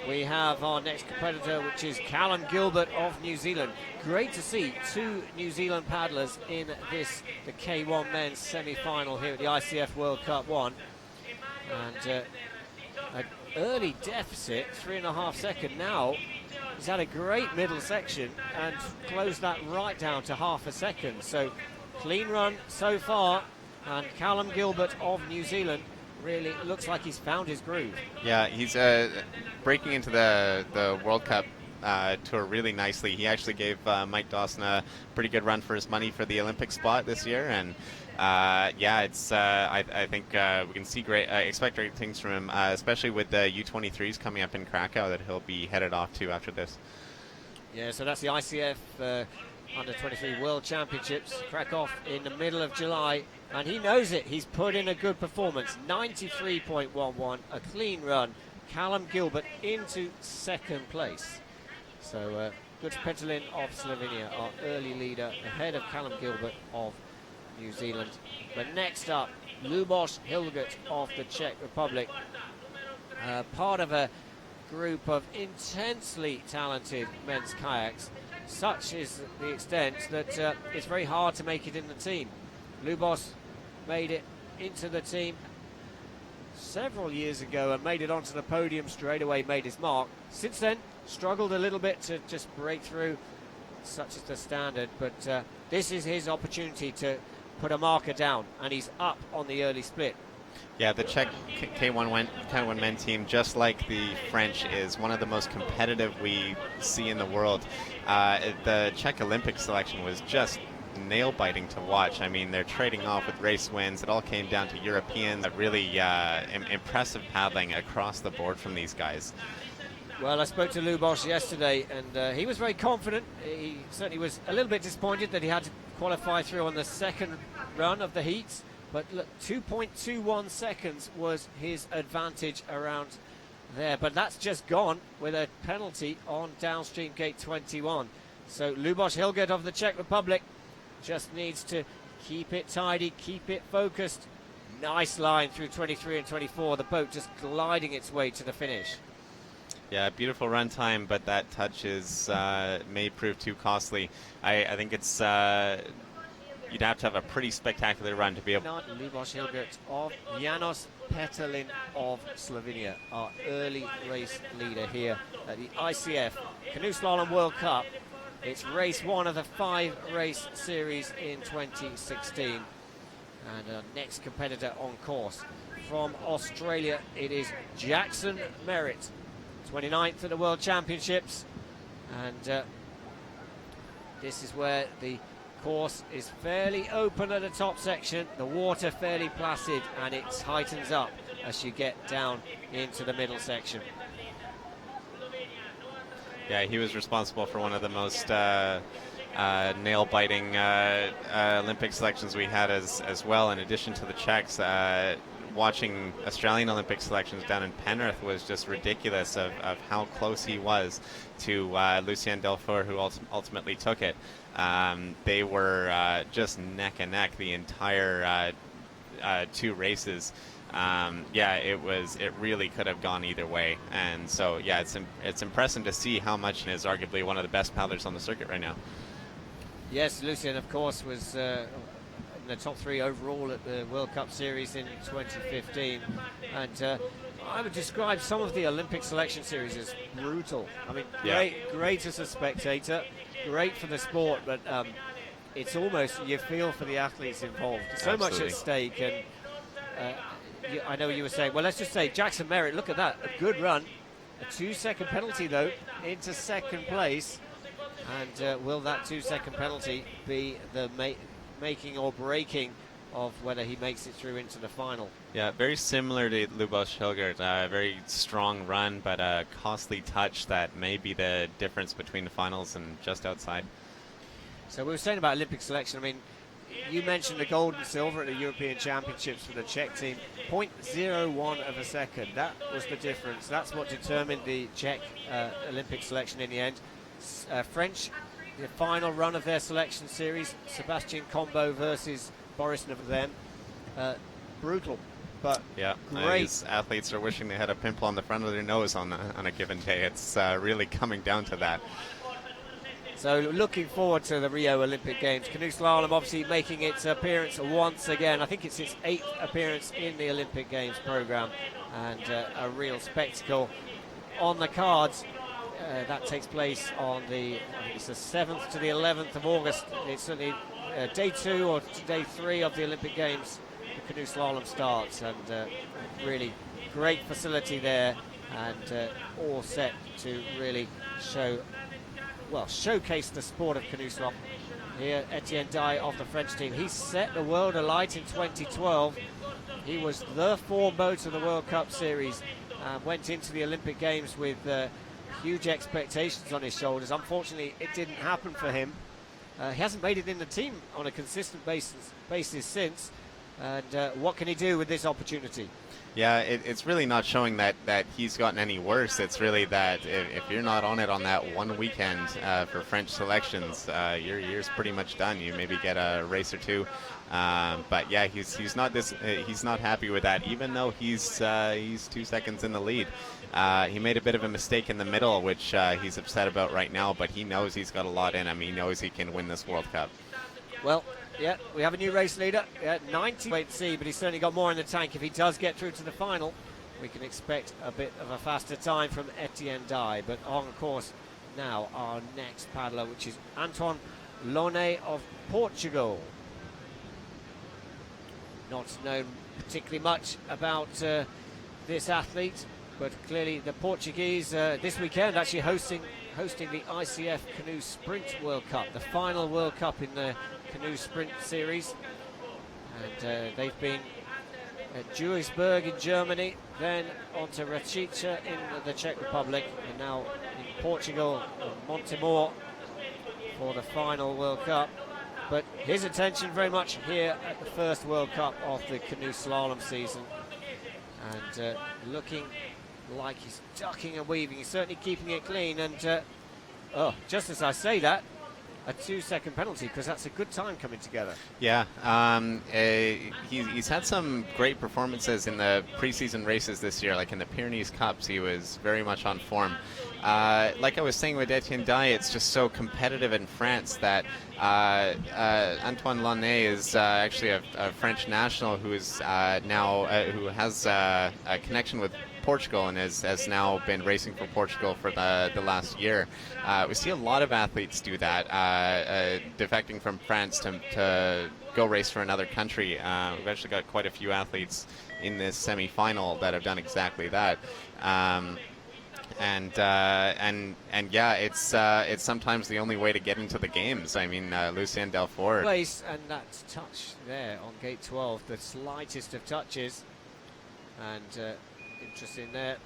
we have our next competitor, which is Callum Gilbert of New Zealand. Great to see 2 New Zealand paddlers in the K1 men's semi-final here at the ICF World Cup 1. And an early deficit, 3.5 seconds. Now he's had a great middle section and closed that right down to half a second. So clean run so far, and Callum Gilbert of New Zealand really looks like he's found his groove. Yeah, he's breaking into the World Cup tour really nicely. He actually gave Mike Dawson a pretty good run for his money for the Olympic spot this year, and yeah, it's I think we can see expect great things from him, especially with the U23s coming up in Krakow that he'll be headed off to after this. Yeah, so that's the ICF Under 23 World Championships, Krakow in the middle of July, and he knows it. He's put in a good performance, 93.11, a clean run. Callum Gilbert into second place. So Guts Petelin of Slovenia, our early leader, ahead of Callum Gilbert of New Zealand. But next up, Lubos Hilgert of the Czech Republic, part of a group of intensely talented men's kayaks. Such is the extent that it's very hard to make it in the team. Lubos made it into the team several years ago and made it onto the podium straight away, made his mark. Since then, struggled a little bit to just break through, such is the standard, but this is his opportunity to put a marker down, and he's up on the early split. Yeah, the Czech K1 Men team, just like the French, is one of the most competitive we see in the world. The Czech Olympic selection was just nail-biting to watch. I mean, they're trading off with race wins. It all came down to Europeans. Really impressive paddling across the board from these guys. Well, I spoke to Lubos yesterday, and he was very confident. He certainly was a little bit disappointed that he had to qualify through on the second run of the heats. But look, 2.21 seconds was his advantage around there. But that's just gone with a penalty on downstream gate 21. So Lubos Hilgert of the Czech Republic just needs to keep it tidy, keep it focused. Nice line through 23 and 24. The boat just gliding its way to the finish. Yeah, beautiful run time, but that touch is may prove too costly. I think it's you'd have to have a pretty spectacular run to be able. Lubos Hilgert of Janos Petelin of Slovenia, our early race leader here at the ICF Canoe Slalom World Cup. It's race 1 of the 5-race series in 2016. And our next competitor on course from Australia, it is Jackson Merritt, 29th at the World Championships. And this is where the course is fairly open at the top section, the water fairly placid, and it tightens up as you get down into the middle section. Yeah, he was responsible for one of the most nail-biting Olympic selections we had as well, in addition to the Czechs. Watching Australian Olympic selections down in Penrith was just ridiculous of how close he was to Lucien Delfour, who ultimately took it. They were just neck and neck the entire 2 races. Yeah, it really could have gone either way, and so yeah, it's impressive to see how much he is arguably one of the best paddlers on the circuit right now. Yes, Lucien, of course, was in the top 3 overall at the World Cup Series in 2015, and I would describe some of the Olympic selection series as brutal. I mean, great as a spectator, great for the sport, but it's almost, you feel for the athletes involved. So Absolutely. much at stake, and I know you were saying, well, let's just say Jackson Merritt, look at that, a good run. A 2-second penalty, though, into second place. And will that 2-second penalty be the making or breaking of whether he makes it through into the final? Yeah, very similar to Lubos Hilgert. Very strong run, but a costly touch that may be the difference between the finals and just outside. So we were saying about Olympic selection. I mean, you mentioned the gold and silver at the European Championships for the Czech team. 0.01 of a second. That was the difference. That's what determined the Czech Olympic selection in the end. French, the final run of their selection series, Sebastian Combo versus Boris Novem. Brutal, but yeah, great. These athletes are wishing they had a pimple on the front of their nose on a given day. It's really coming down to that. So looking forward to the Rio Olympic Games. Canoe Slalom obviously making its appearance once again. I think it's its 8th appearance in the Olympic Games program, and a real spectacle on the cards. That takes place on I think it's the 7th to the 11th of August. It's certainly day 2 or day 3 of the Olympic Games. The Canoe Slalom starts, and really great facility there, and all set to really showcase the sport of canoe slalom. Here, Etienne Dye of the French team. He set the world alight in 2012. He was the form boat of the World Cup Series, went into the Olympic Games with huge expectations on his shoulders. Unfortunately, it didn't happen for him. He hasn't made it in the team on a consistent basis since, And what can he do with this opportunity? Yeah, it's really not showing that he's gotten any worse. It's really that if you're not on it on that one weekend for French selections, your year's pretty much done. You maybe get a race or two, but yeah, he's not happy with that. Even though he's 2 seconds in the lead, he made a bit of a mistake in the middle, which he's upset about right now. But he knows he's got a lot in him. He knows he can win this World Cup. Well, yeah, we have a new race leader. 90, wait to see, but he's certainly got more in the tank. If he does get through to the final, we can expect a bit of a faster time from Etienne Dye. But on course now, our next paddler, which is Antoine Launay of Portugal. Not known particularly much about this athlete, but clearly the Portuguese this weekend actually hosting the ICF Canoe Sprint World Cup, the final World Cup in the Canoe Sprint Series. And they've been at Duisburg in Germany, then on to Račice in the Czech Republic, and now in Portugal, Montemor for the final World Cup. But his attention very much here at the first World Cup of the canoe slalom season, and looking like he's ducking and weaving. He's certainly keeping it clean, and just as I say that, a 2-second penalty, because that's a good time coming together. Yeah, he's had some great performances in the preseason races this year, like in the Pyrenees Cups. He was very much on form. Like I was saying with Etienne Dye, it's just so competitive in France that Antoine Launay is actually a French national who is who has a connection with Portugal and has now been racing for Portugal for the last year. We see a lot of athletes do that, defecting from France to go race for another country. We've actually got quite a few athletes in this semi-final that have done exactly that. And yeah, it's sometimes the only way to get into the games. I mean, Lucien Delfort. Place, and that touch there on gate 12, the slightest of touches, and interesting there.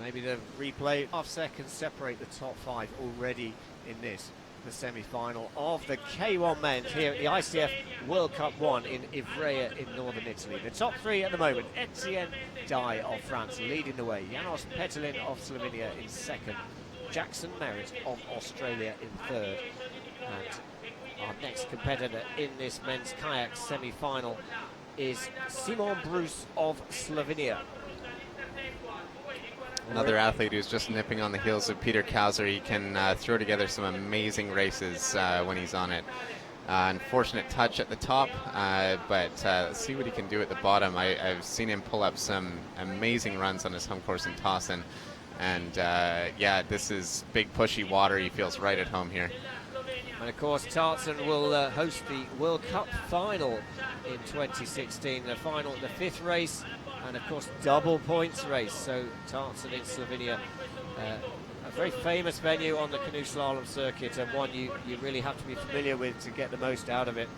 Maybe the replay, half seconds separate the top 5 already in this, the semi-final of the K1 men here at the ICF World Cup 1 in Ivrea in northern Italy. The top 3 at the moment: Etienne Dye of France leading the way, Janos Petelin of Slovenia in second, Jackson Merritt of Australia in third, and our next competitor in this men's kayak semi-final is Simon Bruce of Slovenia. Another athlete who's just nipping on the heels of Peter Kauser. He can throw together some amazing races when he's on it. Unfortunate touch at the top, but let's see what he can do at the bottom. I've seen him pull up some amazing runs on his home course in Towson. And yeah, this is big pushy water. He feels right at home here. And of course, Towson will host the World Cup final in 2016. The final, the 5th race, and of course, double points race. So Towson in Slovenia, a very famous venue on the canoe slalom circuit, and one you really have to be familiar with to get the most out of it.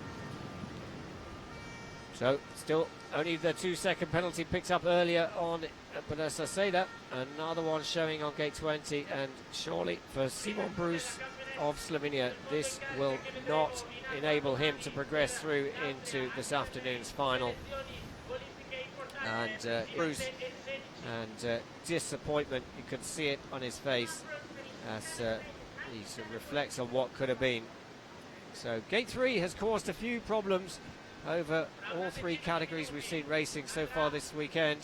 So still only the 2-second penalty picked up earlier on, but as I say that, another one showing on gate 20, and surely for Simon Bruce of Slovenia, this will not enable him to progress through into this afternoon's final. And Bruce, and disappointment, you can see it on his face as he sort of reflects on what could have been. So gate 3 has caused a few problems over all 3 categories we've seen racing so far this weekend.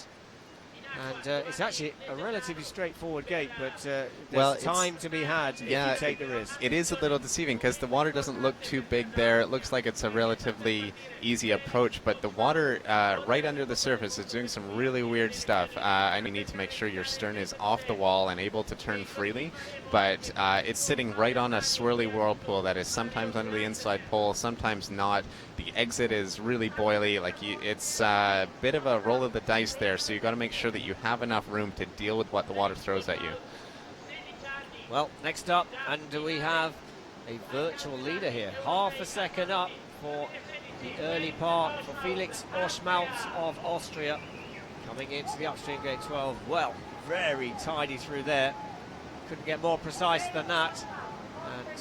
And it's actually a relatively straightforward gate, but there's time to be had if you take the risk. It is a little deceiving because the water doesn't look too big there. It looks like it's a relatively easy approach, but the water right under the surface is doing some really weird stuff. And you need to make sure your stern is off the wall and able to turn freely, but it's sitting right on a swirly whirlpool that is sometimes under the inside pole, sometimes not. The exit is really boily. It's a bit of a roll of the dice there, so you got to make sure that you have enough room to deal with what the water throws at you. Well, next up, and we have a virtual leader here. Half a second up for the early part for Felix Oschmalz of Austria, coming into the upstream gate 12. Well, very tidy through there. Couldn't get more precise than that.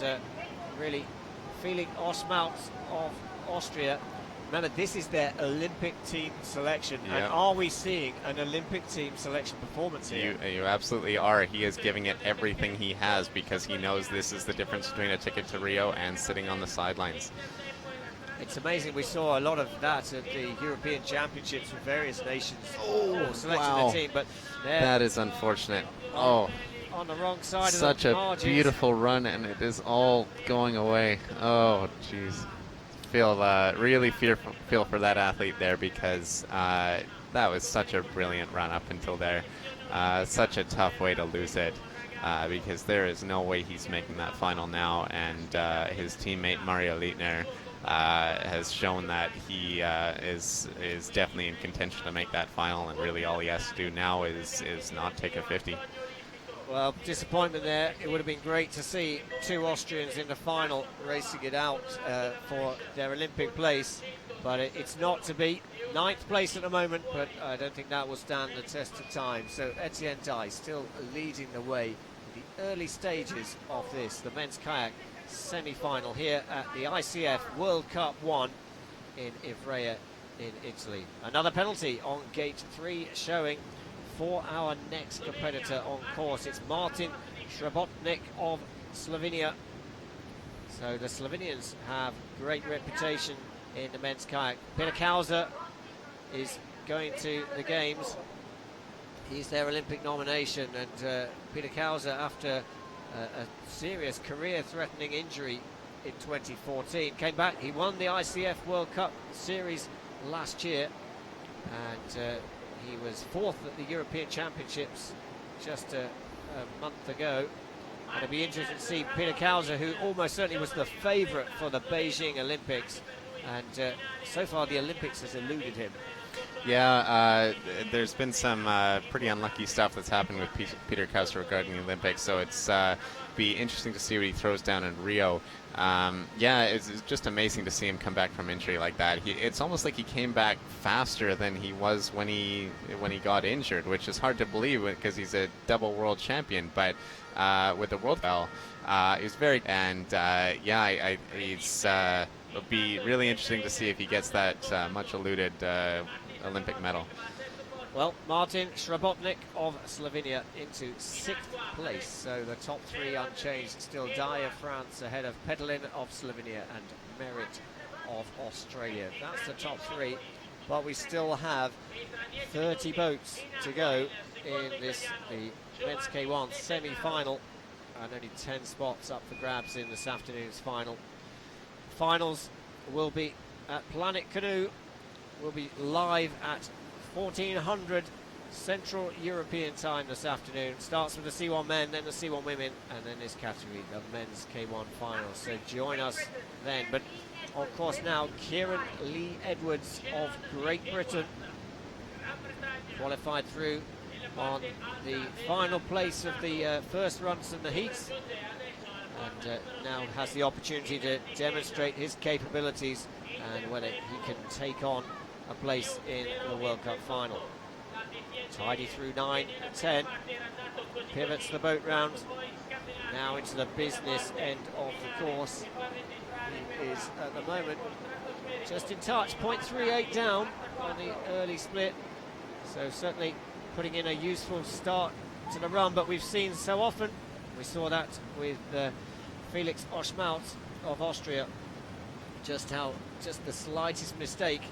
And really, Felix Oschmalz of Austria Remember, this is their Olympic team selection, and Yep. are we seeing an Olympic team selection performance here? You absolutely are. He is giving it everything he has because he knows this is the difference between a ticket to Rio and sitting on the sidelines. It's amazing. We saw a lot of that at the European Championships with various nations selecting wow. the team, but they're That is unfortunate. Oh, on the wrong side such of the a margins. beautiful run, and it is all going away. Oh, jeez. Really feel for that athlete there because that was such a brilliant run up until there. Such a tough way to lose it because there is no way he's making that final now, and his teammate Mario Leitner has shown that he is definitely in contention to make that final, and really all he has to do now is not take a 50. Well, disappointment there. It would have been great to see two Austrians in the final racing it out for their Olympic place, but it's not to be. 9th place at the moment, but I don't think that will stand the test of time. So Etienne Dye still leading the way in the early stages of this, the men's kayak semi-final here at the ICF World Cup 1 in Ivrea in Italy. Another penalty on gate 3 showing for our next competitor on course. It's Martin Srebotnik of Slovenia. So the Slovenians have great reputation in the men's kayak. Peter Kauser is going to the games. He's their Olympic nomination, and Peter Kauser, after a serious career-threatening injury in 2014, came back. He won the ICF World Cup Series last year, and he was 4th at the European Championships just a month ago. And it'll be interesting to see Peter Kauser, who almost certainly was the favourite for the Beijing Olympics, and so far the Olympics has eluded him. Yeah, there's been some pretty unlucky stuff that's happened with Peter Kauser regarding the Olympics, so it's be interesting to see what he throws down in Rio. Yeah, it's just amazing to see him come back from injury like that. It's almost like he came back faster than he was when he got injured, which is hard to believe because he's a double world champion. But with the world title, he's very yeah, it'll be really interesting to see if he gets that much eluded Olympic medal. Well, Martin Srebotnik of Slovenia into 6th place, so the top 3 unchanged. Still Dye of France ahead of Pedalin of Slovenia and Merritt of Australia. That's the top 3, but we still have 30 boats to go in this, the men's K1 semi-final, and only 10 spots up for grabs in this afternoon's final. Finals will be at Planet Canoe. Will be live at 1400 Central European time this afternoon. Starts with the C1 Men, then the C1 Women, and then this category, the men's K1 final. So join us then. But of course now, Kieran Lee Edwards of Great Britain qualified through on the final place of the first runs in the heats, and now has the opportunity to demonstrate his capabilities and whether he can take on a place in the World Cup final. Tidy through 9, 10, pivots the boat round, now into the business end of the course. He is at the moment just in touch, 0.38 down on the early split, so certainly putting in a useful start to the run, but we've seen so often, we saw that with Felix Oschmaut of Austria, just the slightest mistake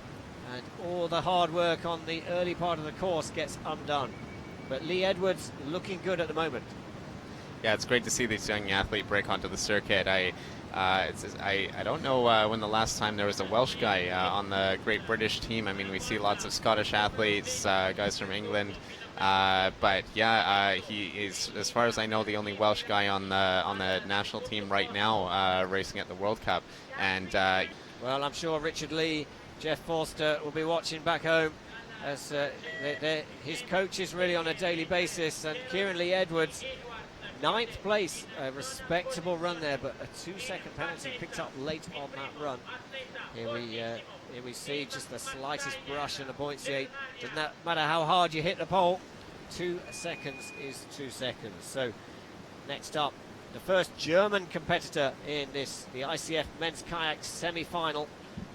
and all the hard work on the early part of the course gets undone. But Lee Edwards looking good at the moment. Yeah, it's great to see this young athlete break onto the circuit. I don't know when the last time there was a Welsh guy on the Great British team. I mean, we see lots of Scottish athletes, guys from England, but yeah, he is, as far as I know, the only Welsh guy on the national team right now racing at the World Cup. And well, I'm sure Richard Lee, Jeff Forster will be watching back home as his coaches really on a daily basis. And Kieran Lee Edwards, 9th place, a respectable run there, but a 2-second penalty picked up late on that run. Here we see just the slightest brush and a buoyancy. Doesn't matter how hard you hit the pole, 2 seconds is 2 seconds. So next up, the first German competitor in this, the ICF Men's Kayak semi-final.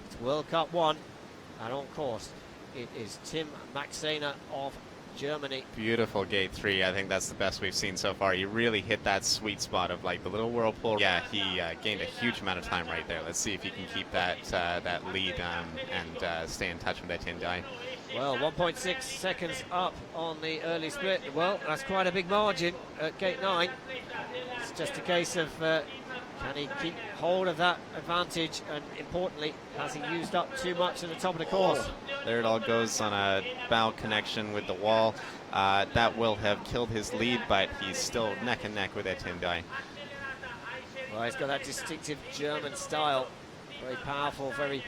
It's World Cup 1 And on course, it is Tim Maxena of Germany. Beautiful gate 3. I think that's the best we've seen so far. He really hit that sweet spot of like the little whirlpool. Yeah, he gained a huge amount of time right there. Let's see if he can keep that that lead and stay in touch with Etienne Dye. Well, 1.6 seconds up on the early split. Well, that's quite a big margin at gate 9. It's just a case of can he keep hold of that advantage, and importantly, has he used up too much at the top of the course? There it all goes on a bow connection with the wall. That will have killed his lead, but he's still neck and neck with Etienne Dye. Well, he's got that distinctive German style. Very powerful, very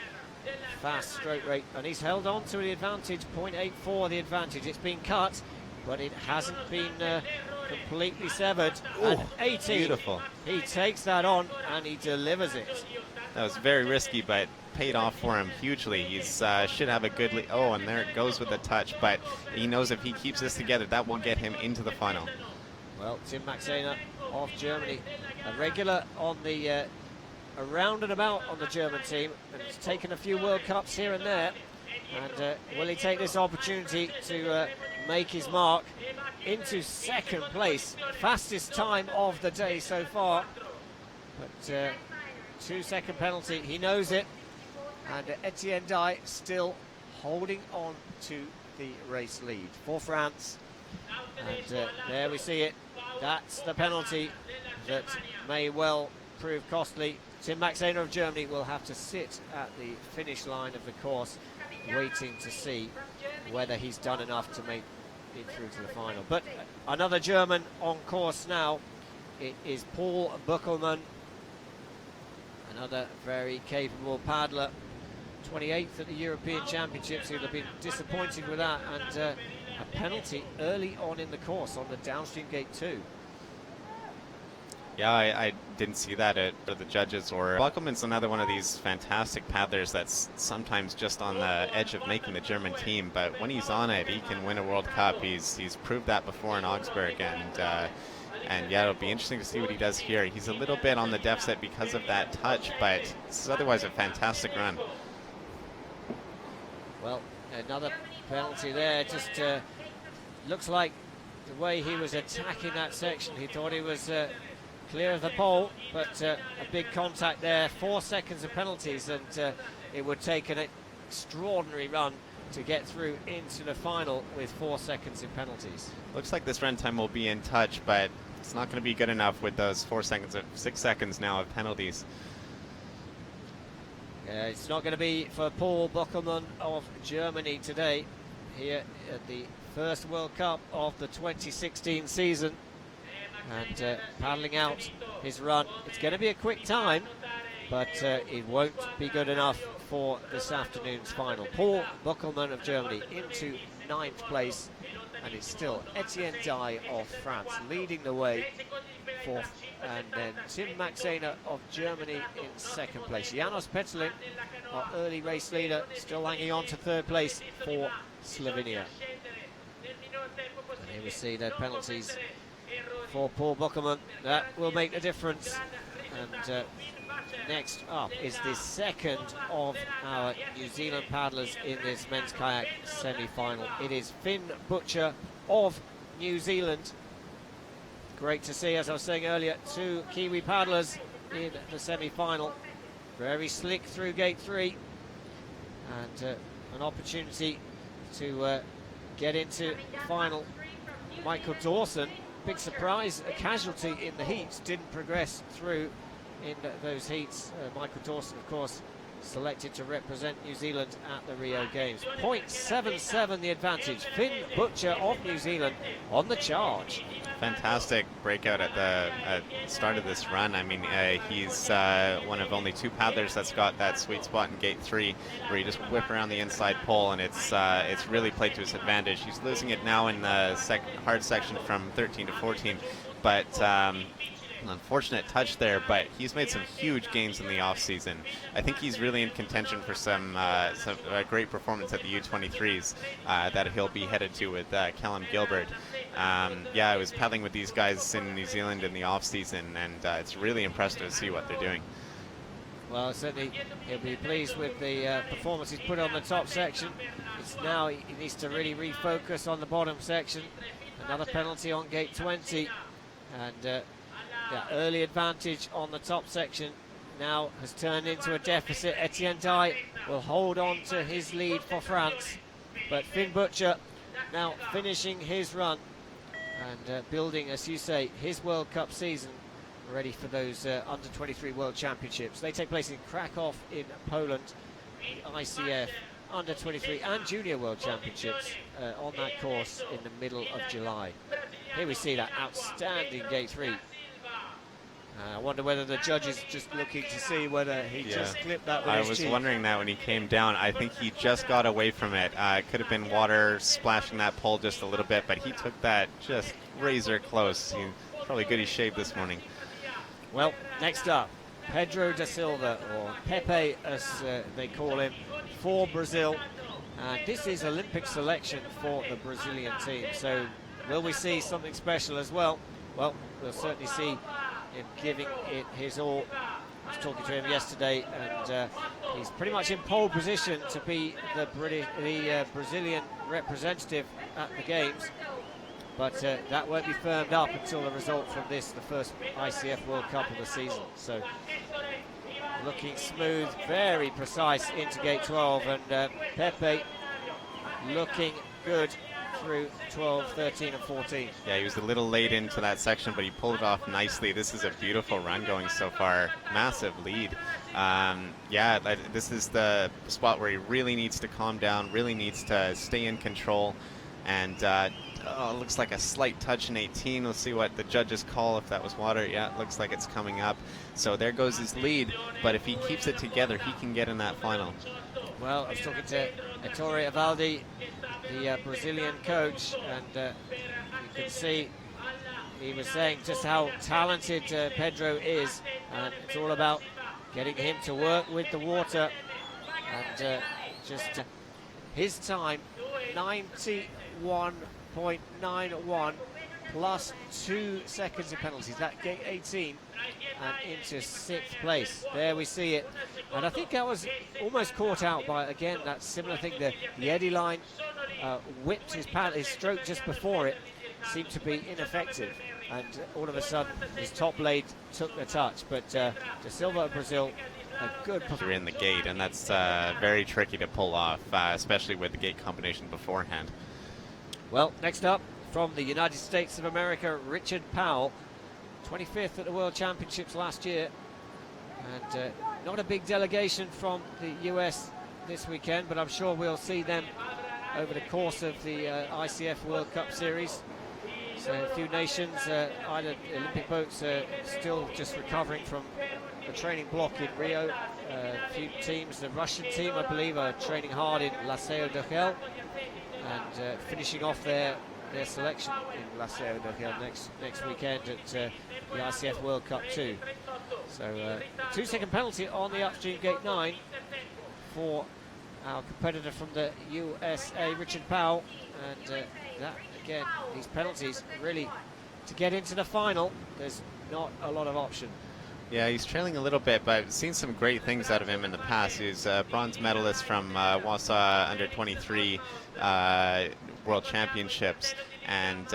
fast stroke rate, and he's held on to the advantage, 0.84 the advantage. It's been cut, but it hasn't been completely severed. And 18, beautiful. He takes that on and he delivers it. That was very risky, but paid off for him hugely. He's should have a good lead. Oh, and there it goes with the touch, but he knows if he keeps this together, that will get him into the final. Well, Tim Maxena of Germany, a regular on the around and about on the German team, and has taken a few World Cups here and there. And will he take this opportunity to make his mark into second place? Fastest time of the day so far. But 2-second penalty, he knows it. And Etienne Dye still holding on to the race lead for France. And there we see it. That's the penalty that may well prove costly. Tim Maxena of Germany will have to sit at the finish line of the course, waiting to see whether he's done enough to make it through to the final. But another German on course now. It is Paul Buckelmann, another very capable paddler. 28th at the European Championships. He'll have been disappointed with that, and a penalty early on in the course on the downstream gate 2. Yeah, I didn't see that at the judges. Or Buckelmann's another one of these fantastic paddlers that's sometimes just on the edge of making the German team, but when he's on it, he can win a World Cup. He's proved that before in Augsburg, and yeah, it'll be interesting to see what he does here. He's a little bit on the deficit because of that touch, but this is otherwise a fantastic run. Well, another penalty there. Just looks like the way he was attacking that section, he thought he was clear of the pole, but a big contact there. 4 seconds of penalties, and it would take an extraordinary run to get through into the final with 4 seconds in penalties. Looks like this run time will be in touch, but it's not going to be good enough with those 4 seconds, 6 seconds now of penalties. It's not going to be for Paul Buckelmann of Germany today, here at the first World Cup of the 2016 season. And paddling out his run. It's going to be a quick time, but it won't be good enough for this afternoon's final. Paul Buckelmann of Germany into 9th place, and it's still Etienne Dye of France leading the way, 4th, and then Tim Maxena of Germany in 2nd place. Janos Petelin, our early race leader, still hanging on to 3rd place for Slovenia. And here we see the penalties for Paul Buckelmann. That will make the difference. And next up is the second of our New Zealand paddlers in this men's kayak semi-final. It is Finn Butcher of New Zealand. Great to see, as I was saying earlier, 2 Kiwi paddlers in the semi-final. Very slick through gate 3, and an opportunity to get into final. Michael Dawson, big surprise, a casualty in the heats, didn't progress through in those heats. Michael Dawson, of course, selected to represent New Zealand at the Rio Games. 0.77 the advantage. Finn Butcher of New Zealand on the charge. Fantastic breakout at the start of this run. I mean, he's one of only 2 paddlers that's got that sweet spot in gate 3, where you just whip around the inside pole, and it's really played to his advantage. He's losing it now in the hard section from 13 to 14, but an unfortunate touch there, but he's made some huge gains in the off season. I think he's really in contention for some great performance at the U23s that he'll be headed to with Callum Gilbert. Yeah, I was paddling with these guys in New Zealand in the off season, and it's really impressive to see what they're doing. Well, certainly he'll be pleased with the performance he's put on the top section. It's now he needs to really refocus on the bottom section. Another penalty on gate 20, and the early advantage on the top section now has turned into a deficit. Etienne Dye will hold on to his lead for France, but Finn Butcher now finishing his run and building, as you say, his World Cup season, ready for those under 23 World Championships. They take place in Krakow in Poland, the ICF under 23 and Junior World Championships on that course in the middle of July. Here we see that outstanding gate 3. I wonder whether the judge is just looking to see whether he just clipped that with I his was cheek. wondering that when he came down. I think he just got away from it. It could have been water splashing that pole just a little bit, but he took that just razor close. He's probably good he shaved this morning. Well, next up, Pedro da Silva, or Pepe as they call him, for Brazil. And this is Olympic selection for the Brazilian team. So will we see something special as well? Well, we'll certainly see him giving it his all. I was talking to him yesterday, and he's pretty much in pole position to be the Brazilian representative at the Games. But that won't be firmed up until the result from this, the first ICF World Cup of the season. So looking smooth, very precise into gate 12, and Pepe looking good through 12, 13 and 14. Yeah, he was a little late into that section, but he pulled it off nicely. This is a beautiful run going so far. Massive lead. This is the spot where he really needs to calm down, really needs to stay in control. And it looks like a slight touch in 18. We'll see what the judges call if that was water. Yeah, it looks like it's coming up. So there goes his lead. But if he keeps it together, he can get in that final. Well, I was talking to Ettore Avaldi, the Brazilian coach, and you can see he was saying just how talented Pedro is, and it's all about getting him to work with the water. And his time, 91.91 plus 2 seconds of penalties. That gate 18 and into 6th place. There we see it. And I think that was almost caught out by, again, that similar thing. The eddy line whipped his stroke just before it, seemed to be ineffective. And all of a sudden, his top blade took the touch. But Da Silva of Brazil, a good performance. You're in the gate, and that's very tricky to pull off, especially with the gate combination beforehand. Well, next up, from the United States of America, Richard Powell, 25th at the World Championships last year. And not a big delegation from the US this weekend, but I'm sure we'll see them over the course of the ICF World Cup Series. So a few nations, either Olympic boats still just recovering from a training block in Rio. A few teams, the Russian team, I believe, are training hard in Laseo de Gel and finishing off their selection in Laseo de Gel next weekend at the ICF World Cup 2. So 2-second penalty on the upstream gate 9 for our competitor from the USA, Richard Powell, and that again, these penalties really to get into the final. There's not a lot of option. Yeah, he's trailing a little bit, but I've seen some great things out of him in the past. He's a bronze medalist from Wausau under 23 World Championships, and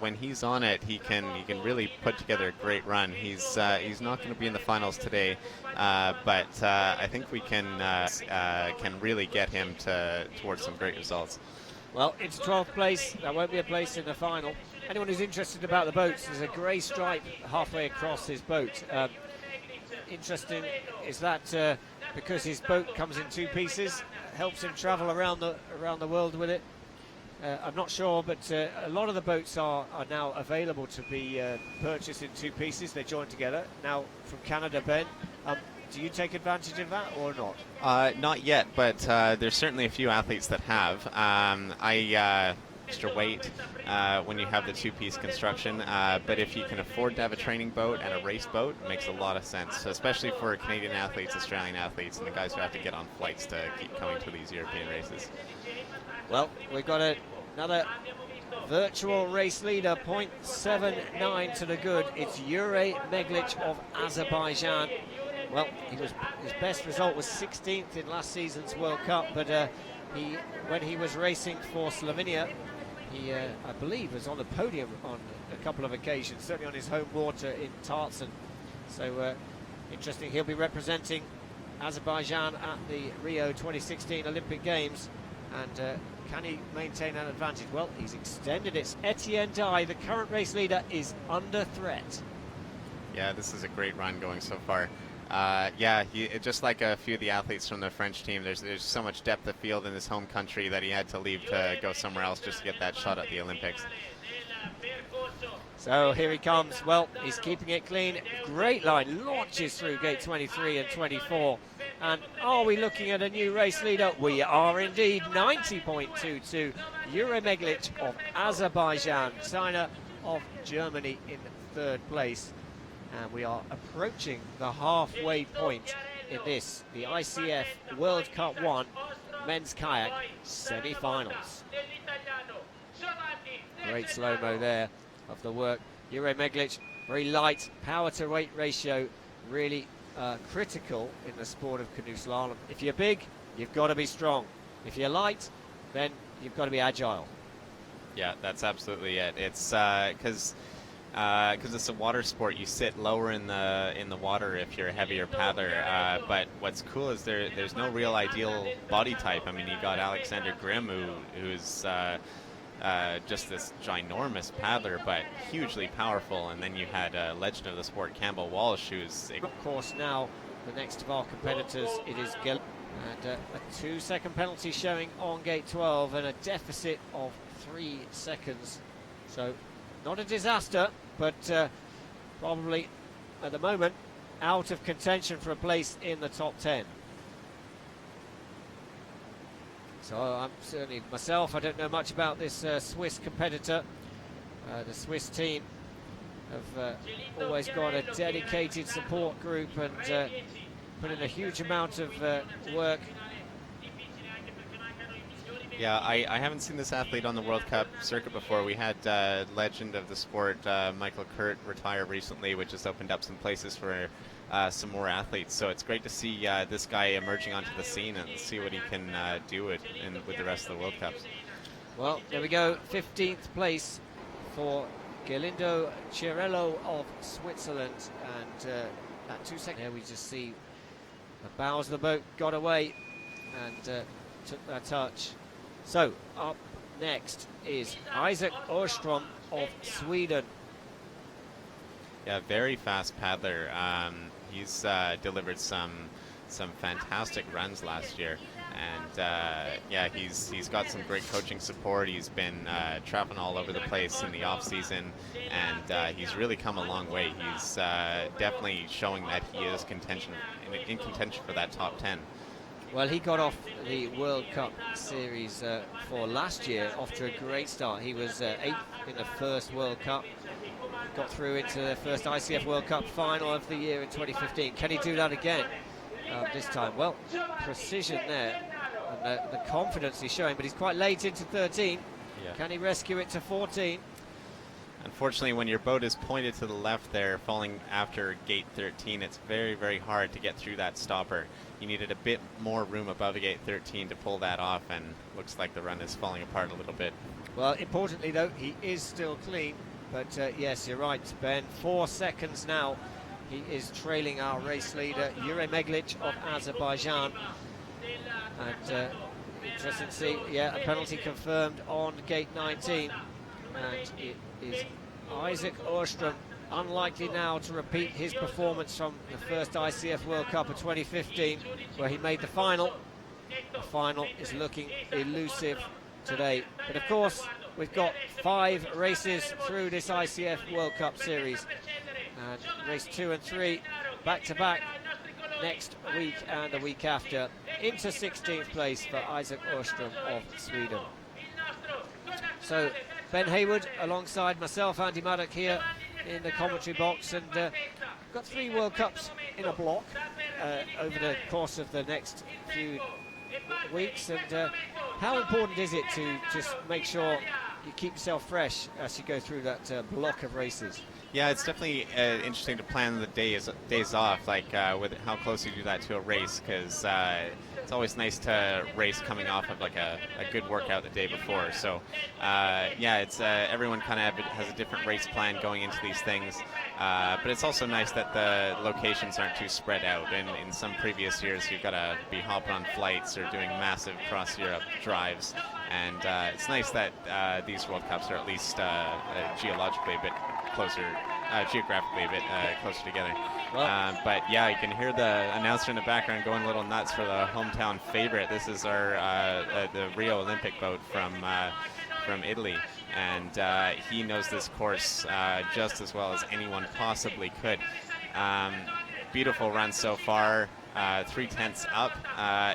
when he's on it, he can really put together a great run. He's not going to be in the finals today, but I think we can really get him towards some great results. Well, into 12th place. That won't be a place in the final. Anyone who's interested about the boats, there's a grey stripe halfway across his boat. Interesting is that because his boat comes in 2 pieces, helps him travel around the world with it. I'm not sure, but a lot of the boats are now available to be purchased in 2 pieces. They're joined together. Now, from Canada, Ben, do you take advantage of that or not? Not yet, but there's certainly a few athletes that have. Extra weight when you have the 2-piece construction, but if you can afford to have a training boat and a race boat, it makes a lot of sense, especially for Canadian athletes, Australian athletes, and the guys who have to get on flights to keep coming to these European races. Well, we've got another virtual race leader, 0.79 to the good. It's Jure Meglic of Azerbaijan. Well, his best result was 16th in last season's World Cup, but when he was racing for Slovenia, he, I believe, was on the podium on a couple of occasions, certainly on his home water in Tartan. So interesting, he'll be representing Azerbaijan at the Rio 2016 Olympic Games, and can he maintain an advantage? Well, he's extended it. Etienne Dye, the current race leader, is under threat. Yeah, this is a great run going so far. Yeah, just like a few of the athletes from the French team, there's so much depth of field in his home country that he had to leave to go somewhere else just to get that shot at the Olympics. So here he comes. Well, he's keeping it clean. Great line, launches through gate 23 and 24. And are we looking at a new race leader? We are indeed. 90.22. Ivrea Meglic of Azerbaijan, China of Germany in third place. And we are approaching the halfway point in this, the ICF World Cup 1 Men's Kayak Semi-Finals. Great slow-mo there of the work. Ivrea Meglic, very light power to weight ratio, really critical in the sport of canoe slalom. If you're big, you've got to be strong. If you're light, then you've got to be agile. Yeah, that's absolutely it. It's because it's a water sport, you sit lower in the water if you're a heavier paddler. But what's cool is there's no real ideal body type. I mean, you got Alexander Grimm, who's just this ginormous paddler, but hugely powerful. And then you had a legend of the sport, Campbell Walsh, who's... Of course, now the next of our competitors, it is Gil. And a 2-second penalty showing on gate 12 and a deficit of 3 seconds. So not a disaster, but probably at the moment out of contention for a place in the top 10. So I'm certainly myself, I don't know much about this Swiss competitor. The Swiss team have always got a dedicated support group and put in a huge amount of work. Yeah, I haven't seen this athlete on the World Cup circuit before. We had legend of the sport, Michael Kurt, retire recently, which has opened up some places for some more athletes. So it's great to see this guy emerging onto the scene and see what he can do with the rest of the World Cups. Well, there we go, 15th place for Galindo Cirello of Switzerland, and at 2 seconds there we just see the bows of the boat got away and took that touch. So up next is Isaac Åström of Sweden. Yeah, very fast paddler. He's delivered some fantastic runs last year, and yeah, he's got some great coaching support. He's been traveling all over the place in the off season, and he's really come a long way. He's definitely showing that he is in contention for that top 10. Well, he got off the World Cup series for last year off to a great start. He was 8th in the first World Cup, got through into the first ICF World Cup final of the year in 2015. Can he do that again this time? Well, precision there, and the confidence he's showing, but he's quite late into 13. Yeah. Can he rescue it to 14? Unfortunately, when your boat is pointed to the left there, falling after gate 13, it's very, very hard to get through that stopper. You needed a bit more room above gate 13 to pull that off, and looks like the run is falling apart a little bit. Well, importantly though, he is still clean, but yes, you're right, Ben. 4 seconds now. He is trailing our race leader, Ivrea Meglic of Azerbaijan. And interesting to see, yeah, a penalty confirmed on gate 19. And it is Isaac Åström, unlikely now to repeat his performance from the first ICF World Cup of 2015, where he made the final. The final is looking elusive today. But of course, we've got 5 races through this ICF World Cup series. And race 2 and 3 back-to-back next week and the week after. Into 16th place for Isaac Åström of Sweden. So Ben Hayward alongside myself, Andy Maddock, here in the commentary box, and got 3 World Cups in a block over the course of the next few weeks. And how important is it to just make sure you keep yourself fresh as you go through that block of races? Yeah, it's definitely interesting to plan the days off, like with how close you do that to a race, because it's always nice to race coming off of like a good workout the day before. So yeah, it's everyone kind of has a different race plan going into these things, but it's also nice that the locations aren't too spread out. And in some previous years, you've got to be hopping on flights or doing massive cross-Europe drives, and it's nice that these World Cups are at least geologically a bit closer, geographically a bit closer together. Well, but yeah, you can hear the announcer in the background going a little nuts for the hometown favorite. This is our the Rio Olympic boat from Italy, and he knows this course just as well as anyone possibly could. Beautiful run so far. 3/10 up.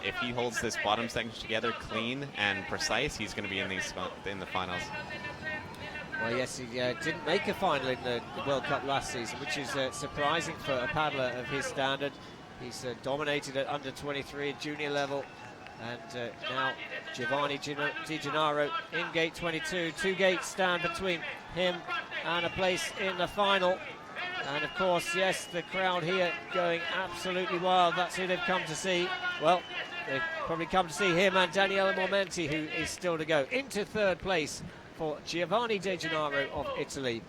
If he holds this bottom section together clean and precise, he's going to be in the finals. well, yes, he didn't make a final in the World Cup last season, which is surprising for a paddler of his standard. He's dominated at under 23 at junior level, and now Giovanni Di Gennaro in gate 22. 2 gates stand between him and a place in the final. And of course, yes, the crowd here going absolutely wild. That's who they've come to see. Well, they've probably come to see him and Daniele Momenti, who is still to go. Into 3rd place for Giovanni Di Gennaro of Italy.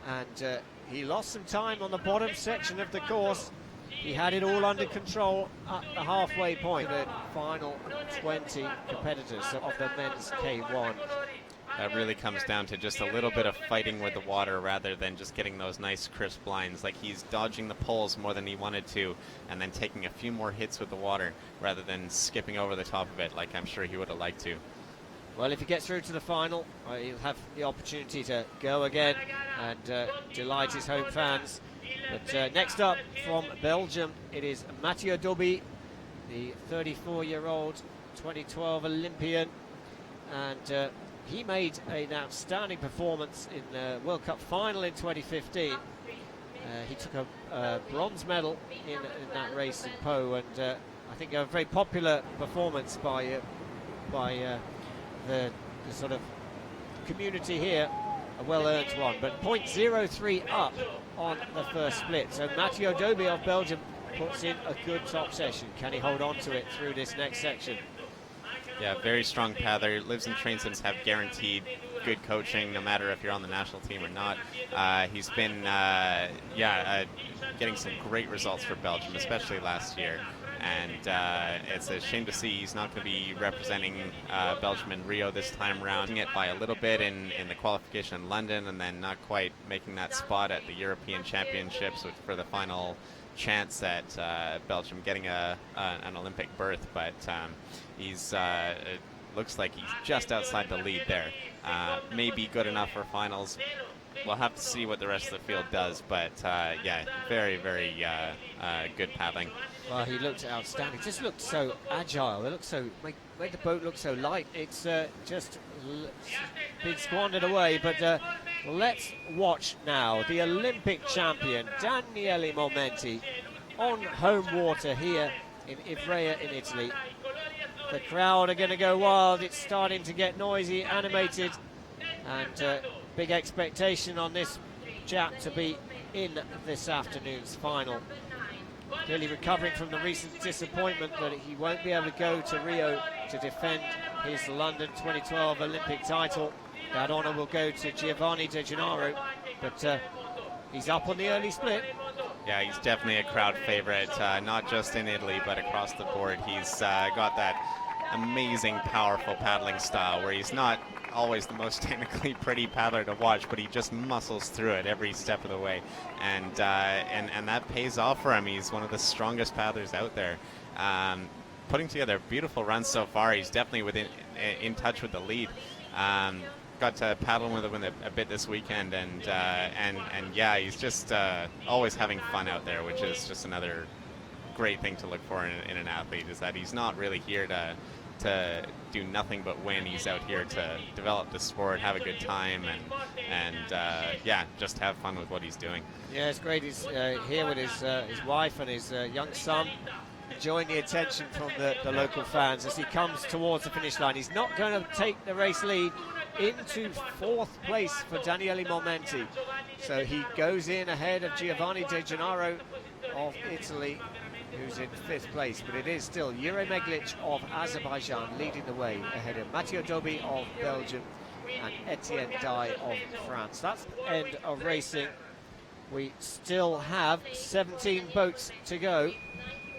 And he lost some time on the bottom section of the course. He had it all under control at the halfway point. The final 20 competitors of the men's K1. That really comes down to just a little bit of fighting with the water rather than just getting those nice crisp lines. Like, he's dodging the poles more than he wanted to, and then taking a few more hits with the water rather than skipping over the top of it like I'm sure he would have liked to. Well, if he gets through to the final, he'll have the opportunity to go again and delight his home fans. But next up from Belgium, it is Matteo Dobbi, the 34-year-old 2012 Olympian. And he made an outstanding performance in the World Cup final in 2015. He took a bronze medal in that race in Po, and I think a very popular performance by the sort of community here, a well-earned one. But 0.03 up on the first split. So Matteo Dobbi of Belgium puts in a good top session. Can he hold on to it through this next section? Yeah, very strong paddler. Lives and trains and have guaranteed good coaching, no matter if you're on the national team or not. He's been, getting some great results for Belgium, especially last year. And it's a shame to see he's not going to be representing Belgium in Rio this time around. It by a little bit in the qualification in London, and then not quite making that spot at the European Championships for the final chance at Belgium getting an Olympic berth. But he's it looks like he's just outside the lead there. Maybe good enough for finals. We'll have to see what the rest of the field does, but yeah, very, very good paddling. Well, he looked outstanding. Just looked so agile. It looked so made the boat look so light. It's just been squandered away. But let's watch now the Olympic champion Daniele Momenti on home water here in Ivrea in Italy. The crowd are going to go wild. It's starting to get noisy, animated, and big expectation on this chap to be in this afternoon's final. Clearly recovering from the recent disappointment that he won't be able to go to Rio to defend his London 2012 Olympic title. That honour will go to Giovanni Di Gennaro, but he's up on the early split. Yeah, he's definitely a crowd favourite, not just in Italy, but across the board. He's got that amazing, powerful paddling style where he's not always the most technically pretty paddler to watch, but he just muscles through it every step of the way, and that pays off for him. He's one of the strongest paddlers out there, putting together beautiful runs so far. He's definitely in touch with the lead. Got to paddle with him a bit this weekend, and yeah, he's just always having fun out there, which is just another great thing to look for in an athlete, is that he's not really here to do nothing but win. He's out here to develop the sport, have a good time, and yeah, just have fun with what he's doing. Yeah, it's great. He's here with his wife and his young son, enjoying the attention from the local fans as he comes towards the finish line. He's not going to take the race lead, into 4th place for Daniele Momenti. So he goes in ahead of Giovanni De Gennaro of Italy, who's in 5th place, but it is still Jure Meglic of Azerbaijan leading the way ahead of Matteo Dobi of Belgium and Etienne Dye of France. That's the end of racing. We still have 17 boats to go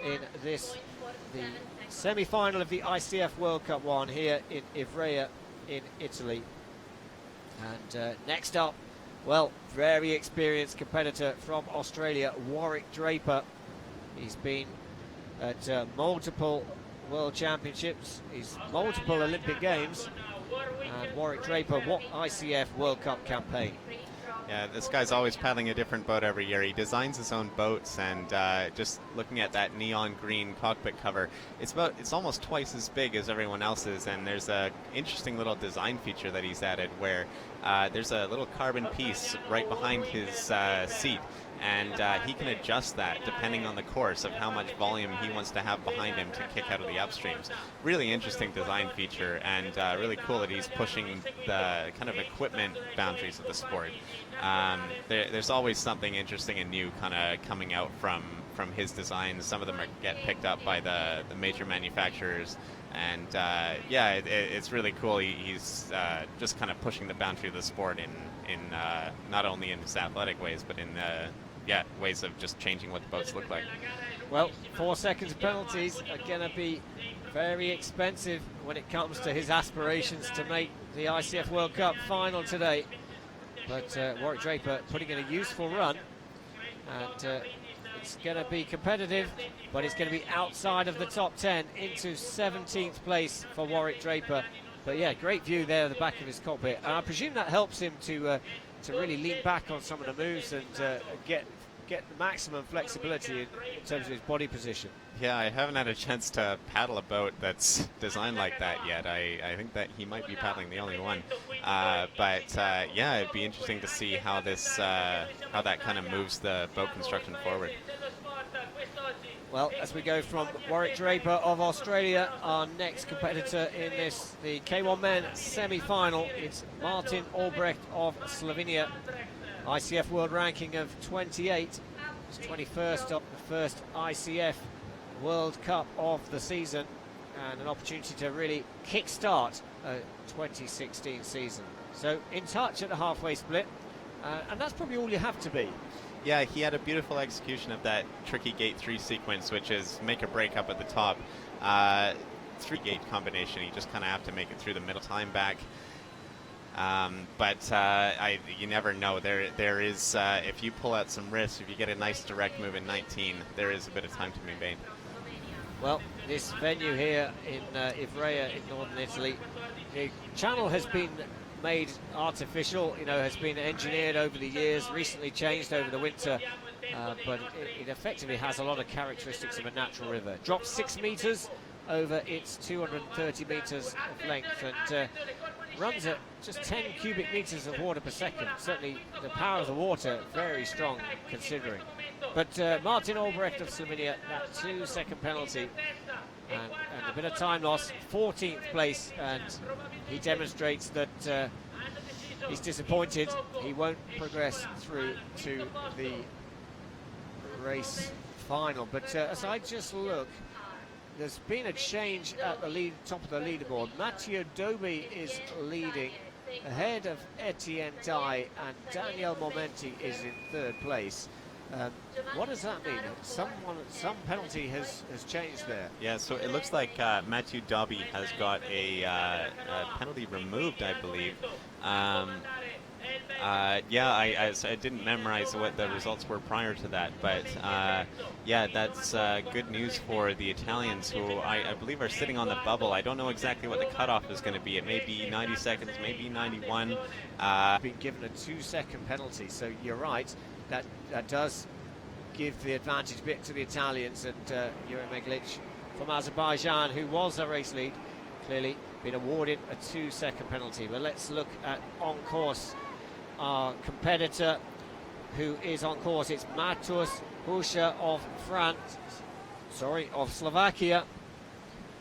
in this, the semi-final of the ICF World Cup 1 here in Ivrea in Italy. And next up, well, very experienced competitor from Australia, Warwick Draper. He's been at multiple World Championships, he's multiple Olympic Games, and Warwick Draper, what ICF World Cup campaign? Yeah, this guy's always paddling a different boat every year. He designs his own boats, and just looking at that neon green cockpit cover, it's almost twice as big as everyone else's. And there's a interesting little design feature that he's added where there's a little carbon piece right behind his seat, and he can adjust that depending on the course of how much volume he wants to have behind him to kick out of the upstreams. Really interesting design feature, and really cool that he's pushing the kind of equipment boundaries of the sport. There's always something interesting and new kind of coming out from his designs. Some of them get picked up by the major manufacturers, and yeah, it's really cool. He's just kind of pushing the boundary of the sport in not only in his athletic ways, but in ways of just changing what the boats look like. Well, 4 seconds penalties are going to be very expensive when it comes to his aspirations to make the ICF World Cup final today. But Warwick Draper putting in a useful run, and it's going to be competitive, but it's going to be outside of the top 10 into 17th place for Warwick Draper. But yeah, great view there at the back of his cockpit, and I presume that helps him to really lean back on some of the moves and get the maximum flexibility in terms of his body position. Yeah, I haven't had a chance to paddle a boat that's designed like that yet. I think that he might be paddling the only one. But yeah, it'd be interesting to see how how that kind of moves the boat construction forward. Well, as we go from Warwick Draper of Australia, our next competitor in this, the K1 Men semi-final, it's Martin Albrecht of Slovenia. ICF world ranking of 28. It's 21st of the first ICF World Cup of the season, and an opportunity to really kick-start a 2016 season. So in touch at the halfway split, and that's probably all you have to be. Yeah, he had a beautiful execution of that tricky gate 3 sequence, which is make a break up at the top. 3 gate combination, you just kind of have to make it through the middle time back. But you never know. There is, if you pull out some risks, if you get a nice direct move in 19, there is a bit of time to be made. Well, this venue here in Ivrea in northern Italy, the channel has been made artificial, has been engineered over the years, recently changed over the winter, but it effectively has a lot of characteristics of a natural river. Drops 6 meters over its 230 meters of length, and runs at just 10 cubic meters of water per second. Certainly the power of the water very strong considering. But Martin Albrecht of Slovenia, that 2-second penalty and a bit of time loss, 14th place, and he demonstrates that he's disappointed. He won't progress through to the race final. But as I just look, there's been a change at the top of the leaderboard. Matteo Dobi is leading ahead of Etienne Dye, and Daniele Momenti is in 3rd place. What does that mean? Some penalty has changed there. Yeah, so it looks like Matteo Dobi has got a penalty removed, I believe. Yeah, I didn't memorize what the results were prior to that, but yeah, that's good news for the Italians, who I believe are sitting on the bubble. I don't know exactly what the cutoff is going to be. It may be 90 seconds, maybe 91. Been given a 2-second penalty, so you're right. That does give the advantage bit to the Italians, and Jure Meglic from Azerbaijan, who was a race lead, clearly been awarded a 2-second penalty. But let's look at on course. Our competitor who is on course, it's Matus Husha of Slovakia,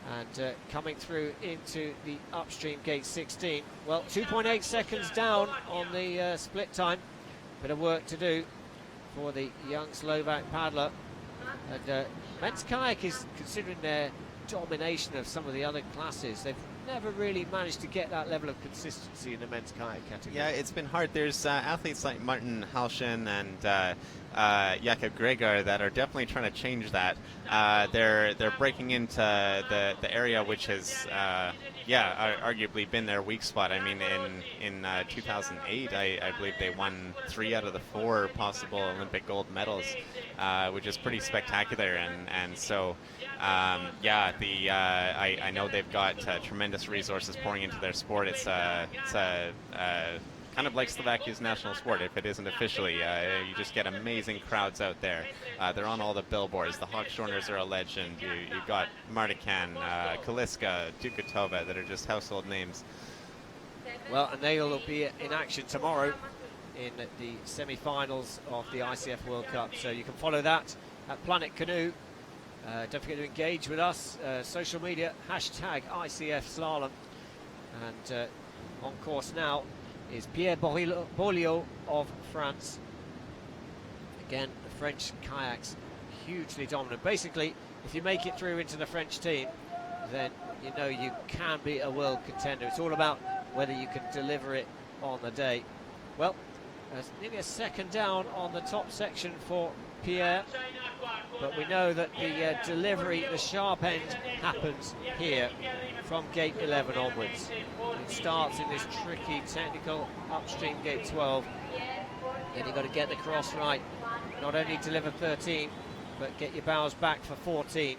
And coming through into the upstream gate 16. Well, 2.8 seconds down on the split time. Bit of work to do for the young Slovak paddler. And men's kayak is, considering their domination of some of the other classes, they've never really managed to get that level of consistency in the men's kayak category. Yeah, it's been hard. There's athletes like Martin Halshin and Jakob Gregor that are definitely trying to change that. They're breaking into the area which has arguably been their weak spot. I mean, in 2008, I believe they won 3 out of the 4 possible Olympic gold medals, which is pretty spectacular. And so, I know they've got tremendous resources pouring into their sport. It's kind of like Slovakia's national sport. If it isn't officially, you just get amazing crowds out there. They're on all the billboards. The Hawkshorners are a legend. You've got Martican, Kaliska, Dukatova that are just household names. Well, and they will be in action tomorrow in the semi-finals of the ICF World Cup. So you can follow that at Planet Canoe. Don't forget to engage with us. Social media, hashtag ICF Slalom. And on course now is Pierre Beaulieu of France. Again, the French kayaks hugely dominant. Basically, if you make it through into the French team, then you know you can be a world contender. It's all about whether you can deliver it on the day. Well, there's nearly a second down on the top section for Pierre, but we know that the delivery, the sharp end, happens here from gate 11 onwards. It starts in this tricky technical upstream gate 12. Then you've got to get the cross right, not only deliver 13 but get your bows back for 14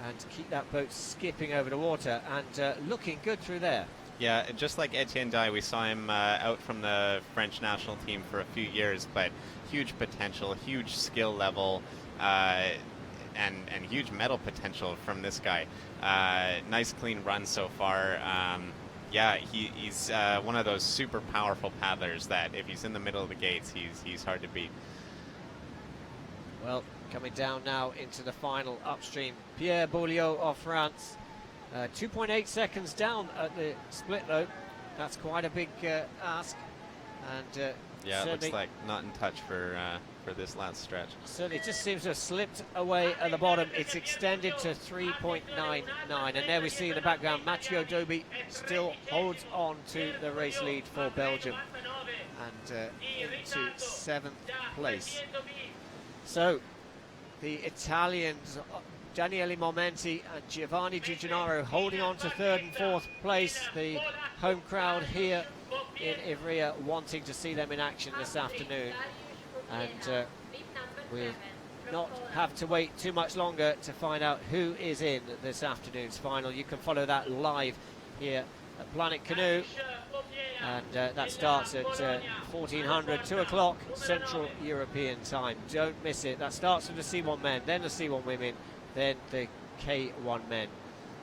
and keep that boat skipping over the water and looking good through there. Yeah, just like Etienne Dye, we saw him out from the French national team for a few years, but huge potential, huge skill level, and huge medal potential from this guy. Nice clean run so far. He's one of those super powerful paddlers that if he's in the middle of the gates, he's hard to beat. Well, coming down now into the final upstream, Pierre Beaulieu of France. 2.8 seconds down at the split though. That's quite a big ask. And it looks like not in touch for this last stretch. Certainly just seems to have slipped away at the bottom. It's extended to 3.99, and there we see in the background Mathieu Doby still holds on to the race lead for Belgium and into 7th place. So the Italians, Daniele Momenti and Giovanni Di Gennaro, holding on to 3rd and 4th place. The home crowd here in Ivrea wanting to see them in action this afternoon, and we'll not have to wait too much longer to find out who is in this afternoon's final. You can follow that live here at Planet Canoe, and that starts at 1400, 2 o'clock Central European time. Don't miss it. That starts with the C1 Men, then the C1 Women, then the K1 Men.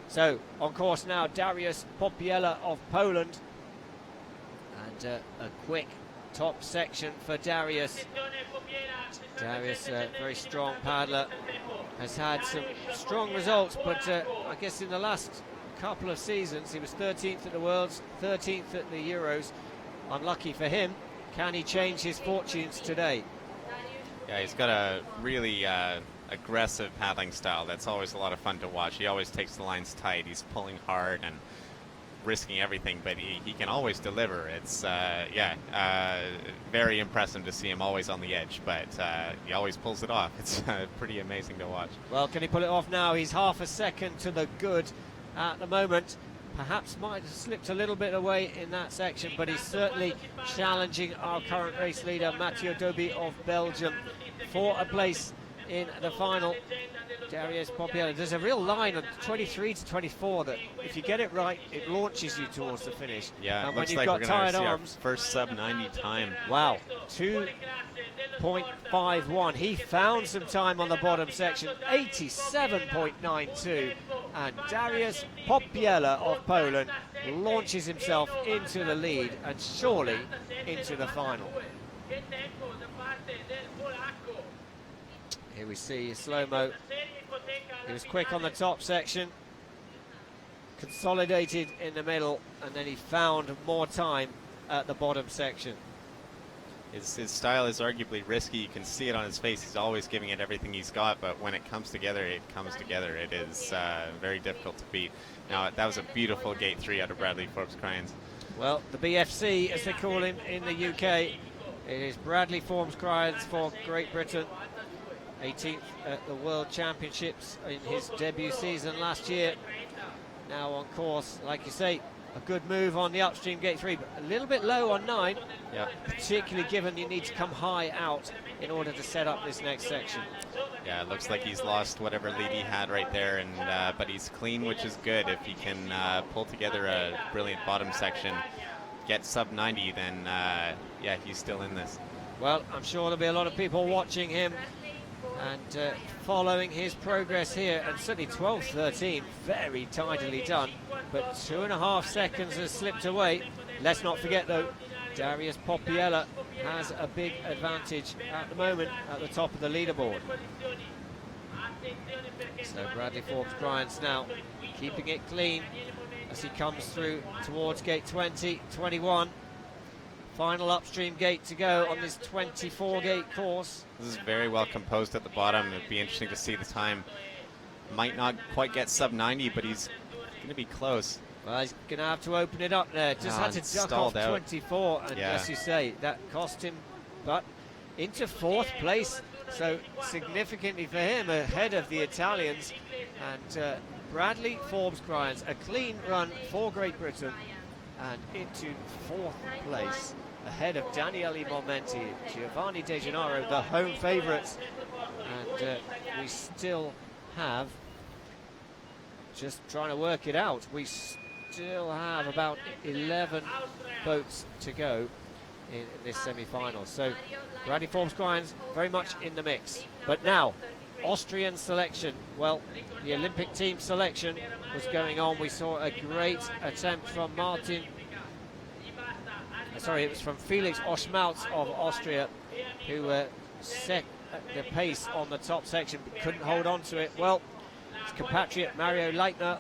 So on course now, Dariusz Popiela of Poland, and a quick top section for Dariusz. Dariusz, very strong paddler, has had some strong results, but I guess in the last couple of seasons he was 13th at the Worlds, 13th at the Euros. Unlucky for him. Can he change his fortunes today? Yeah, he's got a really aggressive paddling style that's always a lot of fun to watch. He always takes the lines tight. He's pulling hard and risking everything, but he can always deliver. It's very impressive to see him always on the edge, but he always pulls it off. It's pretty amazing to watch. Well, can he pull it off now? He's half a second to the good at the moment. Perhaps might have slipped a little bit away in that section, but he's certainly challenging our current race leader, Mathieu Doby of Belgium, for a place in the final. Dariusz Popiela, there's a real line on 23 to 24 that if you get it right, it launches you towards the finish. Yeah, and it looks when you've like got we're going to tired see arms, our first sub-90 time. Wow, 2.51. He found some time on the bottom section, 87.92. And Dariusz Popiela of Poland launches himself into the lead and surely into the final. Here we see a slow-mo. He was quick on the top section, consolidated in the middle, and then he found more time at the bottom section. His style is arguably risky. You can see it on his face. He's always giving it everything he's got, but when it comes together, it comes together. It is very difficult to beat. Now, that was a beautiful gate 3 out of Bradley Forbes-Cryans. Well, the BFC, as they call him in the UK, it is Bradley Forbes-Cryans for Great Britain. 18th at the World Championships in his debut season last year. Now on course, like you say, a good move on the upstream gate 3, but a little bit low on 9. Yeah. Particularly given you need to come high out in order to set up this next section. Yeah, it looks like he's lost whatever lead he had right there, and but he's clean, which is good. If he can pull together a brilliant bottom section, get sub 90, then yeah, he's still in this. Well, I'm sure there'll be a lot of people watching him and following his progress here, and certainly 12:13, very tidily done, but 2.5 seconds has slipped away. Let's not forget though, Darius Popiela has a big advantage at the moment at the top of the leaderboard. So Bradley Forbes-Cryans now keeping it clean as he comes through towards gate 20, 21. Final upstream gate to go on this 24 gate course. This is very well composed at the bottom. It'd be interesting to see the time. Might not quite get sub 90, but he's going to be close. Well, he's going to have to open it up there. Just had to duck off 24, and yeah, as you say, that cost him, but into 4th place. So significantly for him, ahead of the Italians. And Bradley Forbes-Cryans, a clean run for Great Britain, and into 4th place, ahead of Daniele Momenti, Giovanni De Gennaro, the home favourites. And we still have, just trying to work it out, we still have about 11 boats to go in this semi-final. So Bradley Forbes-Cryans very much in the mix. But now, Austrian selection. Well, the Olympic team selection was going on. We saw a great attempt from it was from Felix Oschmalz of Austria, who set the pace on the top section but couldn't hold on to it. Well, his compatriot Mario Leitner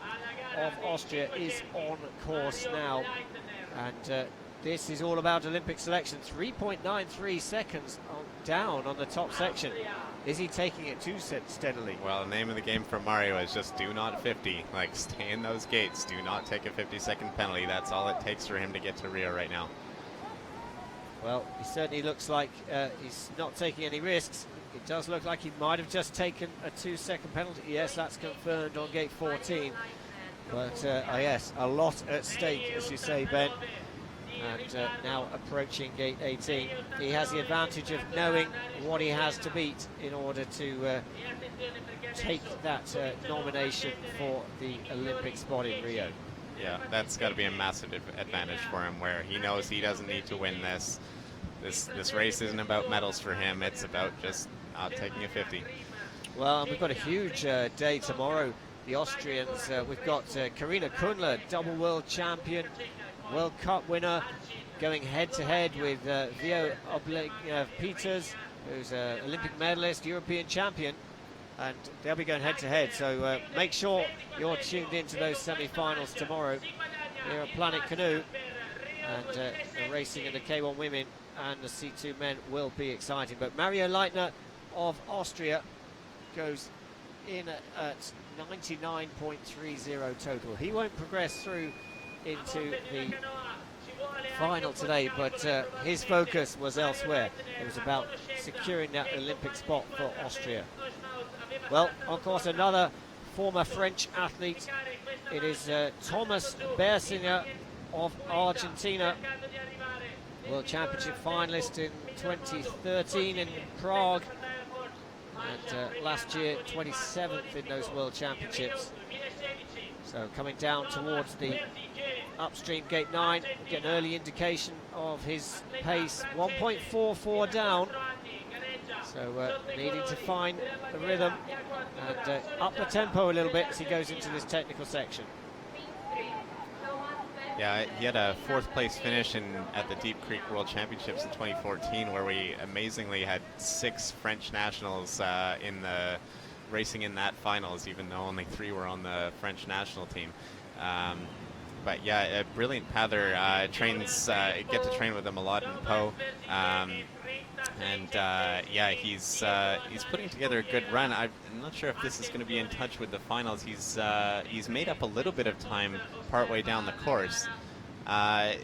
of Austria is on course now, and this is all about Olympic selection. 3.93 seconds down on the top section. Is he taking it too steadily? Well, the name of the game for Mario is just do not 50. Like, stay in those gates. Do not take a 50-second penalty. That's all it takes for him to get to Rio right now. Well, he certainly looks like he's not taking any risks. It does look like he might have just taken a 2-second penalty. Yes, that's confirmed on gate 14. But yes, a lot at stake, as you say, Ben. And now approaching gate 18. He has the advantage of knowing what he has to beat in order to take that nomination for the Olympic spot in Rio. Yeah, that's got to be a massive advantage for him, where he knows he doesn't need to win this. This race isn't about medals for him. It's about just taking a 50. Well, we've got a huge day tomorrow. The Austrians, we've got Karina Kundler, double world champion, World Cup winner, going head-to-head with Vio Peters, who's an Olympic medalist, European champion, and they'll be going head-to-head. So make sure you're tuned into those semi-finals tomorrow here at Planet Canoe, and the racing in the K1 Women and the C2 Men will be exciting. But Mario Leitner of Austria goes in at 99.30 total. He won't progress through into the final today, but his focus was elsewhere. It was about securing that Olympic spot for Austria. Well, of course, another former French athlete. It is Thomas Bersinger of Argentina, World Championship finalist in 2013 in Prague, and last year 27th in those World Championships. So coming down towards the upstream gate 9, get an early indication of his pace. 1.44 down, so needing to find the rhythm and up the tempo a little bit as he goes into this technical section. Yeah, he had a 4th place finish at the Deep Creek World Championships in 2014, where we amazingly had 6 French nationals racing in that finals, even though only 3 were on the French national team. But yeah, a brilliant paddler. Trains, get to train with him a lot in Po. Yeah, he's putting together a good run. I'm not sure if this is going to be in touch with the finals. He's made up a little bit of time partway down the course.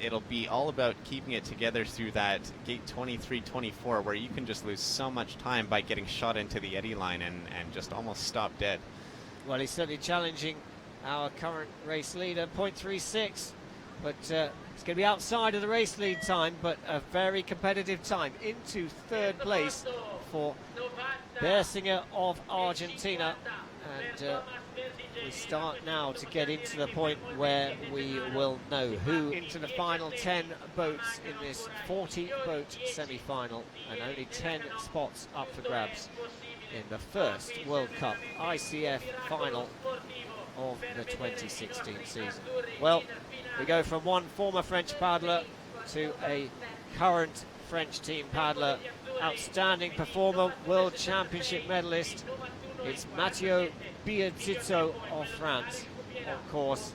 It'll be all about keeping it together through that gate 23-24, where you can just lose so much time by getting shot into the eddy line and just almost stop dead. Well, he's certainly challenging our current race leader, 0.36, but it's going to be outside of the race lead time, but a very competitive time. Into third place for Bersinger of Argentina, and we start now to get into the point where we will know who into the final 10 boats in this 40-boat semi-final, and only 10 spots up for grabs in the first World Cup ICF final of the 2016 season. Well, we go from one former French paddler to a current French team paddler, outstanding performer, World Championship medalist. It's Mathieu Biazizzo of France, of course,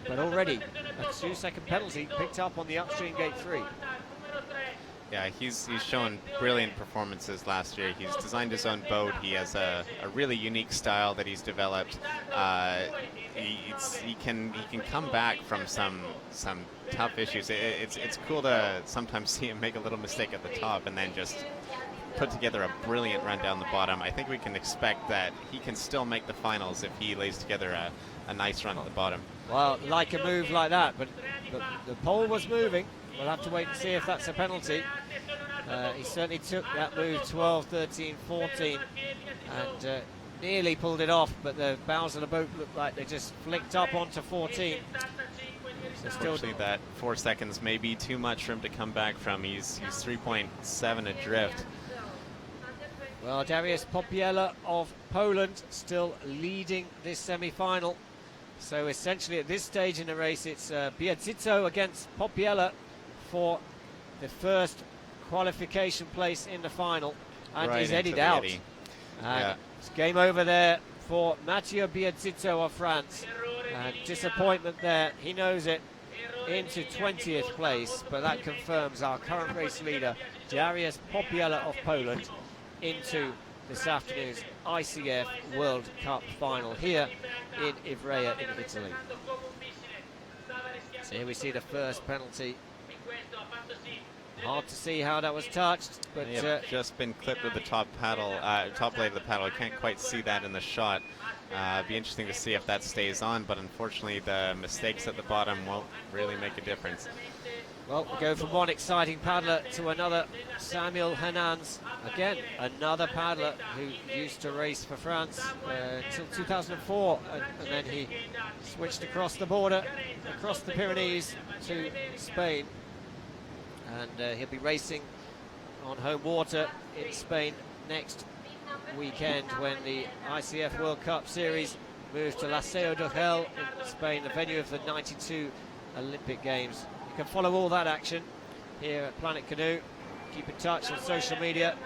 but already a 2-second penalty picked up on the upstream gate 3. Yeah, he's shown brilliant performances last year. He's designed his own boat. He has a really unique style that he's developed. He can come back from some tough issues. It's cool to sometimes see him make a little mistake at the top and then just put together a brilliant run down the bottom. I think we can expect that he can still make the finals if he lays together a nice run at the bottom. Well, like a move like that, but the pole was moving. We'll have to wait and see if that's a penalty. He certainly took that move 12, 13, 14 and nearly pulled it off, but the bows of the boat looked like they just flicked up onto 14. So still that 4 seconds may be too much for him to come back from. He's 3.7 adrift. Well, Dariusz Popiela of Poland still leading this semi-final. So essentially at this stage in the race, it's Biazizzo against Popiela for the first qualification place in the final, and right, he's eddied out. Yeah. It's game over there for Mathieu Biazizzo of France. Disappointment there, he knows it, into 20th place, but that confirms our current race leader, Dariusz Popiela of Poland, into this afternoon's ICF World Cup final here in Ivrea in Italy. So here we see the first penalty. Hard to see how that was touched, but just been clipped with the top paddle, top blade of the paddle. I can't quite see that in the shot. Be interesting to see if that stays on, but unfortunately the mistakes at the bottom won't really make a difference. Well, we go from one exciting paddler to another. Samuel Hernandez, again, another paddler who used to race for France until 2004, and then he switched across the border, across the Pyrenees to Spain. And he'll be racing on home water in Spain next weekend when the ICF World Cup Series moves to La Seu d'Urgell in Spain, the venue of the 92 Olympic Games. You can follow all that action here at Planet Canoe. Keep in touch on social media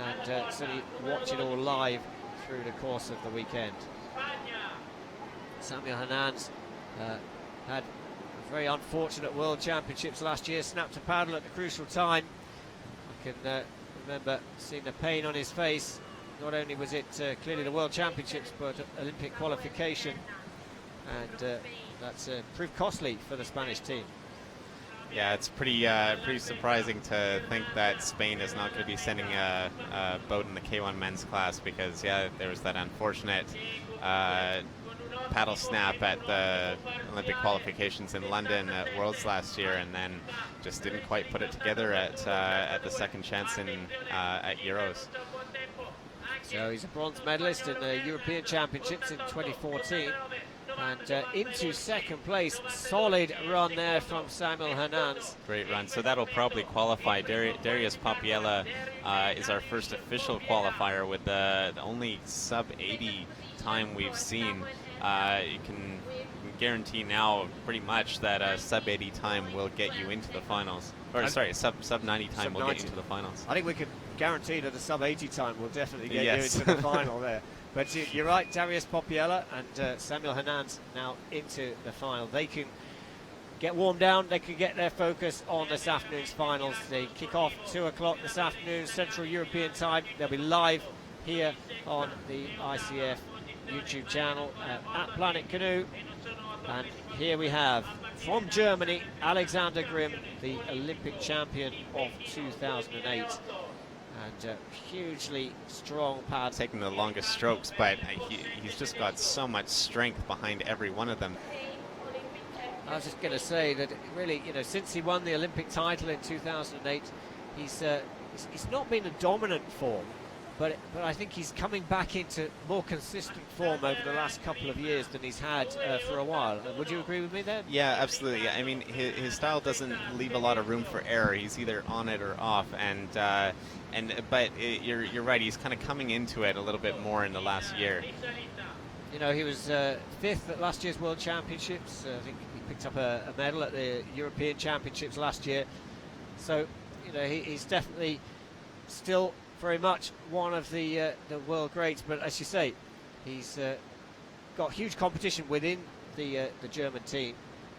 and certainly watch it all live through the course of the weekend. Samuel Hernandez had a very unfortunate World Championships last year, snapped a paddle at the crucial time. I can remember seeing the pain on his face. Not only was it clearly the World Championships, but Olympic qualification, and that's proved costly for the Spanish team. Yeah, it's pretty surprising to think that Spain is not going to be sending a boat in the K1 men's class, because there was that unfortunate paddle snap at the Olympic qualifications in London at Worlds last year, and then just didn't quite put it together at the second chance at Euros. So he's a bronze medalist in the European Championships in 2014. And into second place. Solid run there from Samuel Hernandez. Great run. So that'll probably qualify. Dariusz Popiela is our first official qualifier with the only sub-80 time we've seen. You can guarantee now pretty much that a sub-80 time will get you into the finals. Or sorry, sub-90 time will get you into the finals. I think we could guarantee that a sub-80 time will definitely get Yes. you into the final there. But you're right, Darius Popiela and Samuel Hernandez now into the final. They can get warmed down, they can get their focus on this afternoon's finals. They kick off 2 o'clock this afternoon, Central European time. They'll be live here on the ICF YouTube channel at Planet Canoe. And here we have, from Germany, Alexander Grimm, the Olympic champion of 2008. And hugely strong pad. Taking the longest strokes, but he's just got so much strength behind every one of them. I was just going to say that really, you know, since he won the Olympic title in 2008, he's not been a dominant form, but I think he's coming back into more consistent form over the last couple of years than he's had for a while. Would you agree with me there? Yeah, absolutely. I mean, his style doesn't leave a lot of room for error. He's either on it or off, but you're right. He's kind of coming into it a little bit more in the last year. You know, he was fifth at last year's World Championships. I think he picked up a medal at the European Championships last year. So, you know, he's definitely still very much one of the world greats. But as you say, he's got huge competition within the German team.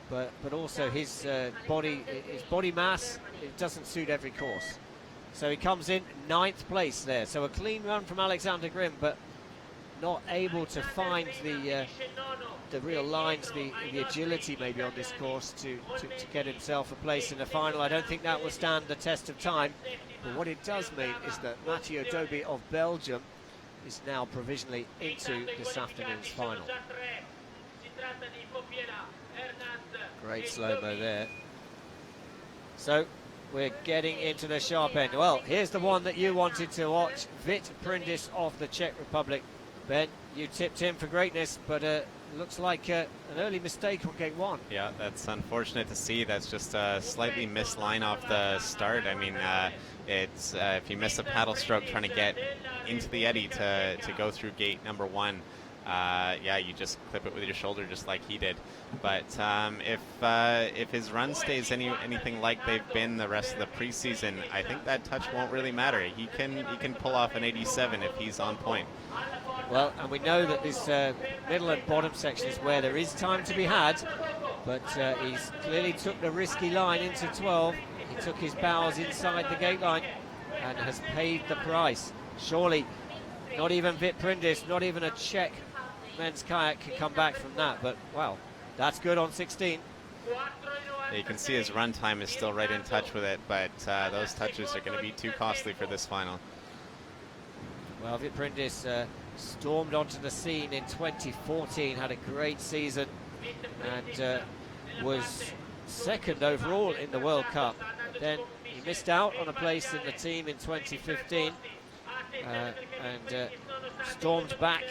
But also his body mass, it doesn't suit every course. So he comes in 9th place there. So a clean run from Alexander Grimm, but not able to find the real lines, the agility maybe on this course to get himself a place in the final. I don't think that will stand the test of time. But what it does mean is that Matteo Dobi of Belgium is now provisionally into this afternoon's final. Great slow-mo there. So we're getting into the sharp end. Well, here's the one that you wanted to watch. Vit Prindis of the Czech Republic. Ben, you tipped him for greatness, but looks like an early mistake on gate 1. Yeah, that's unfortunate to see. That's just a slightly missed line off the start. I mean, it's if you miss a paddle stroke trying to get into the eddy to go through gate number 1, yeah, you just clip it with your shoulder just like he did. But if his run stays anything like they've been the rest of the preseason, I think that touch won't really matter. He can pull off an 87 if he's on point. Well, and we know that this middle and bottom section is where there is time to be had, but he's clearly took the risky line into 12. He took his bows inside the gate line and has paid the price. Surely not even Vit Prindis, not even a Czech men's kayak can come back from that, but wow, that's good on 16. You can see his run time is still right in touch with it, but those touches are going to be too costly for this final. Well, Vit Prindis stormed onto the scene in 2014, had a great season, and was second overall in the World Cup. Then he missed out on a place in the team in 2015, and stormed back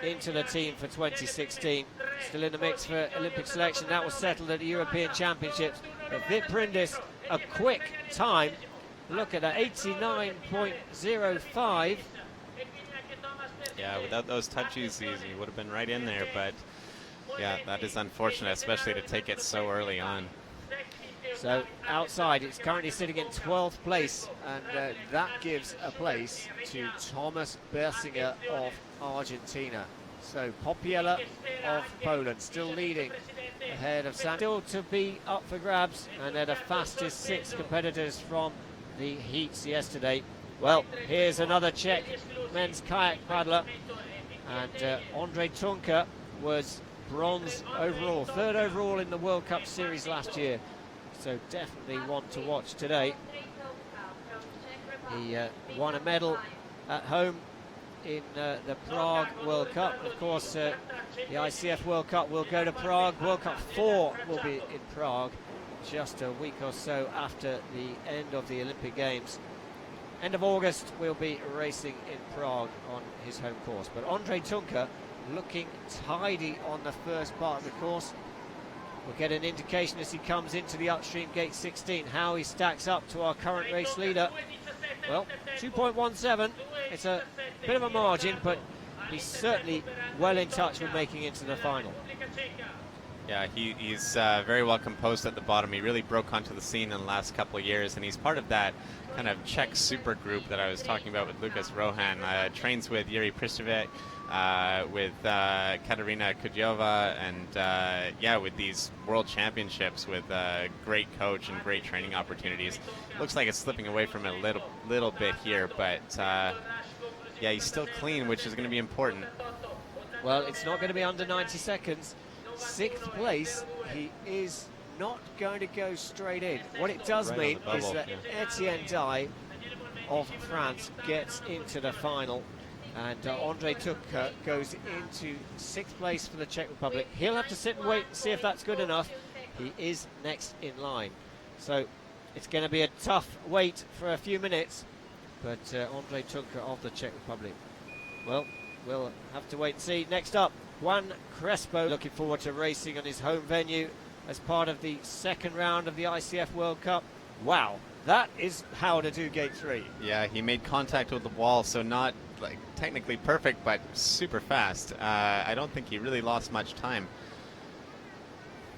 into the team for 2016. Still in the mix for Olympic selection. That was settled at the European Championships. But Vit Prindis, a quick time. Look at that, 89.05. Yeah, without those touches, he would have been right in there, but yeah, that is unfortunate, especially to take it so early on. So outside, it's currently sitting in 12th place, and that gives a place to Thomas Bersinger of Argentina. So Popiela of Poland still leading ahead of Sam. Still to be up for grabs, and they're the fastest 6 competitors from the heats yesterday. Well, here's another Czech men's kayak paddler, and Ondrej Tunka was bronze overall, 3rd overall in the World Cup Series last year, so definitely one to watch today. He won a medal at home in the Prague World Cup. Of course, the ICF World Cup will go to Prague. World Cup 4 will be in Prague just a week or so after the end of the Olympic Games. End of August, we'll be racing in Prague on his home course. But Ondrej Tunka looking tidy on the first part of the course. We'll get an indication as he comes into the upstream gate 16 how he stacks up to our current race leader. Well, 2.17. It's a bit of a margin, but he's certainly well in touch with making into the final. Yeah, he's very well composed at the bottom. He really broke onto the scene in the last couple of years, and he's part of that kind of Czech super group that I was talking about with Lucas Rohan. Trains with Jiří Pristovic, with Katerina Kudyova, and yeah, with these world championships, with a great coach and great training opportunities. Looks like it's slipping away from it a little bit here, but yeah, he's still clean, which is going to be important. Well, it's not going to be under 90 seconds. 6th place, he is not going to go straight in. What it does Right mean on the is bubble, that Etienne Dye of France gets into the final, and Andre Tucker goes into 6th place for the Czech Republic. He'll have to sit and wait and see if that's good enough. He is next in line. So it's going to be a tough wait for a few minutes, but Andre Tucker of the Czech Republic, well, we'll have to wait and see. Next up, Juan Crespo, looking forward to racing on his home venue as part of the 2nd round of the ICF World Cup. Wow, that is how to do gate 3. Yeah, he made contact with the wall, so not like technically perfect, but super fast. I don't think he really lost much time.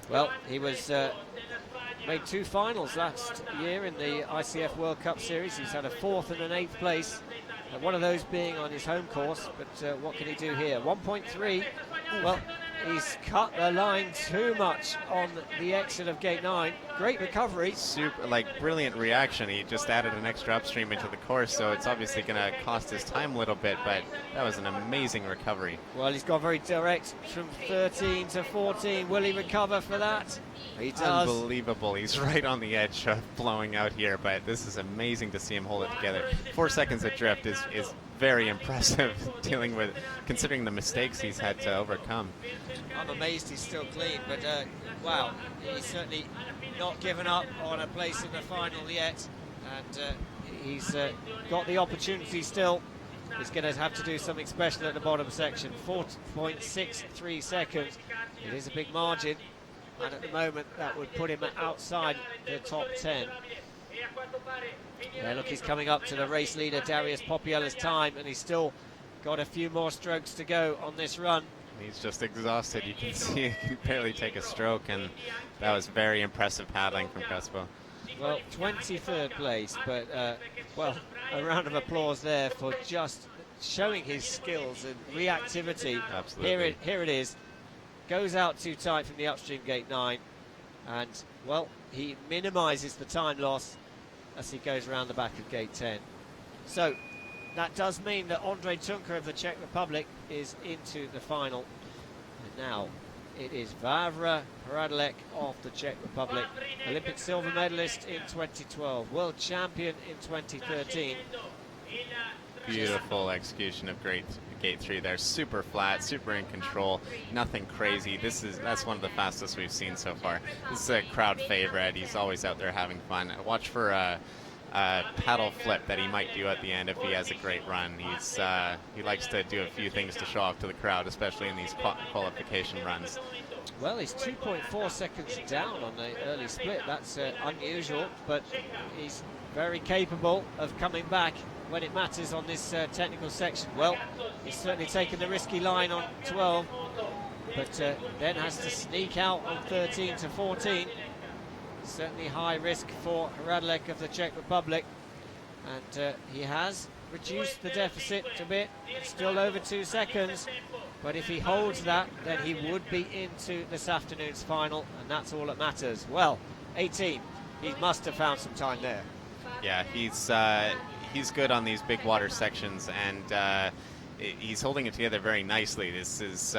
Well, he was made 2 finals last year in the ICF World Cup Series. He's had a 4th and an 8th place, one of those being on his home course, but what can he do here? 1.3, well, he's cut the line too much on the exit of gate 9. Great recovery. Super, like, brilliant reaction. He just added an extra upstream into the course, so it's obviously going to cost his time a little bit, but that was an amazing recovery. Well, he's gone very direct from 13 to 14. Will he recover for that? He does. Unbelievable. He's right on the edge of blowing out here, but this is amazing to see him hold it together. 4 seconds adrift is very impressive, dealing with, considering the mistakes he's had to overcome. I'm amazed he's still clean, but wow, he's certainly not given up on a place in the final yet, and he's got the opportunity still. He's going to have to do something special at the bottom section. 4.63 seconds. It is a big margin, and at the moment that would put him outside the top 10. Yeah, look, he's coming up to the race leader Darius Popiella's time, and he's still got a few more strokes to go on this run. He's just exhausted. You can see he can barely take a stroke, and that was very impressive paddling from Crespo. Well, 23rd place, but well, a round of applause there for just showing his skills and reactivity. Absolutely. Here it is. Goes out too tight from the upstream gate 9, and well, he minimises the time loss as he goes around the back of gate 10. So that does mean that Andre Tunker of the Czech Republic is into the final. And now it is Vavra Hradilek of the Czech Republic, Olympic silver medalist in 2012, world champion in 2013. Beautiful execution of gate 3 there. Super flat, super in control, nothing crazy. That's one of the fastest we've seen so far. This is a crowd favorite. He's always out there having fun. Watch for a paddle flip that he might do at the end if he has a great run. He likes to do a few things to show off to the crowd, especially in these qualification runs. Well, he's 2.4 seconds down on the early split. That's unusual, but he's very capable of coming back when it matters on this technical section. Well, he's certainly taken the risky line on 12, but then has to sneak out on 13 to 14. Certainly high risk for Hradilek of the Czech Republic, and he has reduced the deficit a bit. It's still over 2 seconds, but if he holds that, then he would be into this afternoon's final, and that's all that matters. Well, 18, he must have found some time there. Yeah, he's good on these big water sections, and he's holding it together very nicely. This is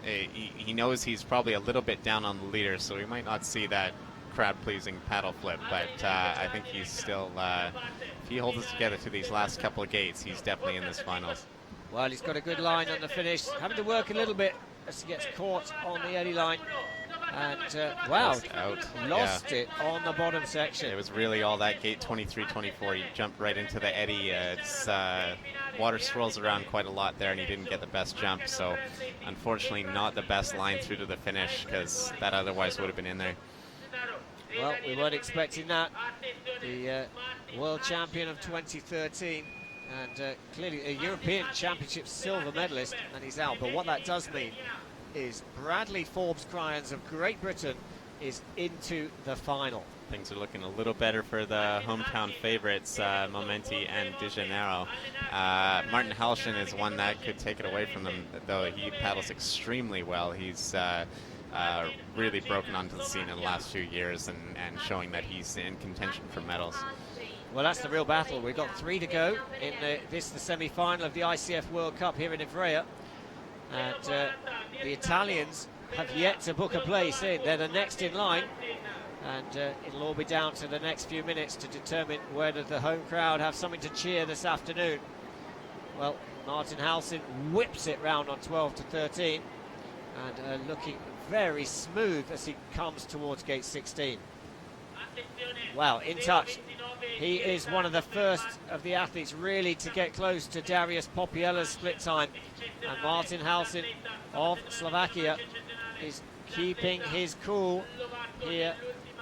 he knows he's probably a little bit down on the leader, so we might not see that crowd-pleasing paddle flip, but I think he's still, if he holds it together to these last couple of gates, he's definitely in this finals. Well, he's got a good line on the finish, having to work a little bit as he gets caught on the eddy line, and wow, lost it on the bottom section. It was really all that gate 23-24. He jumped right into the eddy. Water swirls around quite a lot there, and he didn't get the best jump, so unfortunately not the best line through to the finish, because that otherwise would have been in there. Well, we weren't expecting that. The world champion of 2013, and clearly a European Championship silver medalist, and he's out. But what that does mean is Bradley Forbes-Cryans of Great Britain is into the final. Things are looking a little better for the hometown favorites, Momenti and De Janeiro. Martin Halshin is one that could take it away from them, though he paddles extremely well. He's really broken onto the scene in the last few years and showing that he's in contention for medals. Well, that's the real battle. We've got 3 to go in the semi-final of the ICF World Cup here in Ivrea. And the Italians have yet to book a place in. They're the next in line. And it'll all be down to the next few minutes to determine whether the home crowd have something to cheer this afternoon. Well, Martin Halshin whips it round on 12 to 13 and looking very smooth as he comes towards gate 16. Wow, in touch. He is one of the first of the athletes really to get close to Darius Popiella's split time. And Martin Halshin of Slovakia is keeping his cool here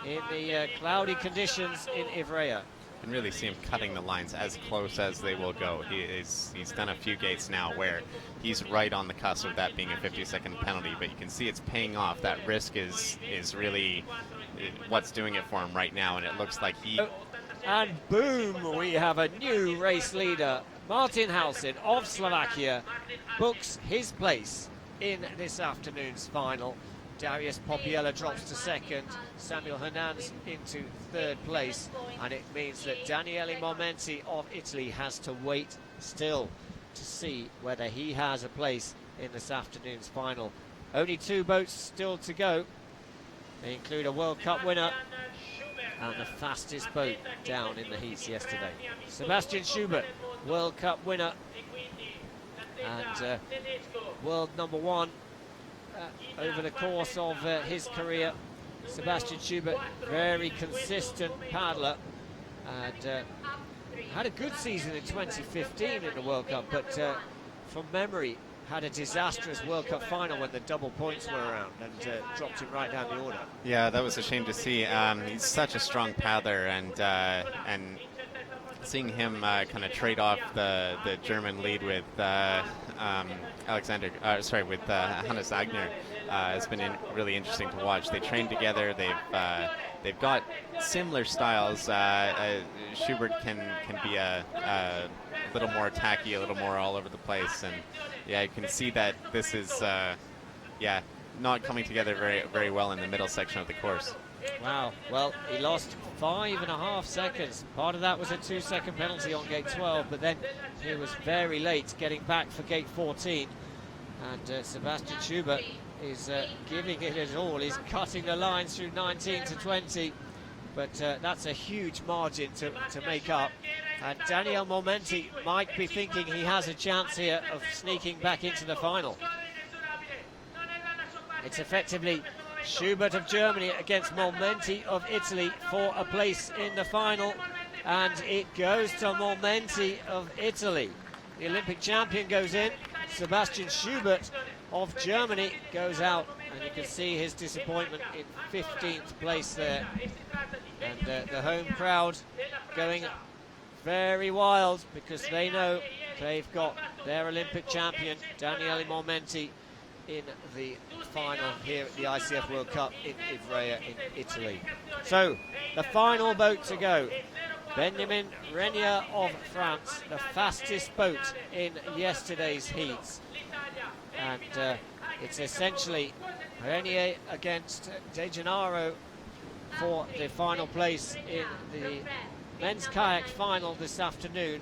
in the cloudy conditions in Ivrea. You can really see him cutting the lines as close as they will go. He's done a few gates now where he's right on the cusp of that being a 50-second penalty, but you can see it's paying off. That risk is really what's doing it for him right now, and it looks like he... And boom, we have a new race leader. Martin Halshin of Slovakia books his place in this afternoon's final. Darius Popiella drops to second, Samuel Hernandez into third place, and it means that Daniele Momenti of Italy has to wait still to see whether he has a place in this afternoon's final. Only 2 boats still to go. They include a World Cup winner and the fastest boat down in the heats yesterday. Sebastian Schubert, World Cup winner and world #1 over the course of his career. Sebastian Schubert, very consistent paddler, and had a good season in 2015 in the World Cup, but from memory had a disastrous World Cup final when the double points were around and dropped him right down the order. Yeah, that was a shame to see. He's such a strong paddler, and seeing him kind of trade off the German lead with Hannes Agner has been really interesting to watch. They train together. They've got similar styles. Schubert can be a little more tacky, a little more all over the place, and yeah, you can see that this is not coming together very well in the middle section of the course. Wow, well, he lost 5.5 seconds. Part of that was a 2-second penalty on gate 12, but then he was very late getting back for gate 14. And Sebastian Schubert is giving it his all. He's cutting the lines through 19 to 20, but that's a huge margin to make up. And Daniele Momenti might be thinking he has a chance here of sneaking back into the final. It's effectively Schubert of Germany against Momenti of Italy for a place in the final, and it goes to Momenti of Italy. The Olympic champion goes in. Sebastian Schubert of Germany goes out, and you can see his disappointment in 15th place there. And the home crowd going very wild because they know they've got their Olympic champion Daniele Momenti in the final here at the ICF World Cup in Ivrea in Italy. So the final boat to go, Benjamin Renier of France, the fastest boat in yesterday's heats, and it's essentially Renier against De Janeiro for the final place in the men's kayak final this afternoon.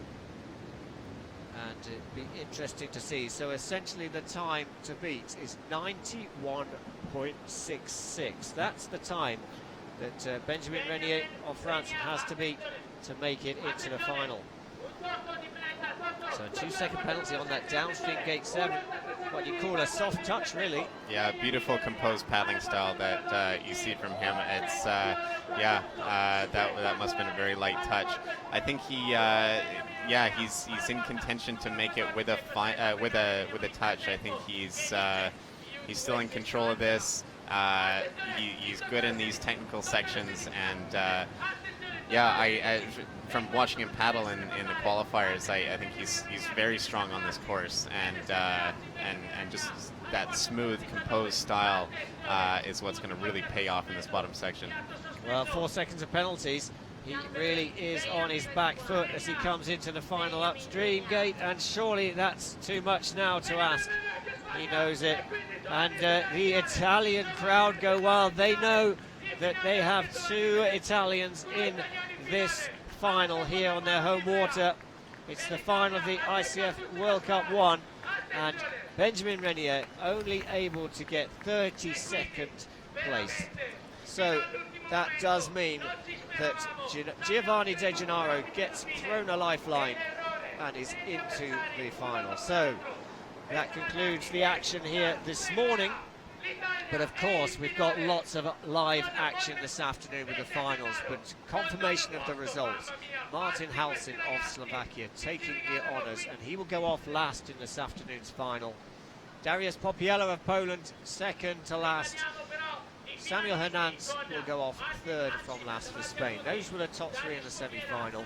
And it'd be interesting to see. So essentially the time to beat is 91.66. That's the time that Benjamin Renier of France has to beat to make it into the final. So a 2-second penalty on that downstream gate 7. What you call a soft touch, really. Yeah, beautiful composed paddling style that you see from him. It's that must have been a very light touch. I think he's in contention to make it with a touch. I think he's still in control of this. He's good in these technical sections, and Yeah, from watching him paddle in the qualifiers, I think he's very strong on this course, and just that smooth, composed style is what's going to really pay off in this bottom section. Well, 4 seconds of penalties. He really is on his back foot as he comes into the final upstream gate, and surely that's too much now to ask. He knows it, and the Italian crowd go wild. They know that they have 2 Italians in this final here on their home water. It's the final of the ICF World Cup 1, and Benjamin Renier only able to get 32nd place. So that does mean that Giovanni De Gennaro gets thrown a lifeline and is into the final. So that concludes the action here this morning. But of course, we've got lots of live action this afternoon with the finals. But confirmation of the results: Martin Halsin of Slovakia taking the honours, and he will go off last in this afternoon's final. Dariusz Popiela of Poland, second to last. Samuel Hernandez will go off third from last for Spain. Those were the top 3 in the semi-final.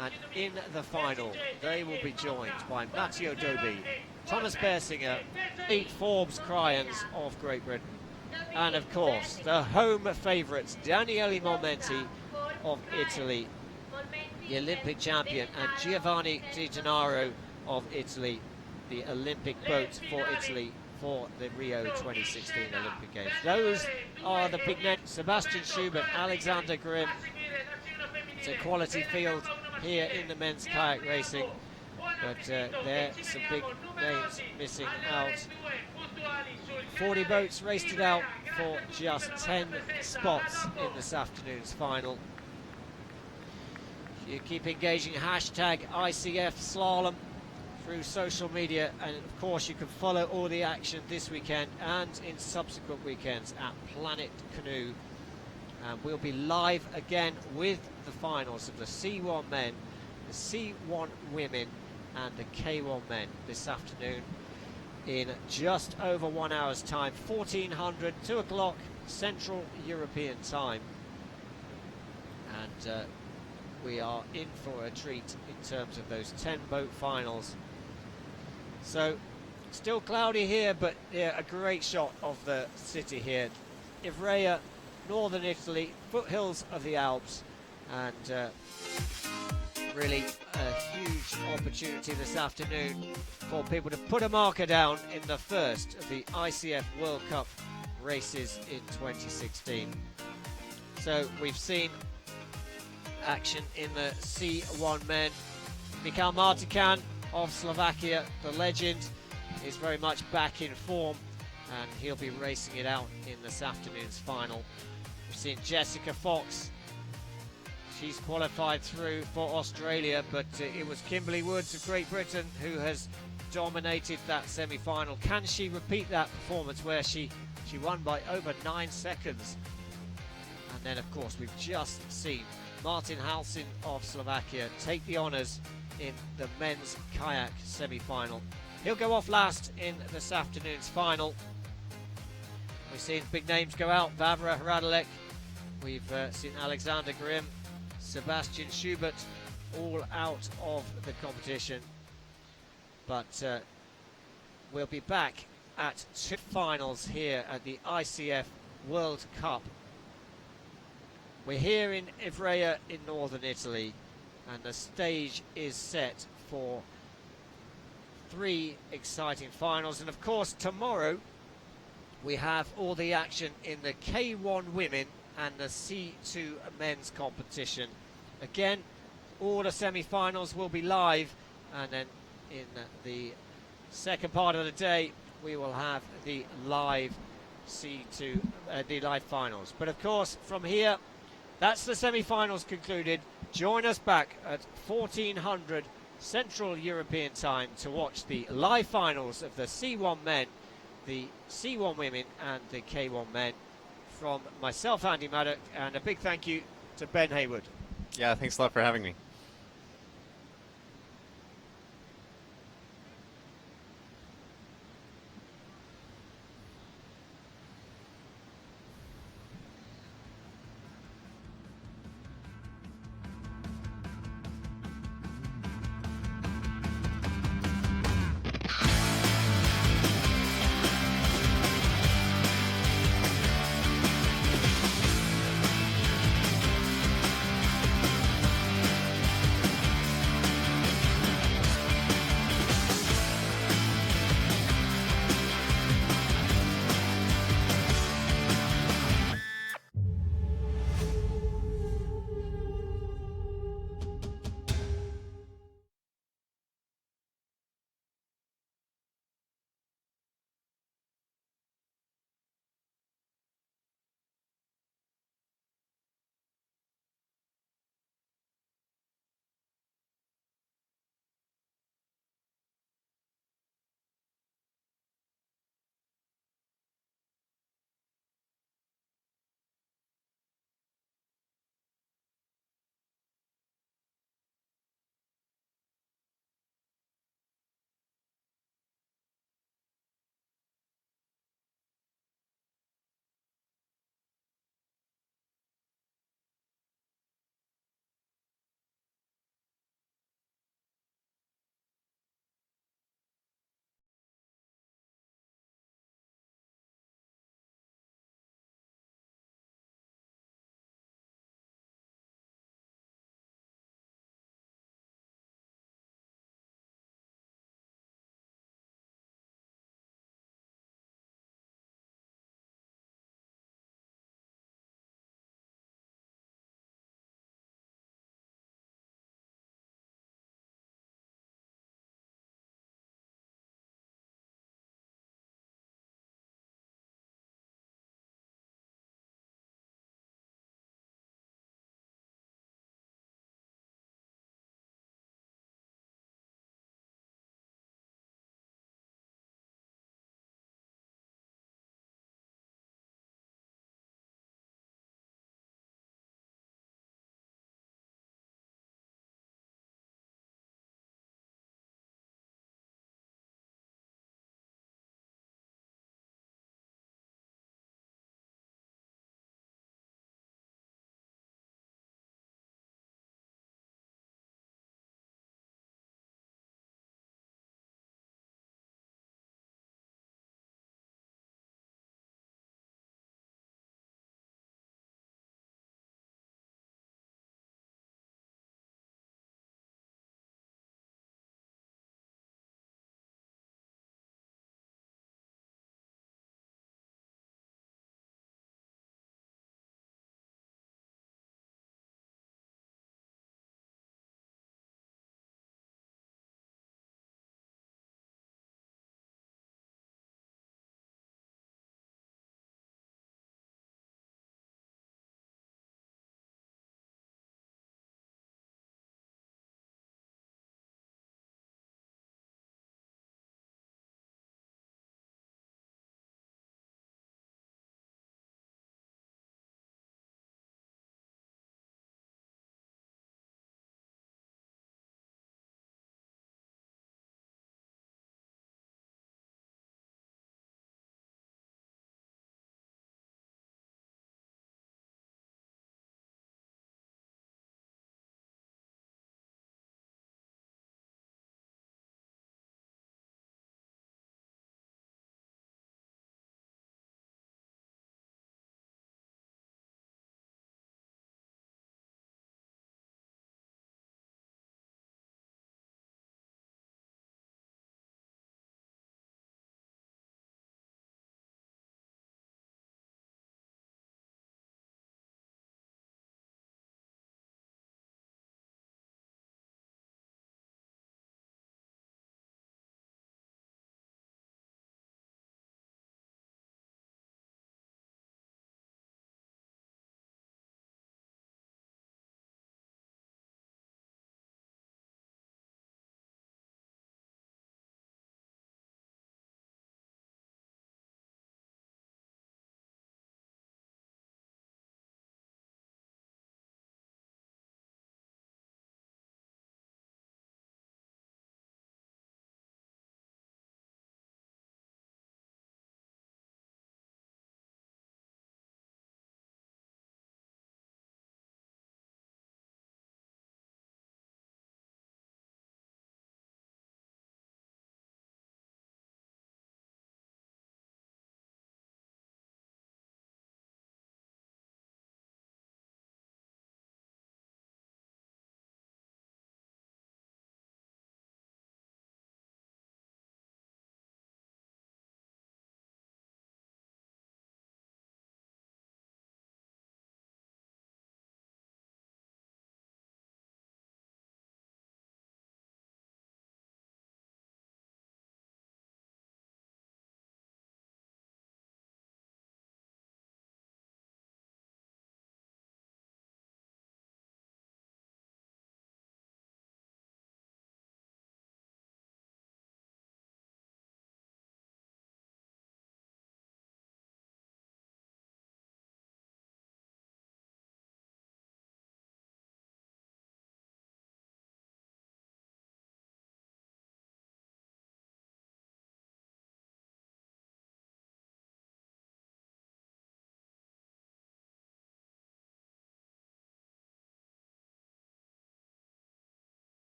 And in the final, they will be joined by Matteo Dobi, Thomas Bersinger, Pete Forbes-Cryans of Great Britain, and of course the home favourites Daniele Momenti of Italy, the Olympic champion, and Giovanni Di Gennaro of Italy, the Olympic boat for Italy for the Rio 2016 Olympic Games. Those are the big names. Sebastian Schubert, Alexander Grimm. It's a quality field here in the men's kayak racing, but there are some big names missing out. 40 boats raced it out for just 10 spots in this afternoon's final. You keep engaging hashtag ICF Slalom through social media, and of course you can follow all the action this weekend and in subsequent weekends at Planet Canoe. And we'll be live again with the finals of the C1 Men, the C1 Women and the K1 Men this afternoon in just over 1 hour's time, 1400, 2 o'clock Central European time. And we are in for a treat in terms of those 10 boat finals. So still cloudy here, but yeah, a great shot of the city here. Ivrea, northern Italy, foothills of the Alps, and really a huge opportunity this afternoon for people to put a marker down in the first of the ICF World Cup races in 2016. So we've seen action in the C1 Men. Michal Martikan of Slovakia, the legend, is very much back in form, and he'll be racing it out in this afternoon's final. We've seen Jessica Fox. She's qualified through for Australia, but it was Kimberly Woods of Great Britain who has dominated that semi-final. Can she repeat that performance where she won by over 9 seconds? And then, of course, we've just seen Martin Halsin of Slovakia take the honours in the men's kayak semi-final. He'll go off last in this afternoon's final. We've seen big names go out. Vavra Radilek. We've seen Alexander Grimm, Sebastian Schubert, all out of the competition. But we'll be back at 2 finals here at the ICF World Cup. We're here in Ivrea in northern Italy, and the stage is set for 3 exciting finals. And of course tomorrow we have all the action in the K1 Women and the C2 Men's competition. Again, all the semi-finals will be live, and then in the second part of the day we will have the live C2, the live finals. But of course from here, that's the semi-finals concluded. Join us back at 1400 Central European time to watch the live finals of the C1 Men, the C1 Women and the K1 Men. From myself, Andy Maddock, and a big thank you to Ben Hayward. Yeah, thanks a lot for having me.